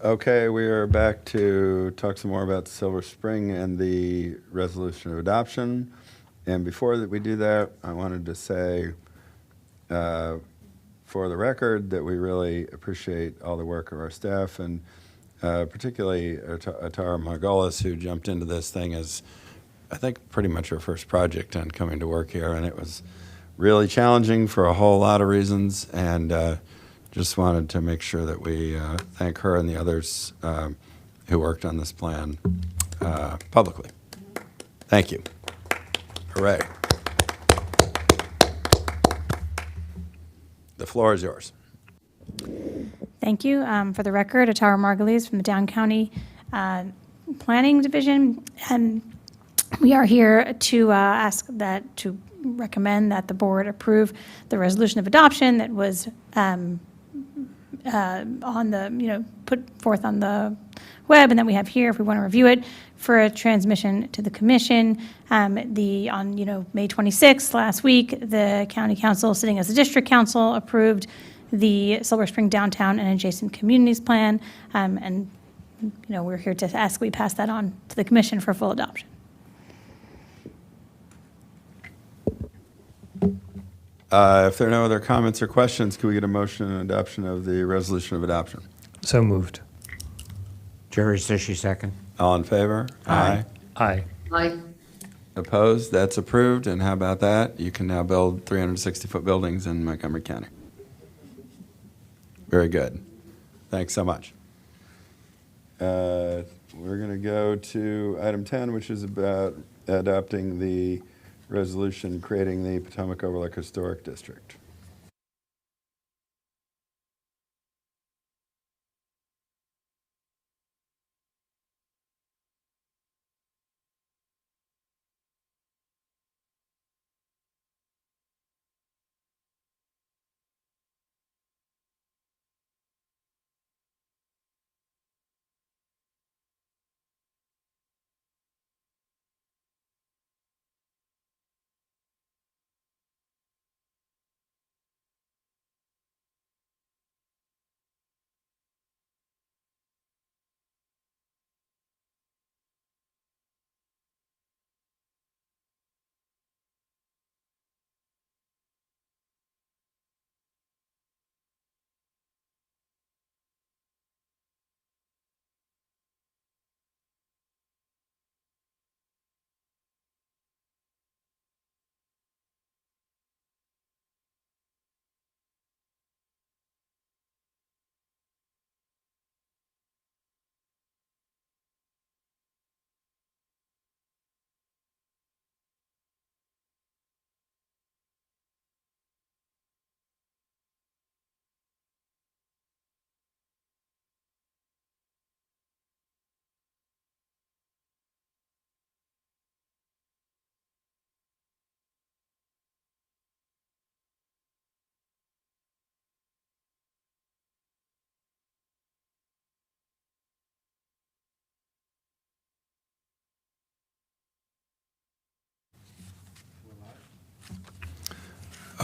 [SPEAKER 1] Okay, we are back to talk some more about Silver Spring and the resolution of adoption. And before that we do that, I wanted to say, for the record, that we really appreciate all the work of our staff, and particularly Atara Margolis, who jumped into this thing as, I think, pretty much her first project on coming to work here, and it was really challenging for a whole lot of reasons, and just wanted to make sure that we thank her and the others who worked on this plan publicly. Thank you. Hooray. The floor is yours.
[SPEAKER 17] Thank you. For the record, Atara Margulies from the Down County Planning Division. And we are here to to recommend that the board approve the resolution of adoption that was on the, put forth on the web, and that we have here if we want to review it for a transmission to the commission. On May 26th, last week, the county council, sitting as a district council, approved the Silver Spring Downtown and Adjacent Communities Plan, and we're here to ask we pass that on to the commission for full adoption.
[SPEAKER 1] If there are no other comments or questions, can we get a motion and adoption of the resolution of adoption?
[SPEAKER 3] So moved.
[SPEAKER 2] Jerry Sishy, second.
[SPEAKER 1] All in favor? Aye.
[SPEAKER 3] Aye.
[SPEAKER 10] Aye.
[SPEAKER 1] Opposed? That's approved. And how about that? You can now build 360-foot buildings in Montgomery County. Very good. Thanks so much. We're going to go to item 10, which is about adopting the resolution creating the Potomac Overlook Historic District.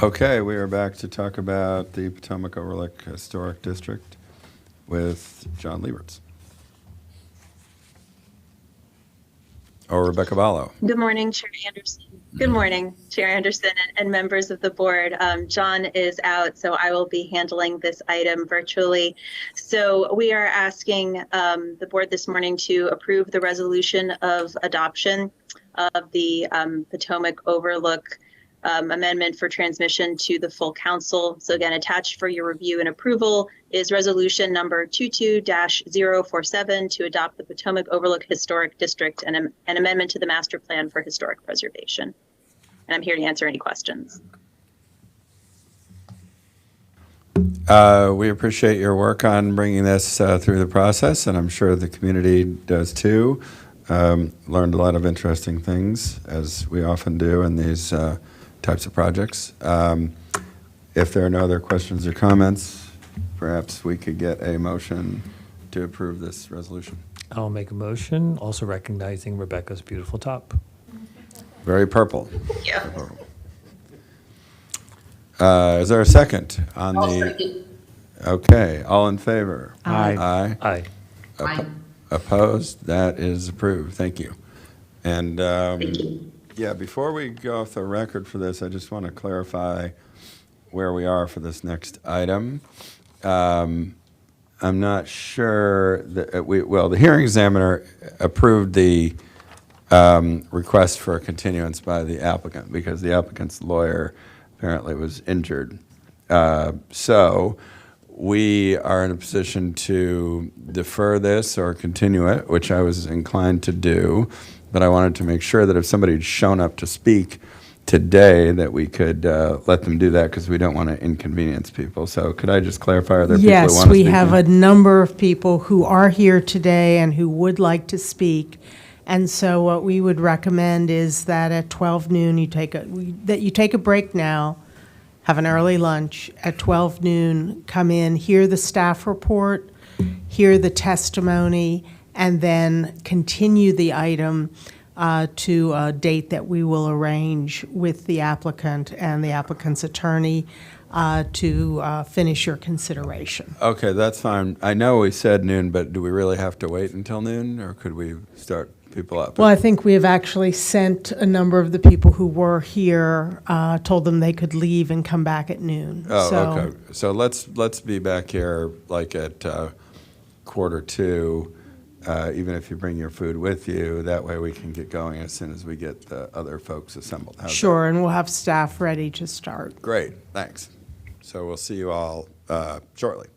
[SPEAKER 1] Okay, we are back to talk about the Potomac Overlook Historic District with John Lieberts. Or Rebecca Ballo.
[SPEAKER 18] Good morning, Chair Anderson. Good morning, Chair Anderson and members of the board. John is out, so I will be handling this item virtually. So we are asking the board this morning to approve the resolution of adoption of the Potomac Overlook amendment for transmission to the full council. So again, attached for your review and approval is resolution number 22-047 to adopt the Potomac Overlook Historic District and an amendment to the master plan for historic preservation. And I'm here to answer any questions.
[SPEAKER 1] We appreciate your work on bringing this through the process, and I'm sure the community does too. Learned a lot of interesting things, as we often do in these types of projects. If there are no other questions or comments, perhaps we could get a motion to approve this resolution.
[SPEAKER 3] I'll make a motion, also recognizing Rebecca's beautiful top.
[SPEAKER 1] Very purple.
[SPEAKER 18] Yeah.
[SPEAKER 1] Is there a second on
[SPEAKER 10] I'll
[SPEAKER 1] the?
[SPEAKER 10] second.
[SPEAKER 1] Okay, all in favor?
[SPEAKER 2] Aye.
[SPEAKER 1] Aye.
[SPEAKER 3] Aye.
[SPEAKER 9] Aye.
[SPEAKER 1] Opposed? That is approved. Thank you. And yeah, before we go off the record for this, I just want to clarify where we are for this next item. I'm not sure that the hearing examiner approved the request for a continuance by the applicant because the applicant's lawyer apparently was injured. So we are in a position to defer this or continue it, which I was inclined to do, but I wanted to make sure that if somebody had shown up to speak today that we could let them do that because we don't want to inconvenience people. So could I just clarify, are there people who want to
[SPEAKER 4] Yes,
[SPEAKER 1] speak?
[SPEAKER 4] we have
[SPEAKER 1] now?
[SPEAKER 4] a number of people who are here today and who would like to speak. And so what we would recommend is that at 12 noon, you take a break now, have an early lunch. At 12 noon, come in, hear the staff report, hear the testimony, and then continue the item to a date that we will arrange with the applicant and the applicant's attorney to finish your consideration.
[SPEAKER 1] Okay, that's fine. I know we said noon, but do we really have to wait until noon, or could we start people up?
[SPEAKER 4] Well, I think we have actually sent a number of the people who were here, told them they could leave and come back at noon.
[SPEAKER 1] Oh,
[SPEAKER 4] So-
[SPEAKER 1] okay. So let's be back here like at 1:45, even if you bring your food with you. That way we can get going as soon as we get the other folks assembled. How's that?
[SPEAKER 4] Sure, and we'll have staff ready to start.
[SPEAKER 1] Great, thanks. So we'll see you all shortly.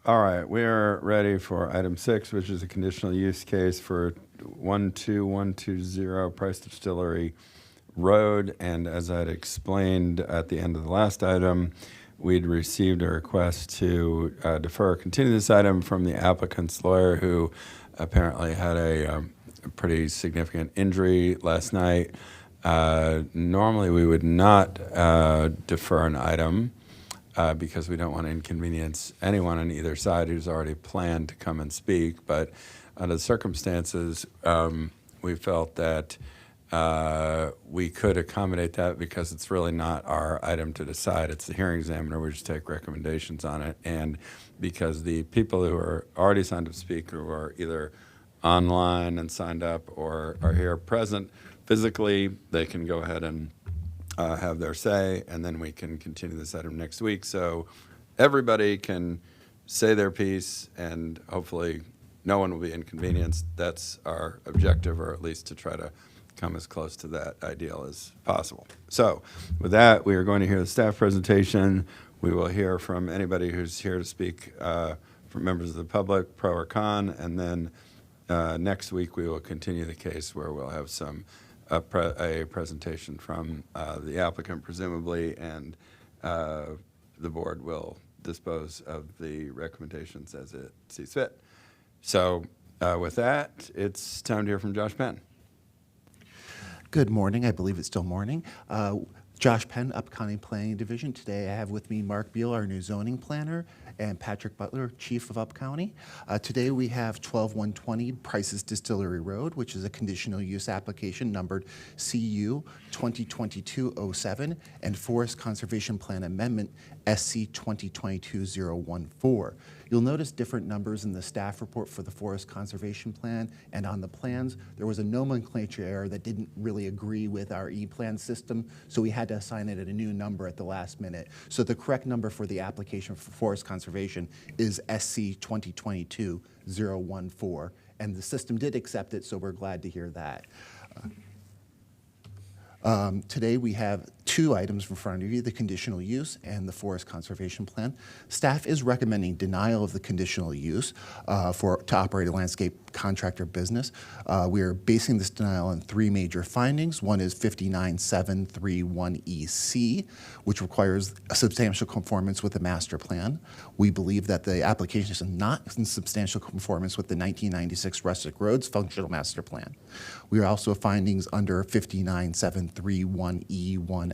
[SPEAKER 1] All right, we are ready for item 6, which is a conditional use case for 12120 Price Distillery Road. And as I'd explained at the end of the last item, we'd received a request to defer or continue this item from the applicant's lawyer, who apparently had a pretty significant injury last night. Normally, we would not defer an item because we don't want to inconvenience anyone on either side who's already planned to come and speak. But under the circumstances, we felt that we could accommodate that because it's really not our item to decide. It's the hearing examiner. We just take recommendations on it. And because the people who are already signed up to speak, who are either online and signed up or are here present physically, they can go ahead and have their say, and then we can continue this item next week. So everybody can say their piece, and hopefully no one will be inconvenienced. That's our objective, or at least to try to come as close to that ideal as possible. So with that, we are going to hear the staff presentation. We will hear from anybody who's here to speak, from members of the public, pro or con, and then next week we will continue the case where we'll have a presentation from the applicant, presumably, and the board will dispose of the recommendations as it sees fit. So with that, it's time to hear from Josh Penn.
[SPEAKER 19] Good morning. I believe it's still morning. Josh Penn, Up County Planning Division. Today I have with me Mark Beal, our new zoning planner, and Patrick Butler, Chief of Up County. Today we have 12120 Prices Distillery Road, which is a conditional use application numbered CU 2022-07, and Forest Conservation Plan Amendment SC 2022-014. You'll notice different numbers in the staff report for the Forest Conservation Plan, and on the plans, there was a nomenclature error that didn't really agree with our E-plan system, so we had to assign it a new number at the last minute. So the correct number for the application for Forest Conservation is SC 2022-014, and the system did accept it, so we're glad to hear that. Today we have two items in front of you, the conditional use and the Forest Conservation Plan. Staff is recommending denial of the conditional use to operate a landscape contractor business. We are basing this denial on three major findings. One is 59731EC, which requires a substantial conformance with the master plan. We believe that the application is not in substantial conformance with the 1996 Rustic Roads Functional Master Plan. We are also findings under 59731E1F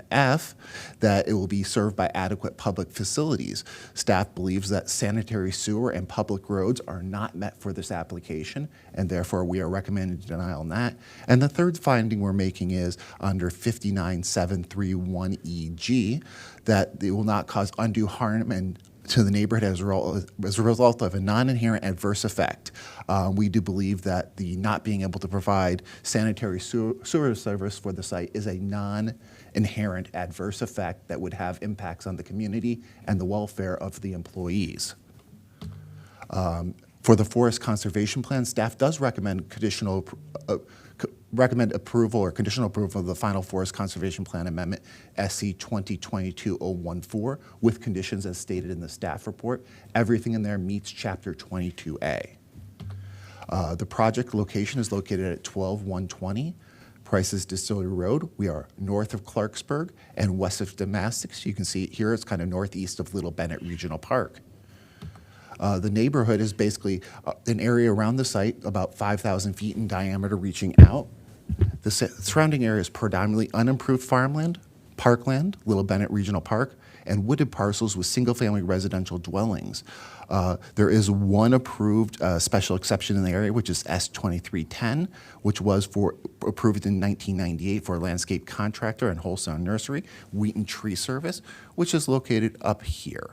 [SPEAKER 19] that it will be served by adequate public facilities. Staff believes that sanitary sewer and public roads are not met for this application, and therefore we are recommending denial on that. And the third finding we're making is under 59731EG, that it will not cause undue harm to the neighborhood as a result of a non-inherent adverse effect. We do believe that the not being able to provide sanitary sewer service for the site is a non-inherent adverse effect that would have impacts on the community and the welfare of the employees. For the Forest Conservation Plan, staff does recommend approval or conditional approval of the final Forest Conservation Plan Amendment SC 2022-014 with conditions as stated in the staff report. Everything in there meets Chapter 22A. The project location is located at 12120 Prices Distillery Road. We are north of Clarksburg and west of Damascus. You can see it here. It's kind of northeast of Little Bennett Regional Park. The neighborhood is basically an area around the site about 5,000 feet in diameter reaching out. The surrounding area is predominantly unimproved farmland, parkland, Little Bennett Regional Park, and wooded parcels with single-family residential dwellings. There is one approved special exception in the area, which is S2310, which was approved in 1998 for a landscape contractor and wholesale nursery, Wheaton Tree Service, which is located up here.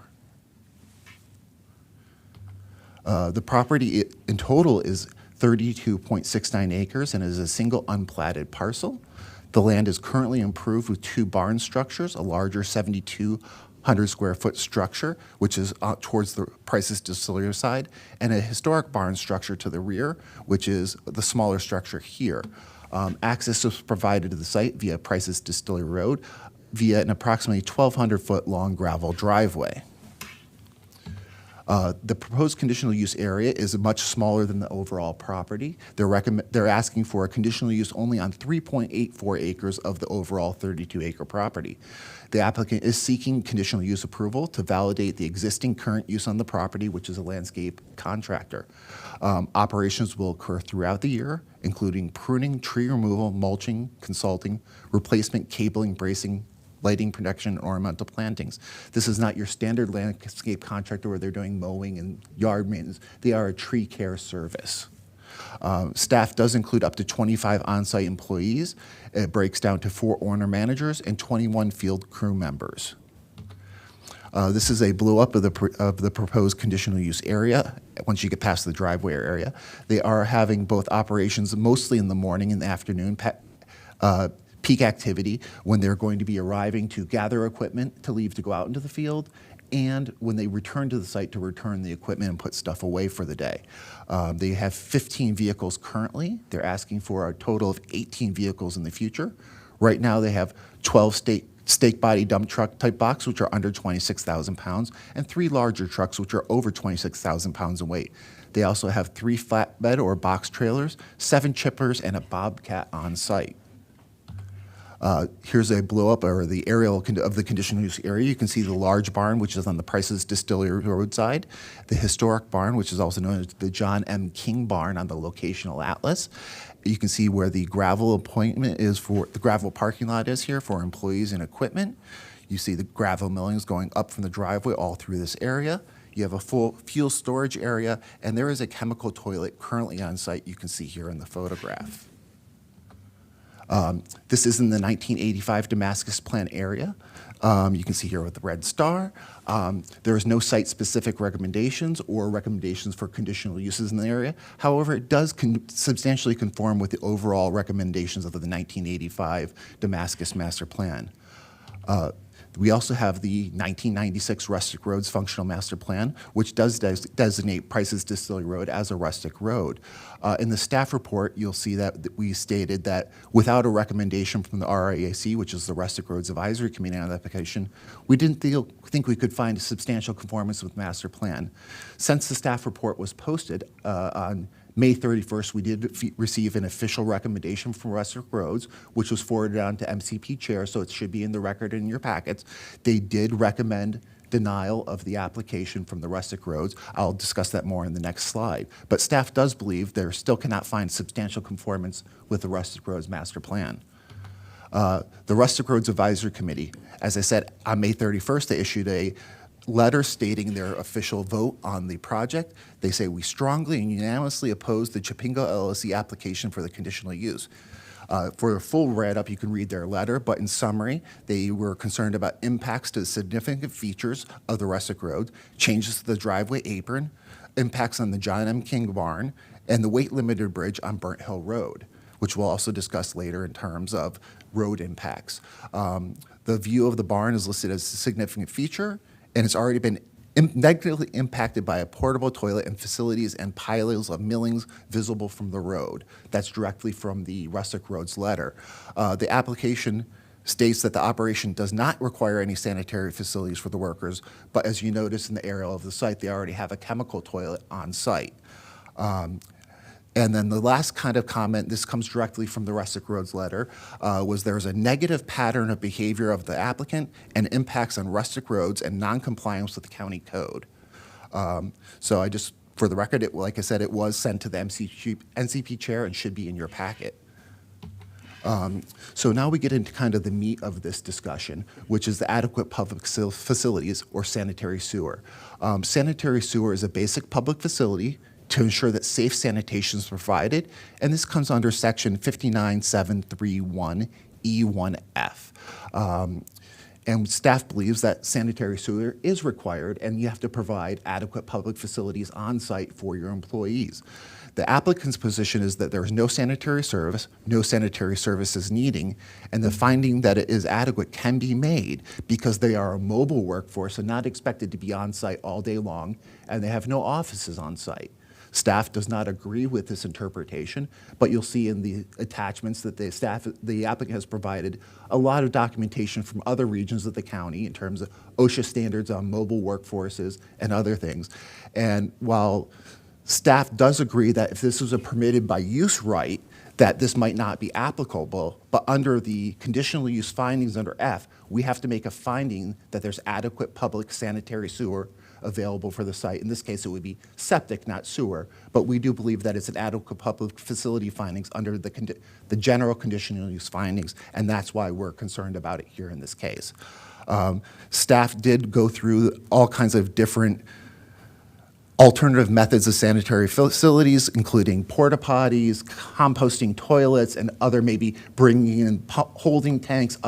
[SPEAKER 19] The property in total is 32.69 acres and is a single unplatted parcel. The land is currently improved with two barn structures, a larger 7,200 square foot structure, which is towards the Prices Distillery side, and a historic barn structure to the rear, which is the smaller structure here. Access is provided to the site via Prices Distillery Road via an approximately 1,200 foot long gravel driveway. The proposed conditional use area is much smaller than the overall property. They're asking for a conditional use only on 3.84 acres of the overall 32-acre property. The applicant is seeking conditional use approval to validate the existing current use on the property, which is a landscape contractor. Operations will occur throughout the year, including pruning, tree removal, mulching, consulting, replacement, cabling, bracing, lighting, protection, and ornamental plantings. This is not your standard landscape contractor where they're doing mowing and yard maintenance. They are a tree care service. Staff does include up to 25 on-site employees. It breaks down to 4 owner managers and 21 field crew members. This is a blow-up of the proposed conditional use area. Once you get past the driveway area, they are having both operations mostly in the morning and the afternoon, peak activity when they're going to be arriving to gather equipment to leave to go out into the field, and when they return to the site to return the equipment and put stuff away for the day. They have 15 vehicles currently. They're asking for a total of 18 vehicles in the future. Right now they have 12 stake body dump truck type box, which are under 26,000 pounds, and 3 larger trucks, which are over 26,000 pounds in weight. They also have 3 flatbed or box trailers, 7 chippers, and a bobcat on site. Here's a blow-up or the aerial of the conditional use area. You can see the large barn, which is on the Price's Distillery roadside, the historic barn, which is also known as the John M. King barn on the locational atlas. You can see where the gravel the gravel parking lot is here for employees and equipment. You see the gravel millings going up from the driveway all through this area. You have a full fuel storage area, and there is a chemical toilet currently on site you can see here in the photograph. This is in the 1985 Damascus Plan area. You can see here with the red star. There is no site-specific recommendations or recommendations for conditional uses in the area. However, it does substantially conform with the overall recommendations of the 1985 Damascus Master Plan. We also have the 1996 Rustic Roads Functional Master Plan, which does designate Price's Distillery Road as a rustic road. In the staff report, you'll see that we stated that without a recommendation from the RIAC, which is the Rustic Roads Advisory Committee on the application, we didn't think we could find a substantial conformance with master plan. Since the staff report was posted on May 31st, we did receive an official recommendation from Rustic Roads, which was forwarded on to MCP Chair, so it should be in the record in your packets. They did recommend denial of the application from the Rustic Roads. I'll discuss that more in the next slide. But staff does believe there still cannot find substantial conformance with the Rustic Roads Master Plan. The Rustic Roads Advisory Committee, as I said, on May 31st, they issued a letter stating their official vote on the project. They say, we strongly and unanimously oppose the Chapingo LLC application for the conditional use. For a full write-up, you can read their letter, but in summary, they were concerned about impacts to the significant features of the Rustic Road, changes to the driveway apron, impacts on the John M. King barn, and the weight-limited bridge on Burnt Hill Road, which we'll also discuss later in terms of road impacts. The view of the barn is listed as a significant feature, and it's already been negatively impacted by a portable toilet and facilities and piles of millings visible from the road. That's directly from the Rustic Roads letter. The application states that the operation does not require any sanitary facilities for the workers, but as you notice in the aerial of the site, they already have a chemical toilet on site. And then the last kind of comment, this comes directly from the Rustic Roads letter, was there's a negative pattern of behavior of the applicant and impacts on Rustic Roads and non-compliance with the county code. So I just, for the record, like I said, it was sent to the NCP chair and should be in your packet. So now we get into kind of the meat of this discussion, which is the adequate public facilities or sanitary sewer. Sanitary sewer is a basic public facility to ensure that safe sanitation is provided, and this comes under section 59731E1F. And staff believes that sanitary sewer is required, and you have to provide adequate public facilities on site for your employees. The applicant's position is that there is no sanitary service, no sanitary services needing, and the finding that it is adequate can be made because they are a mobile workforce and not expected to be on site all day long, and they have no offices on site. Staff does not agree with this interpretation, but you'll see in the attachments that the applicant has provided a lot of documentation from other regions of the county in terms of OSHA standards on mobile workforces and other things. And while staff does agree that if this was a permitted by use right, that this might not be applicable, but under the conditional use findings under F, we have to make a finding that there's adequate public sanitary sewer available for the site. In this case, it would be septic, not sewer, but we do believe that it's an adequate public facility findings under the general conditional use findings, and that's why we're concerned about it here in this case. Staff did go through all kinds of different alternative methods of sanitary facilities, including porta potties, composting toilets, and other maybe bringing in holding tanks,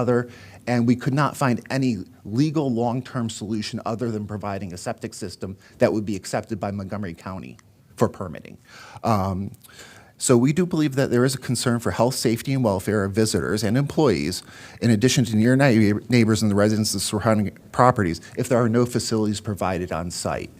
[SPEAKER 19] and we could not find any legal long-term solution other than providing a septic system that would be accepted by Montgomery County for permitting. So we do believe that there is a concern for health, safety, and welfare of visitors and employees, in addition to near neighbors and the residents of surrounding properties, if there are no facilities provided on site.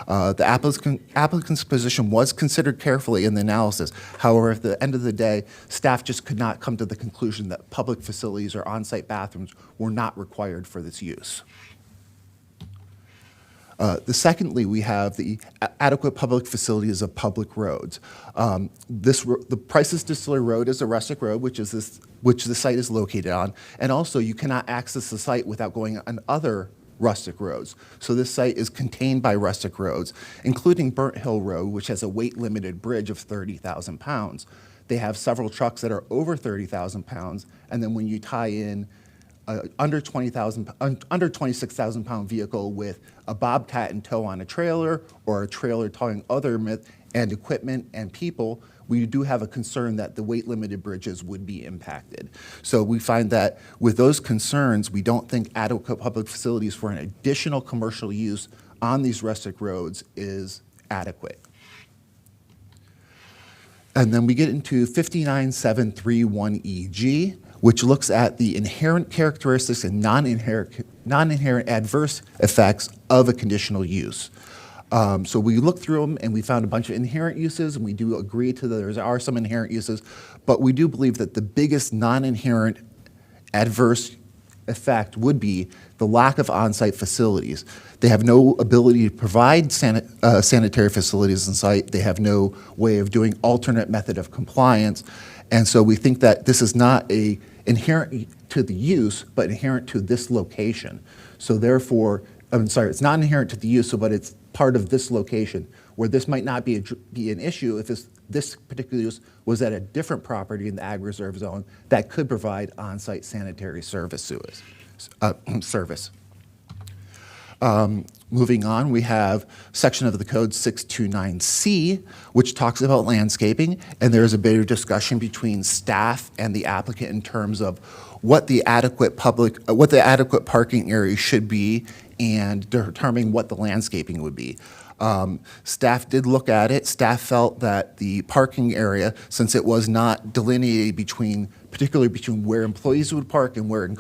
[SPEAKER 19] The applicant's position was considered carefully in the analysis. However, at the end of the day, staff just could not come to the conclusion that public facilities or on-site bathrooms were not required for this use. Secondly, we have the adequate public facilities of public roads. The Price's Distillery Road is a rustic road, which the site is located on, and also you cannot access the site without going on other rustic roads. So this site is contained by rustic roads, including Burnt Hill Road, which has a weight-limited bridge of 30,000 pounds. They have several trucks that are over 30,000 pounds, and then when you tie in under 26,000 pound vehicle with a bobcat in tow on a trailer, or a trailer towing other and equipment and people, we do have a concern that the weight-limited bridges would be impacted. So we find that with those concerns, we don't think adequate public facilities for an additional commercial use on these rustic roads is adequate. And then we get into 59731EG, which looks at the inherent characteristics and non-inherent adverse effects of a conditional use. So we looked through them and we found a bunch of inherent uses, and we do agree to that there are some inherent uses, but we do believe that the biggest non-inherent adverse effect would be the lack of on-site facilities. They have no ability to provide sanitary facilities on site. They have no way of doing alternate method of compliance. And so we think that this is not inherent to the use, but inherent to this location. So therefore, it's not inherent to the use, but it's part of this location, where this might not be an issue if this particular use was at a different property in the ag reserve zone that could provide on-site sanitary service. Moving on, we have section of the code 629C, which talks about landscaping, and there's a bit of discussion between staff and the applicant in terms of what the adequate parking area should be and determining what the landscaping would be. Staff did look at it. Staff felt that the parking area, since it was not delineated particularly between where employees would park and where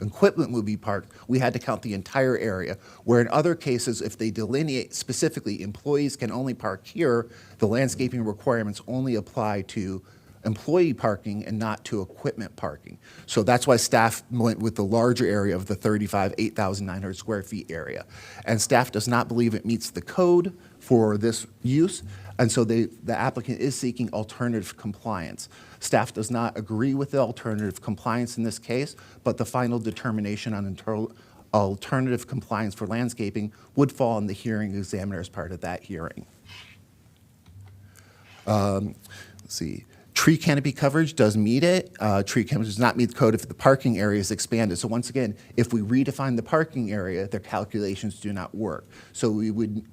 [SPEAKER 19] equipment would be parked, we had to count the entire area, where in other cases, if they delineate specifically employees can only park here, the landscaping requirements only apply to employee parking and not to equipment parking. So that's why staff went with the larger area of the 8,900 square feet area. And staff does not believe it meets the code for this use, and so the applicant is seeking alternative compliance. Staff does not agree with the alternative compliance in this case, but the final determination on alternative compliance for landscaping would fall on the hearing examiner as part of that hearing. Let's see. Tree canopy coverage does meet it. Tree canopy does not meet the code if the parking area is expanded. So once again, if we redefine the parking area, their calculations do not work. So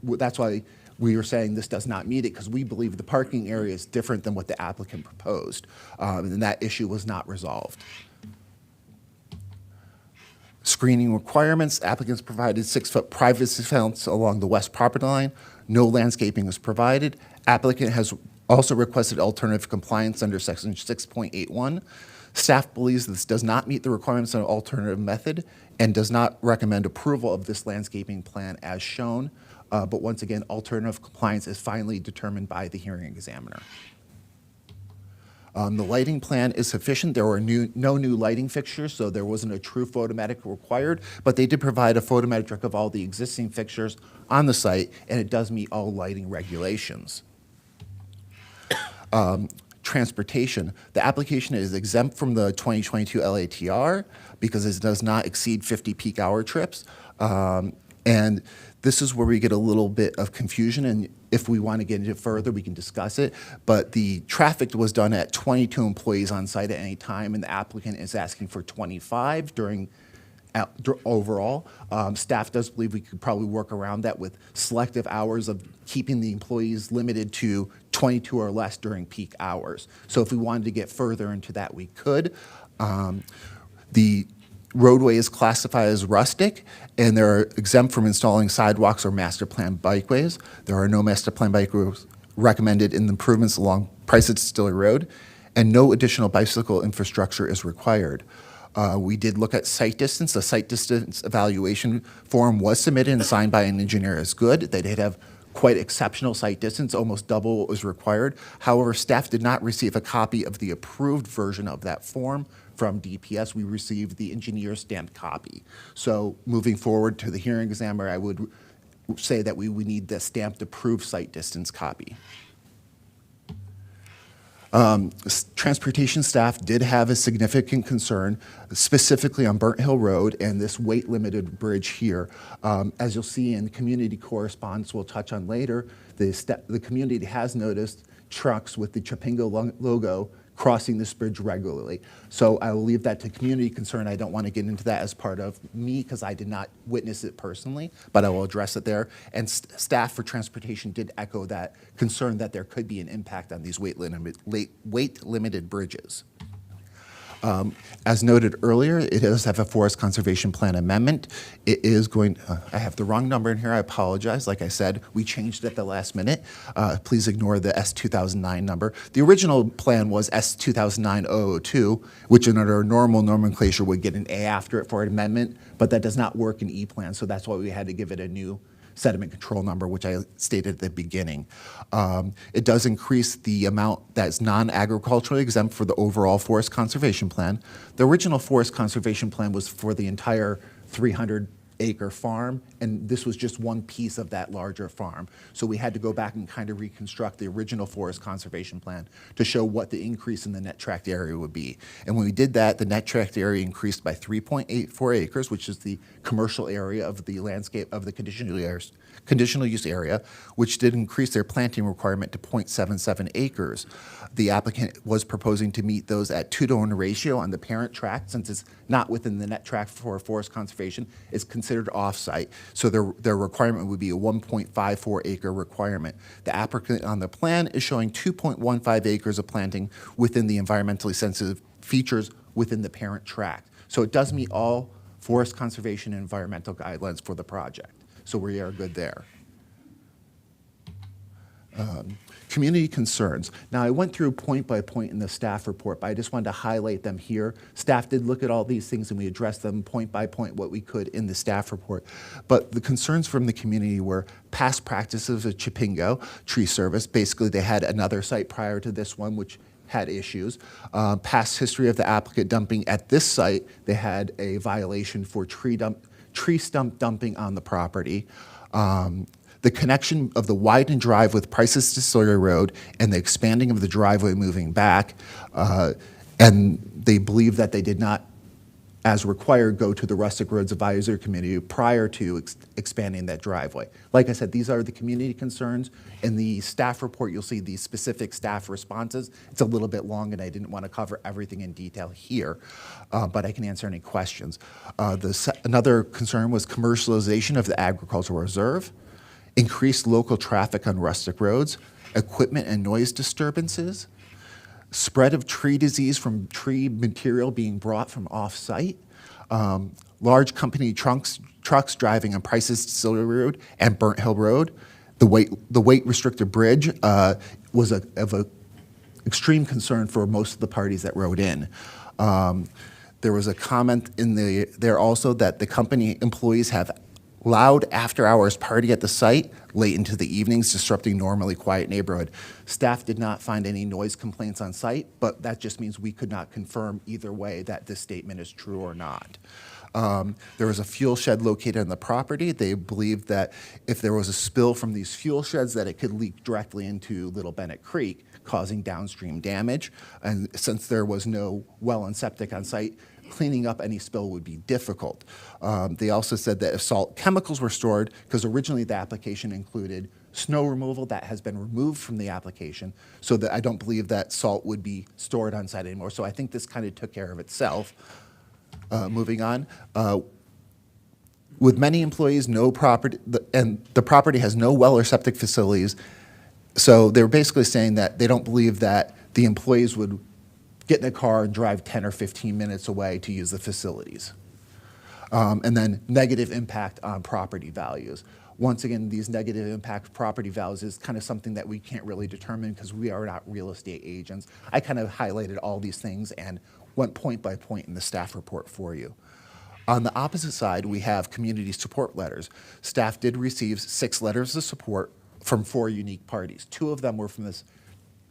[SPEAKER 19] that's why we were saying this does not meet it, because we believe the parking area is different than what the applicant proposed, and that issue was not resolved. Screening requirements, applicants provided 6-foot privacy fence along the west property line. No landscaping is provided. Applicant has also requested alternative compliance under section 6.81. Staff believes this does not meet the requirements of an alternative method and does not recommend approval of this landscaping plan as shown. But once again, alternative compliance is finally determined by the hearing examiner. The lighting plan is sufficient. There were no new lighting fixtures, so there wasn't a true photometric required, but they did provide a photometric of all the existing fixtures on the site, and it does meet all lighting regulations. Transportation. The application is exempt from the 2022 LATR because it does not exceed 50 peak hour trips. And this is where we get a little bit of confusion, and if we want to get into it further, we can discuss it. But the traffic was done at 22 employees on site at any time, and the applicant is asking for 25 overall. Staff does believe we could probably work around that with selective hours of keeping the employees limited to 22 or less during peak hours. So if we wanted to get further into that, we could. The roadway is classified as rustic, and they're exempt from installing sidewalks or master plan bikeways. There are no master plan bikeways recommended in the improvements along Price Distillery Road, and no additional bicycle infrastructure is required. We did look at site distance. The site distance evaluation form was submitted and signed by an engineer as good. They did have quite exceptional site distance, almost double what was required. However, staff did not receive a copy of the approved version of that form from DPS. We received the engineer stamped copy. So moving forward to the hearing examiner, I would say that we would need the stamped approved site distance copy. Transportation staff did have a significant concern, specifically on Burnt Hill Road and this weight-limited bridge here. As you'll see in the community correspondence we'll touch on later, the community has noticed trucks with the Chapingo logo crossing this bridge regularly. So I will leave that to community concern. I don't want to get into that as part of me because I did not witness it personally, but I will address it there. And staff for transportation did echo that concern that there could be an impact on these weight-limited bridges. As noted earlier, it does have a forest conservation plan amendment. It is going, I have the wrong number in here, I apologize. Like I said, we changed it at the last minute. Please ignore the S2009 number. The original plan was S2009-002, which under normal nomenclature would get an A after it for an amendment, but that does not work in E-plan, so that's why we had to give it a new sediment control number, which I stated at the beginning. It does increase the amount that's non-agriculturally exempt for the overall forest conservation plan. The original forest conservation plan was for the entire 300-acre farm, and this was just one piece of that larger farm. So we had to go back and kind of reconstruct the original forest conservation plan to show what the increase in the net tract area would be. And when we did that, the net tract area increased by 3.84 acres, which is the commercial area of the landscape of the conditional use area, which did increase their planting requirement to 0.77 acres. The applicant was proposing to meet those at 2-to-1 ratio on the parent tract, since it's not within the net tract for forest conservation, it's considered off-site. So their requirement would be a 1.54 acre requirement. The applicant on the plan is showing 2.15 acres of planting within the environmentally sensitive features within the parent tract. So it does meet all forest conservation and environmental guidelines for the project. So we are good there. Community concerns. Now, I went through point by point in the staff report, but I just wanted to highlight them here. Staff did look at all these things, and we addressed them point by point what we could in the staff report. But the concerns from the community were past practices of Chapingo Tree Service. Basically, they had another site prior to this one, which had issues. Past history of the applicant dumping at this site, they had a violation for tree stump dumping on the property. The connection of the widened drive with Price's Distillery Road and the expanding of the driveway moving back, and they believe that they did not, as required, go to the Rustic Roads Advisory Committee prior to expanding that driveway. Like I said, these are the community concerns. In the staff report, you'll see the specific staff responses. It's a little bit long, and I didn't want to cover everything in detail here, but I can answer any questions. Another concern was commercialization of the agricultural reserve, increased local traffic on rustic roads, equipment and noise disturbances, spread of tree disease from tree material being brought from off-site, large company trucks driving on Price's Distillery Road and Burnt Hill Road. The weight restricted bridge was of extreme concern for most of the parties that rode in. There was a comment in there also that the company employees have loud after-hours party at the site late into the evenings, disrupting normally quiet neighborhood. Staff did not find any noise complaints on site, but that just means we could not confirm either way that this statement is true or not. There was a fuel shed located on the property. They believed that if there was a spill from these fuel sheds, that it could leak directly into Little Bennett Creek, causing downstream damage. And since there was no well and septic on site, cleaning up any spill would be difficult. They also said that if salt chemicals were stored, because originally the application included snow removal, that has been removed from the application, so that I don't believe that salt would be stored on site anymore. So I think this kind of took care of itself. Moving on. With many employees, no property, and the property has no well or septic facilities, so they're basically saying that they don't believe that the employees would get in a car and drive 10 or 15 minutes away to use the facilities. And then negative impact on property values. Once again, these negative impact property values is kind of something that we can't really determine because we are not real estate agents. I kind of highlighted all these things and went point by point in the staff report for you. On the opposite side, we have community support letters. Staff did receive 6 letters of support from 4 unique parties. 2 of them were from this,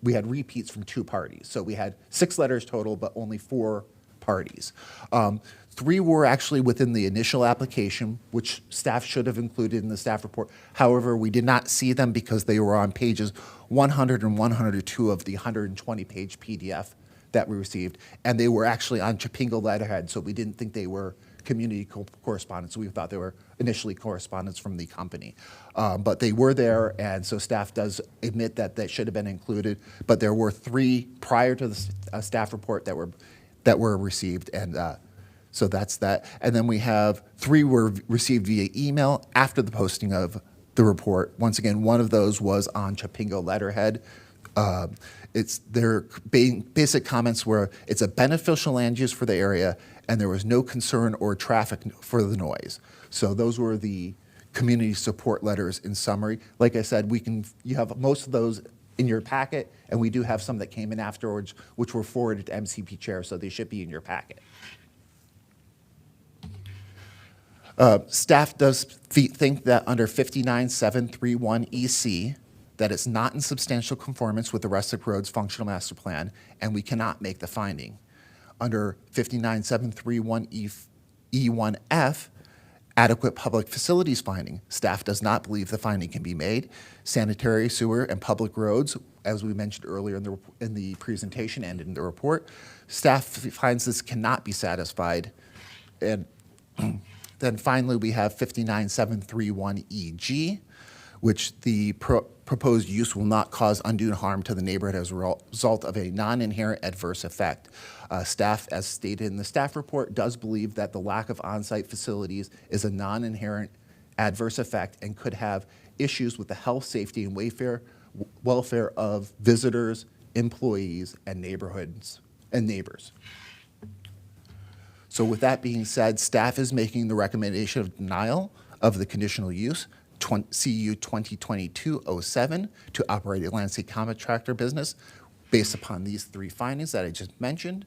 [SPEAKER 19] we had repeats from 2 parties. So we had 6 letters total, but only 4 parties. 3 were actually within the initial application, which staff should have included in the staff report. However, we did not see them because they were on pages 100 and 102 of the 120-page PDF that we received, and they were actually on Chapingo letterhead, so we didn't think they were community correspondence. We thought they were initially correspondence from the company. But they were there, and so staff does admit that they should have been included, but there were 3 prior to the staff report that were received, and so that's that. And then we have 3 were received via email after the posting of the report. Once again, one of those was on Chapingo letterhead. Their basic comments were, it's a beneficial land use for the area, and there was no concern or traffic for the noise. So those were the community support letters in summary. Like I said, you have most of those in your packet, and we do have some that came in afterwards, which were forwarded to MCP chair, so they should be in your packet. Staff does think that under 59731 EC, that it's not in substantial conformance with the Rustic Roads Functional Master Plan, and we cannot make the finding. Under 59731 E1F, adequate public facilities finding, staff does not believe the finding can be made. Sanitary, sewer, and public roads, as we mentioned earlier in the presentation and in the report, staff finds this cannot be satisfied. And then finally, we have 59731 EG, which the proposed use will not cause undue harm to the neighborhood as a result of a non-inherent adverse effect. Staff, as stated in the staff report, does believe that the lack of on-site facilities is a non-inherent adverse effect and could have issues with the health, safety, and welfare of visitors, employees, and neighborhoods and neighbors. So with that being said, staff is making the recommendation of denial of the conditional use CU 2022-07 to operate a landscape contractor business based upon these 3 findings that I just mentioned.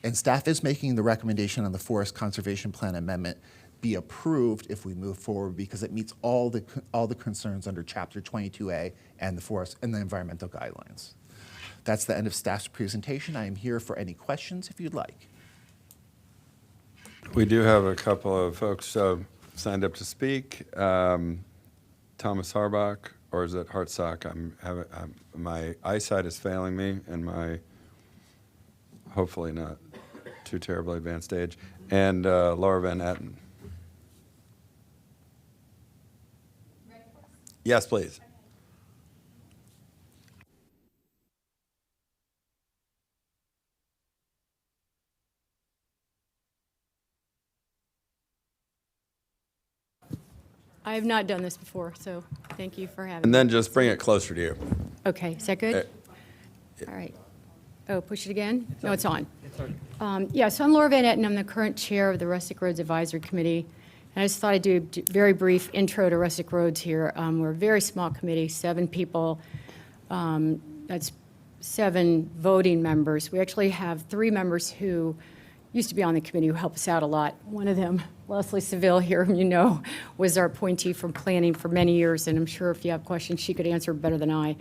[SPEAKER 19] And staff is making the recommendation on the Forest Conservation Plan amendment be approved if we move forward because it meets all the concerns under Chapter 22A and the forest and the environmental guidelines. That's the end of staff's presentation. I am here for any questions if you'd like.
[SPEAKER 1] We do have a couple of folks signed up to speak. Thomas Harbach, or is it Hartsock? My eyesight is failing me, and my hopefully not too terribly advanced age, and Laura Van Etten. Yes, please.
[SPEAKER 20] I have not done this before, so thank you for having me.
[SPEAKER 1] And then just bring it closer to you.
[SPEAKER 20] Okay, is that good? All right. Oh, push it again? No, it's on. Yeah, so I'm Laura Van Etten. I'm the current chair of the Rustic Roads Advisory Committee. And I just thought I'd do a very brief intro to Rustic Roads here. We're a very small committee, 7 people. That's 7 voting members. We actually have 3 members who used to be on the committee who help us out a lot. One of them Leslie Seville here, whom you know, was our appointee from planning for many years, and I'm sure if you have questions, she could answer better than I.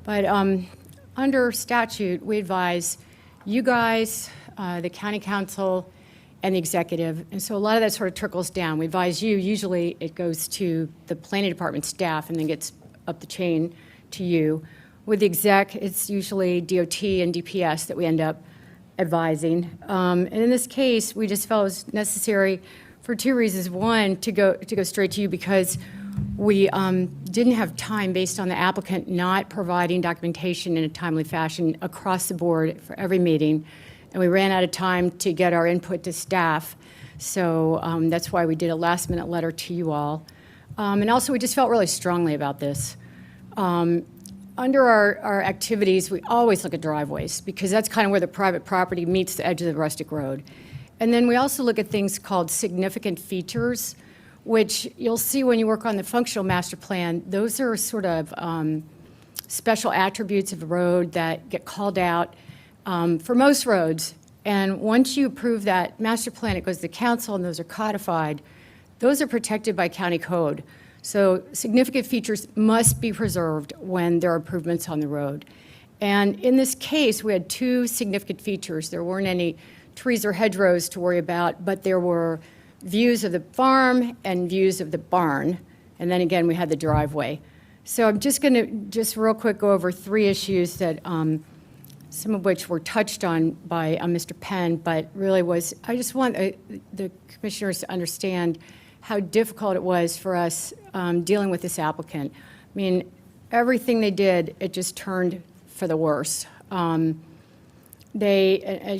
[SPEAKER 20] But under statute, we advise you guys, the county council, and the executive, and so a lot of that sort of trickles down. We advise you, usually it goes to the planning department staff and then gets up the chain to you. With the exec, it's usually DOT and DPS that we end up advising. And in this case, we just felt it was necessary for two reasons. One, to go straight to you because we didn't have time based on the applicant not providing documentation in a timely fashion across the board for every meeting. And we ran out of time to get our input to staff. So that's why we did a last minute letter to you all. And also we just felt really strongly about this. Under our activities, we always look at driveways because that's kind of where the private property meets the edge of the rustic road. And then we also look at things called significant features, which you'll see when you work on the functional master plan. Those are sort of special attributes of a road that get called out for most roads. And once you approve that master plan, it goes to the council and those are codified. Those are protected by county code. So significant features must be preserved when there are improvements on the road. And in this case, we had two significant features. There weren't any trees or hedgerows to worry about, but there were views of the farm and views of the barn. And then again, we had the driveway. So I'm just gonna real quick go over three issues that some of which were touched on by Mr. Penn, but really I just want the commissioners to understand how difficult it was for us dealing with this applicant. I mean, everything they did, it just turned for the worse. As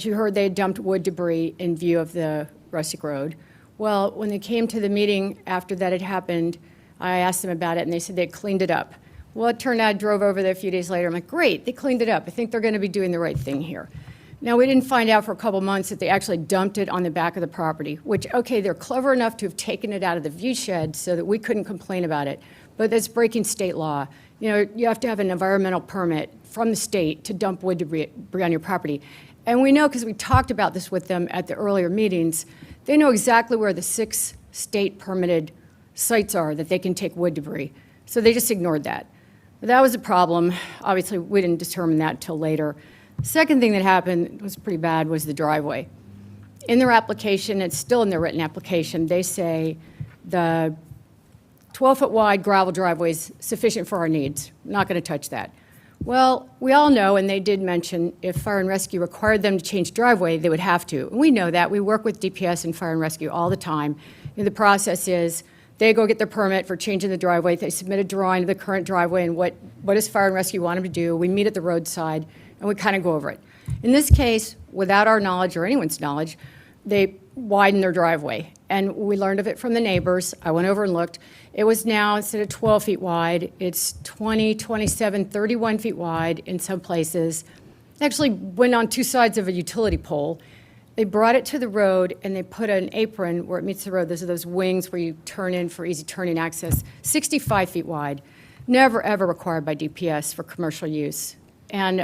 [SPEAKER 20] you heard, they had dumped wood debris in view of the rustic road. Well, when they came to the meeting after that had happened, I asked them about it, and they said they'd cleaned it up. Well, it turned out I drove over there a few days later. I'm like, great, they cleaned it up. I think they're going to be doing the right thing here. Now, we didn't find out for a couple months that they actually dumped it on the back of the property, which, okay, they're clever enough to have taken it out of the view shed so that we couldn't complain about it, but that's breaking state law. You know, you have to have an environmental permit from the state to dump wood debris on your property. And we know, because we talked about this with them at the earlier meetings, they know exactly where the 6 state permitted sites are that they can take wood debris. So they just ignored that. That was a problem. Obviously, we didn't determine that till later. The second thing that happened was pretty bad was the driveway. In their application, it's still in their written application, they say the 12-foot wide gravel driveway is sufficient for our needs. I'm not going to touch that. Well, we all know, and they did mention, if Fire and Rescue required them to change driveway, they would have to. And we know that. We work with DPS and Fire and Rescue all the time. And the process is they go get their permit for changing the driveway. They submit a drawing of the current driveway and what does Fire and Rescue want them to do. We meet at the roadside, and we kind of go over it. In this case, without our knowledge or anyone's knowledge, they widened their driveway. And we learned of it from the neighbors. I went over and looked. It was now, instead of 12 feet wide, it's 20, 27, 31 feet wide in some places. It actually went on 2 sides of a utility pole. They brought it to the road, and they put an apron where it meets the road. Those are those wings where you turn in for easy turning access, 65 feet wide. Never, ever required by DPS for commercial use. And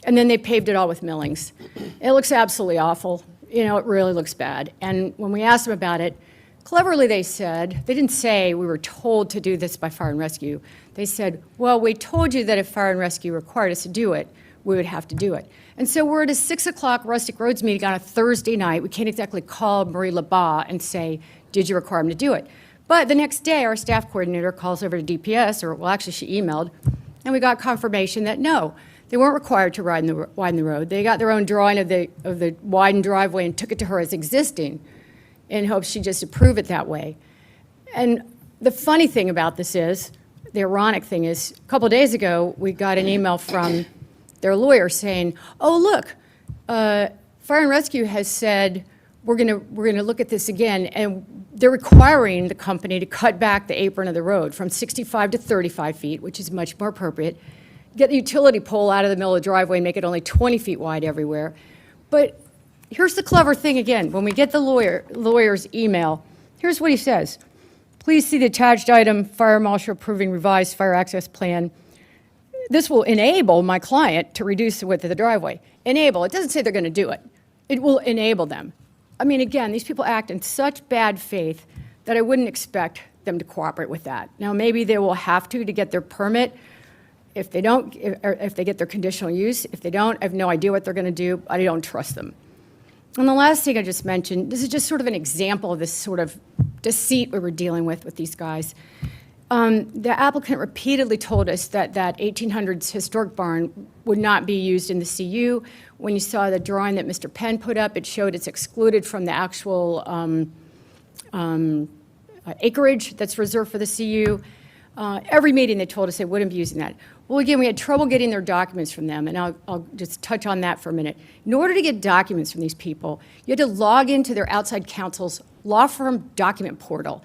[SPEAKER 20] then they paved it all with millings. It looks absolutely awful. You know, it really looks bad. And when we asked them about it, cleverly they said, they didn't say we were told to do this by Fire and Rescue. They said, well, we told you that if Fire and Rescue required us to do it, we would have to do it. And so we're at a 6 o'clock Rustic Roads meeting on a Thursday night. We can't exactly call Marie LaBa and say, did you require him to do it? But the next day, our staff coordinator calls over to DPS, or well, actually she emailed, and we got confirmation that no, they weren't required to widen the road. They got their own drawing of the widened driveway and took it to her as existing in hopes she'd just approve it that way. And the funny thing about this is, the ironic thing is, a couple days ago, we got an email from their lawyer saying, oh, look, Fire and Rescue has said we're gonna look at this again, and they're requiring the company to cut back the apron of the road from 65 to 35 feet, which is much more appropriate, get the utility pole out of the middle of the driveway and make it only 20 feet wide everywhere. But here's the clever thing again. When we get the lawyer's email, here's what he says. Please see the attached item, Fire Marshal approving revised fire access plan. This will enable my client to reduce the width of the driveway. Enable, it doesn't say they're going to do it. It will enable them. I mean, again, these people act in such bad faith that I wouldn't expect them to cooperate with that. Now, maybe they will have to get their permit. If they don't, or if they get their conditional use, if they don't, I have no idea what they're going to do. I don't trust them. And the last thing I just mentioned, this is just sort of an example of this sort of deceit we were dealing with these guys. The applicant repeatedly told us that that 1800s historic barn would not be used in the CU. When you saw the drawing that Mr. Penn put up, it showed it's excluded from the actual acreage that's reserved for the CU. Every meeting they told us they wouldn't be using that. Well, again, we had trouble getting their documents from them, and I'll just touch on that for a minute. In order to get documents from these people, you had to log into their outside counsel's law firm document portal.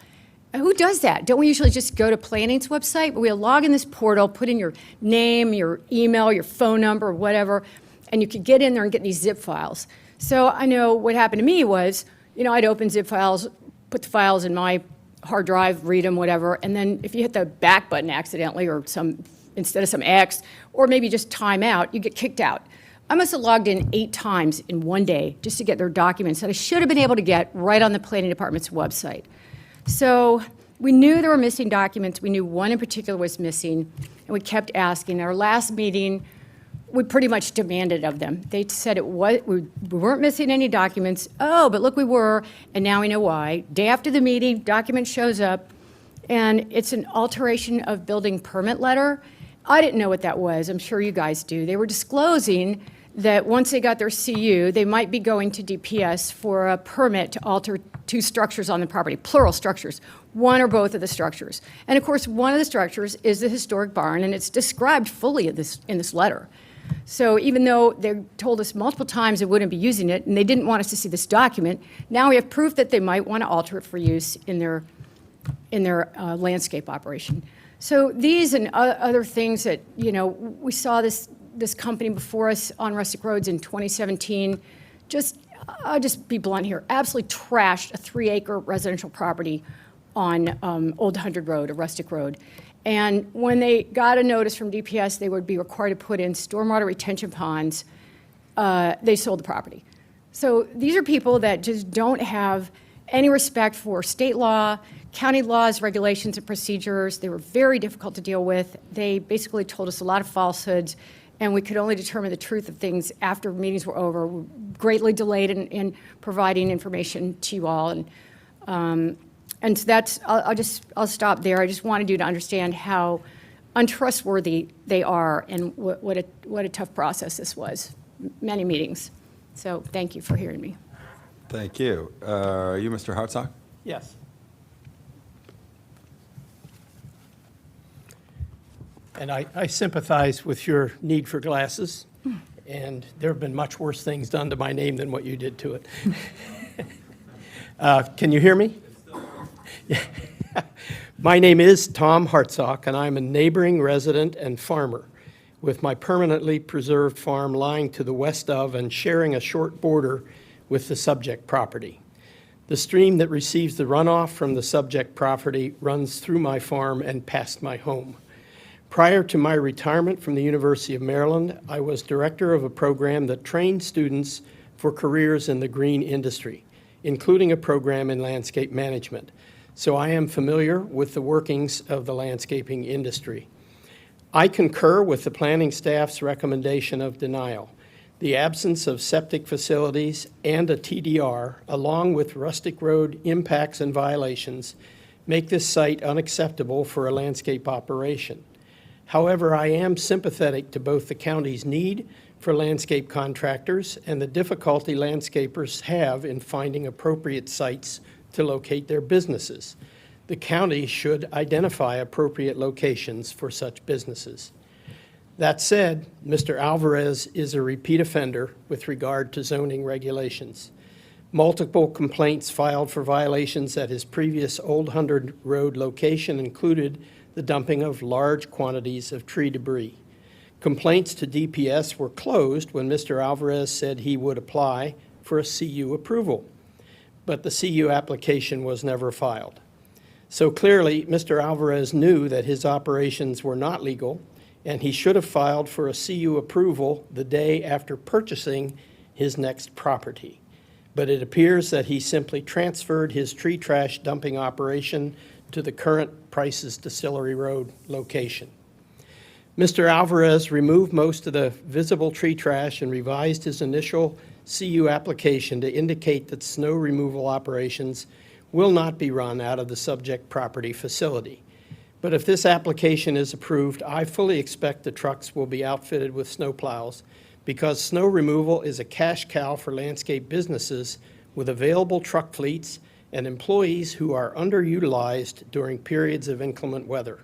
[SPEAKER 20] And who does that? Don't we usually just go to planning's website? But we log in this portal, put in your name, your email, your phone number, whatever, and you could get in there and get these zip files. So I know what happened to me was, I'd open zip files, put the files in my hard drive, read them, whatever, and then if you hit the back button accidentally or instead of some X, or maybe just time out, you get kicked out. I must have logged in 8 times in one day just to get their documents that I should have been able to get right on the planning department's website. So we knew there were missing documents. We knew one in particular was missing, and we kept asking. Our last meeting, we pretty much demanded of them. They said we weren't missing any documents. Oh, but look, we were, and now we know why. Day after the meeting, document shows up, and it's an alteration of building permit letter. I didn't know what that was. I'm sure you guys do. They were disclosing that once they got their CU, they might be going to DPS for a permit to alter 2 structures on the property, plural structures, one or both of the structures. And of course, one of the structures is the historic barn, and it's described fully in this letter. So even though they told us multiple times they wouldn't be using it, and they didn't want us to see this document, now we have proof that they might want to alter it for use in their landscape operation. So these and other things that, we saw this company before us on Rustic Roads in 2017, I'll just be blunt here, absolutely trashed a 3-acre residential property on Old 100 Road, a Rustic Road. And when they got a notice from DPS, they would be required to put in stormwater retention ponds, they sold the property. So these are people that just don't have any respect for state law, county laws, regulations, and procedures. They were very difficult to deal with. They basically told us a lot of falsehoods, and we could only determine the truth of things after meetings were over. We greatly delayed in providing information to you all. And so that's, I'll stop there. I just wanted you to understand how untrustworthy they are and what a tough process this was. Many meetings. So thank you for hearing me.
[SPEAKER 1] Thank you. Are you Mr. Hartsock?
[SPEAKER 21] Yes. And I sympathize with your need for glasses, and there have been much worse things done to my name than what you did to it. Can you hear me? My name is Tom Hartsock, and I'm a neighboring resident and farmer with my permanently preserved farm lying to the west of and sharing a short border with the subject property. The stream that receives the runoff from the subject property runs through my farm and past my home. Prior to my retirement from the University of Maryland, I was director of a program that trained students for careers in the green industry, including a program in landscape management. So I am familiar with the workings of the landscaping industry. I concur with the planning staff's recommendation of denial. The absence of septic facilities and a TDR, along with Rustic Road impacts and violations, make this site unacceptable for a landscape operation. However, I am sympathetic to both the county's need for landscape contractors and the difficulty landscapers have in finding appropriate sites to locate their businesses. The county should identify appropriate locations for such businesses. That said, Mr. Alvarez is a repeat offender with regard to zoning regulations. Multiple complaints filed for violations at his previous Old 100 Road location included the dumping of large quantities of tree debris. Complaints to DPS were closed when Mr. Alvarez said he would apply for a CU approval, but the CU application was never filed. So clearly, Mr. Alvarez knew that his operations were not legal, and he should have filed for a CU approval the day after purchasing his next property. but it appears that he simply transferred his tree trash dumping operation to the current Price's Distillery Road location. Mr. Alvarez removed most of the visible tree trash and revised his initial CU application to indicate that snow removal operations will not be run out of the subject property facility. But if this application is approved, I fully expect the trucks will be outfitted with snowplows because snow removal is a cash cow for landscape businesses with available truck fleets and employees who are underutilized during periods of inclement weather.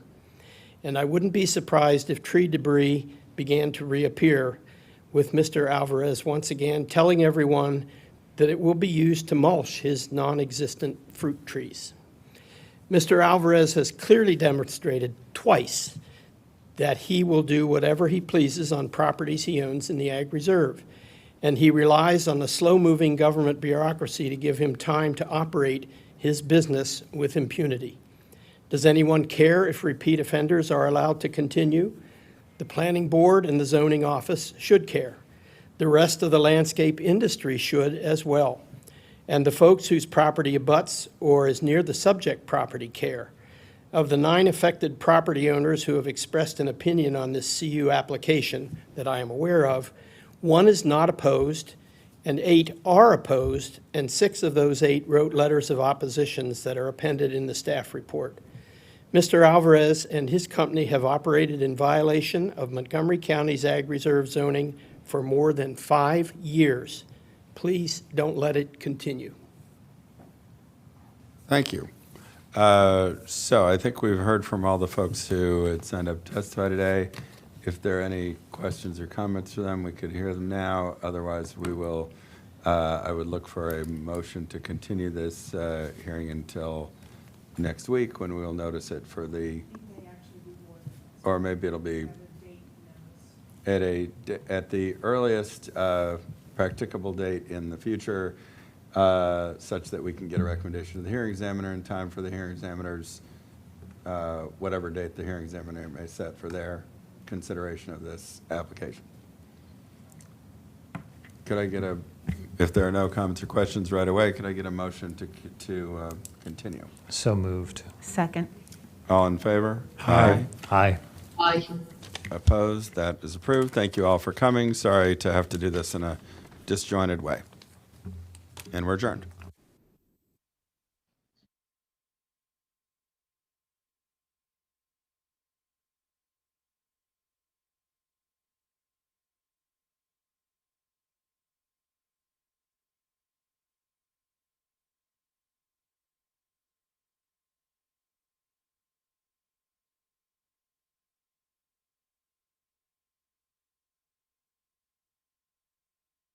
[SPEAKER 21] And I wouldn't be surprised if tree debris began to reappear, with Mr. Alvarez once again telling everyone that it will be used to mulch his non-existent fruit trees. Mr. Alvarez has clearly demonstrated twice that he will do whatever he pleases on properties he owns in the Ag Reserve, and he relies on the slow-moving government bureaucracy to give him time to operate his business with impunity. Does anyone care if repeat offenders are allowed to continue? The planning board and the zoning office should care. The rest of the landscape industry should as well. And the folks whose property abuts or is near the subject property care. Of the 9 affected property owners who have expressed an opinion on this CU application that I am aware of, 1 is not opposed, and 8 are opposed, and 6 of those 8 wrote letters of oppositions that are appended in the staff report. Mr. Alvarez and his company have operated in violation of Montgomery County's Ag Reserve zoning for more than 5 years. Please don't let it continue.
[SPEAKER 1] Thank you. So I think we've heard from all the folks who had signed up to testify today. If there are any questions or comments for them, we could hear them now. Otherwise, we will, I would look for a motion to continue this hearing until next week when we'll notice it for the, or maybe it'll be at the earliest practicable date in the future, such that we can get a recommendation to the hearing examiner in time for the hearing examiner's, whatever date the hearing examiner may set for their consideration of this application. Could I get a, if there are no comments or questions right away, could I get a motion to continue?
[SPEAKER 3] So moved.
[SPEAKER 12] Second.
[SPEAKER 1] All in favor?
[SPEAKER 3] Aye. Aye.
[SPEAKER 10] Aye.
[SPEAKER 1] Opposed? That is approved. Thank you all for coming. Sorry to have to do this in a disjointed way. And we're adjourned.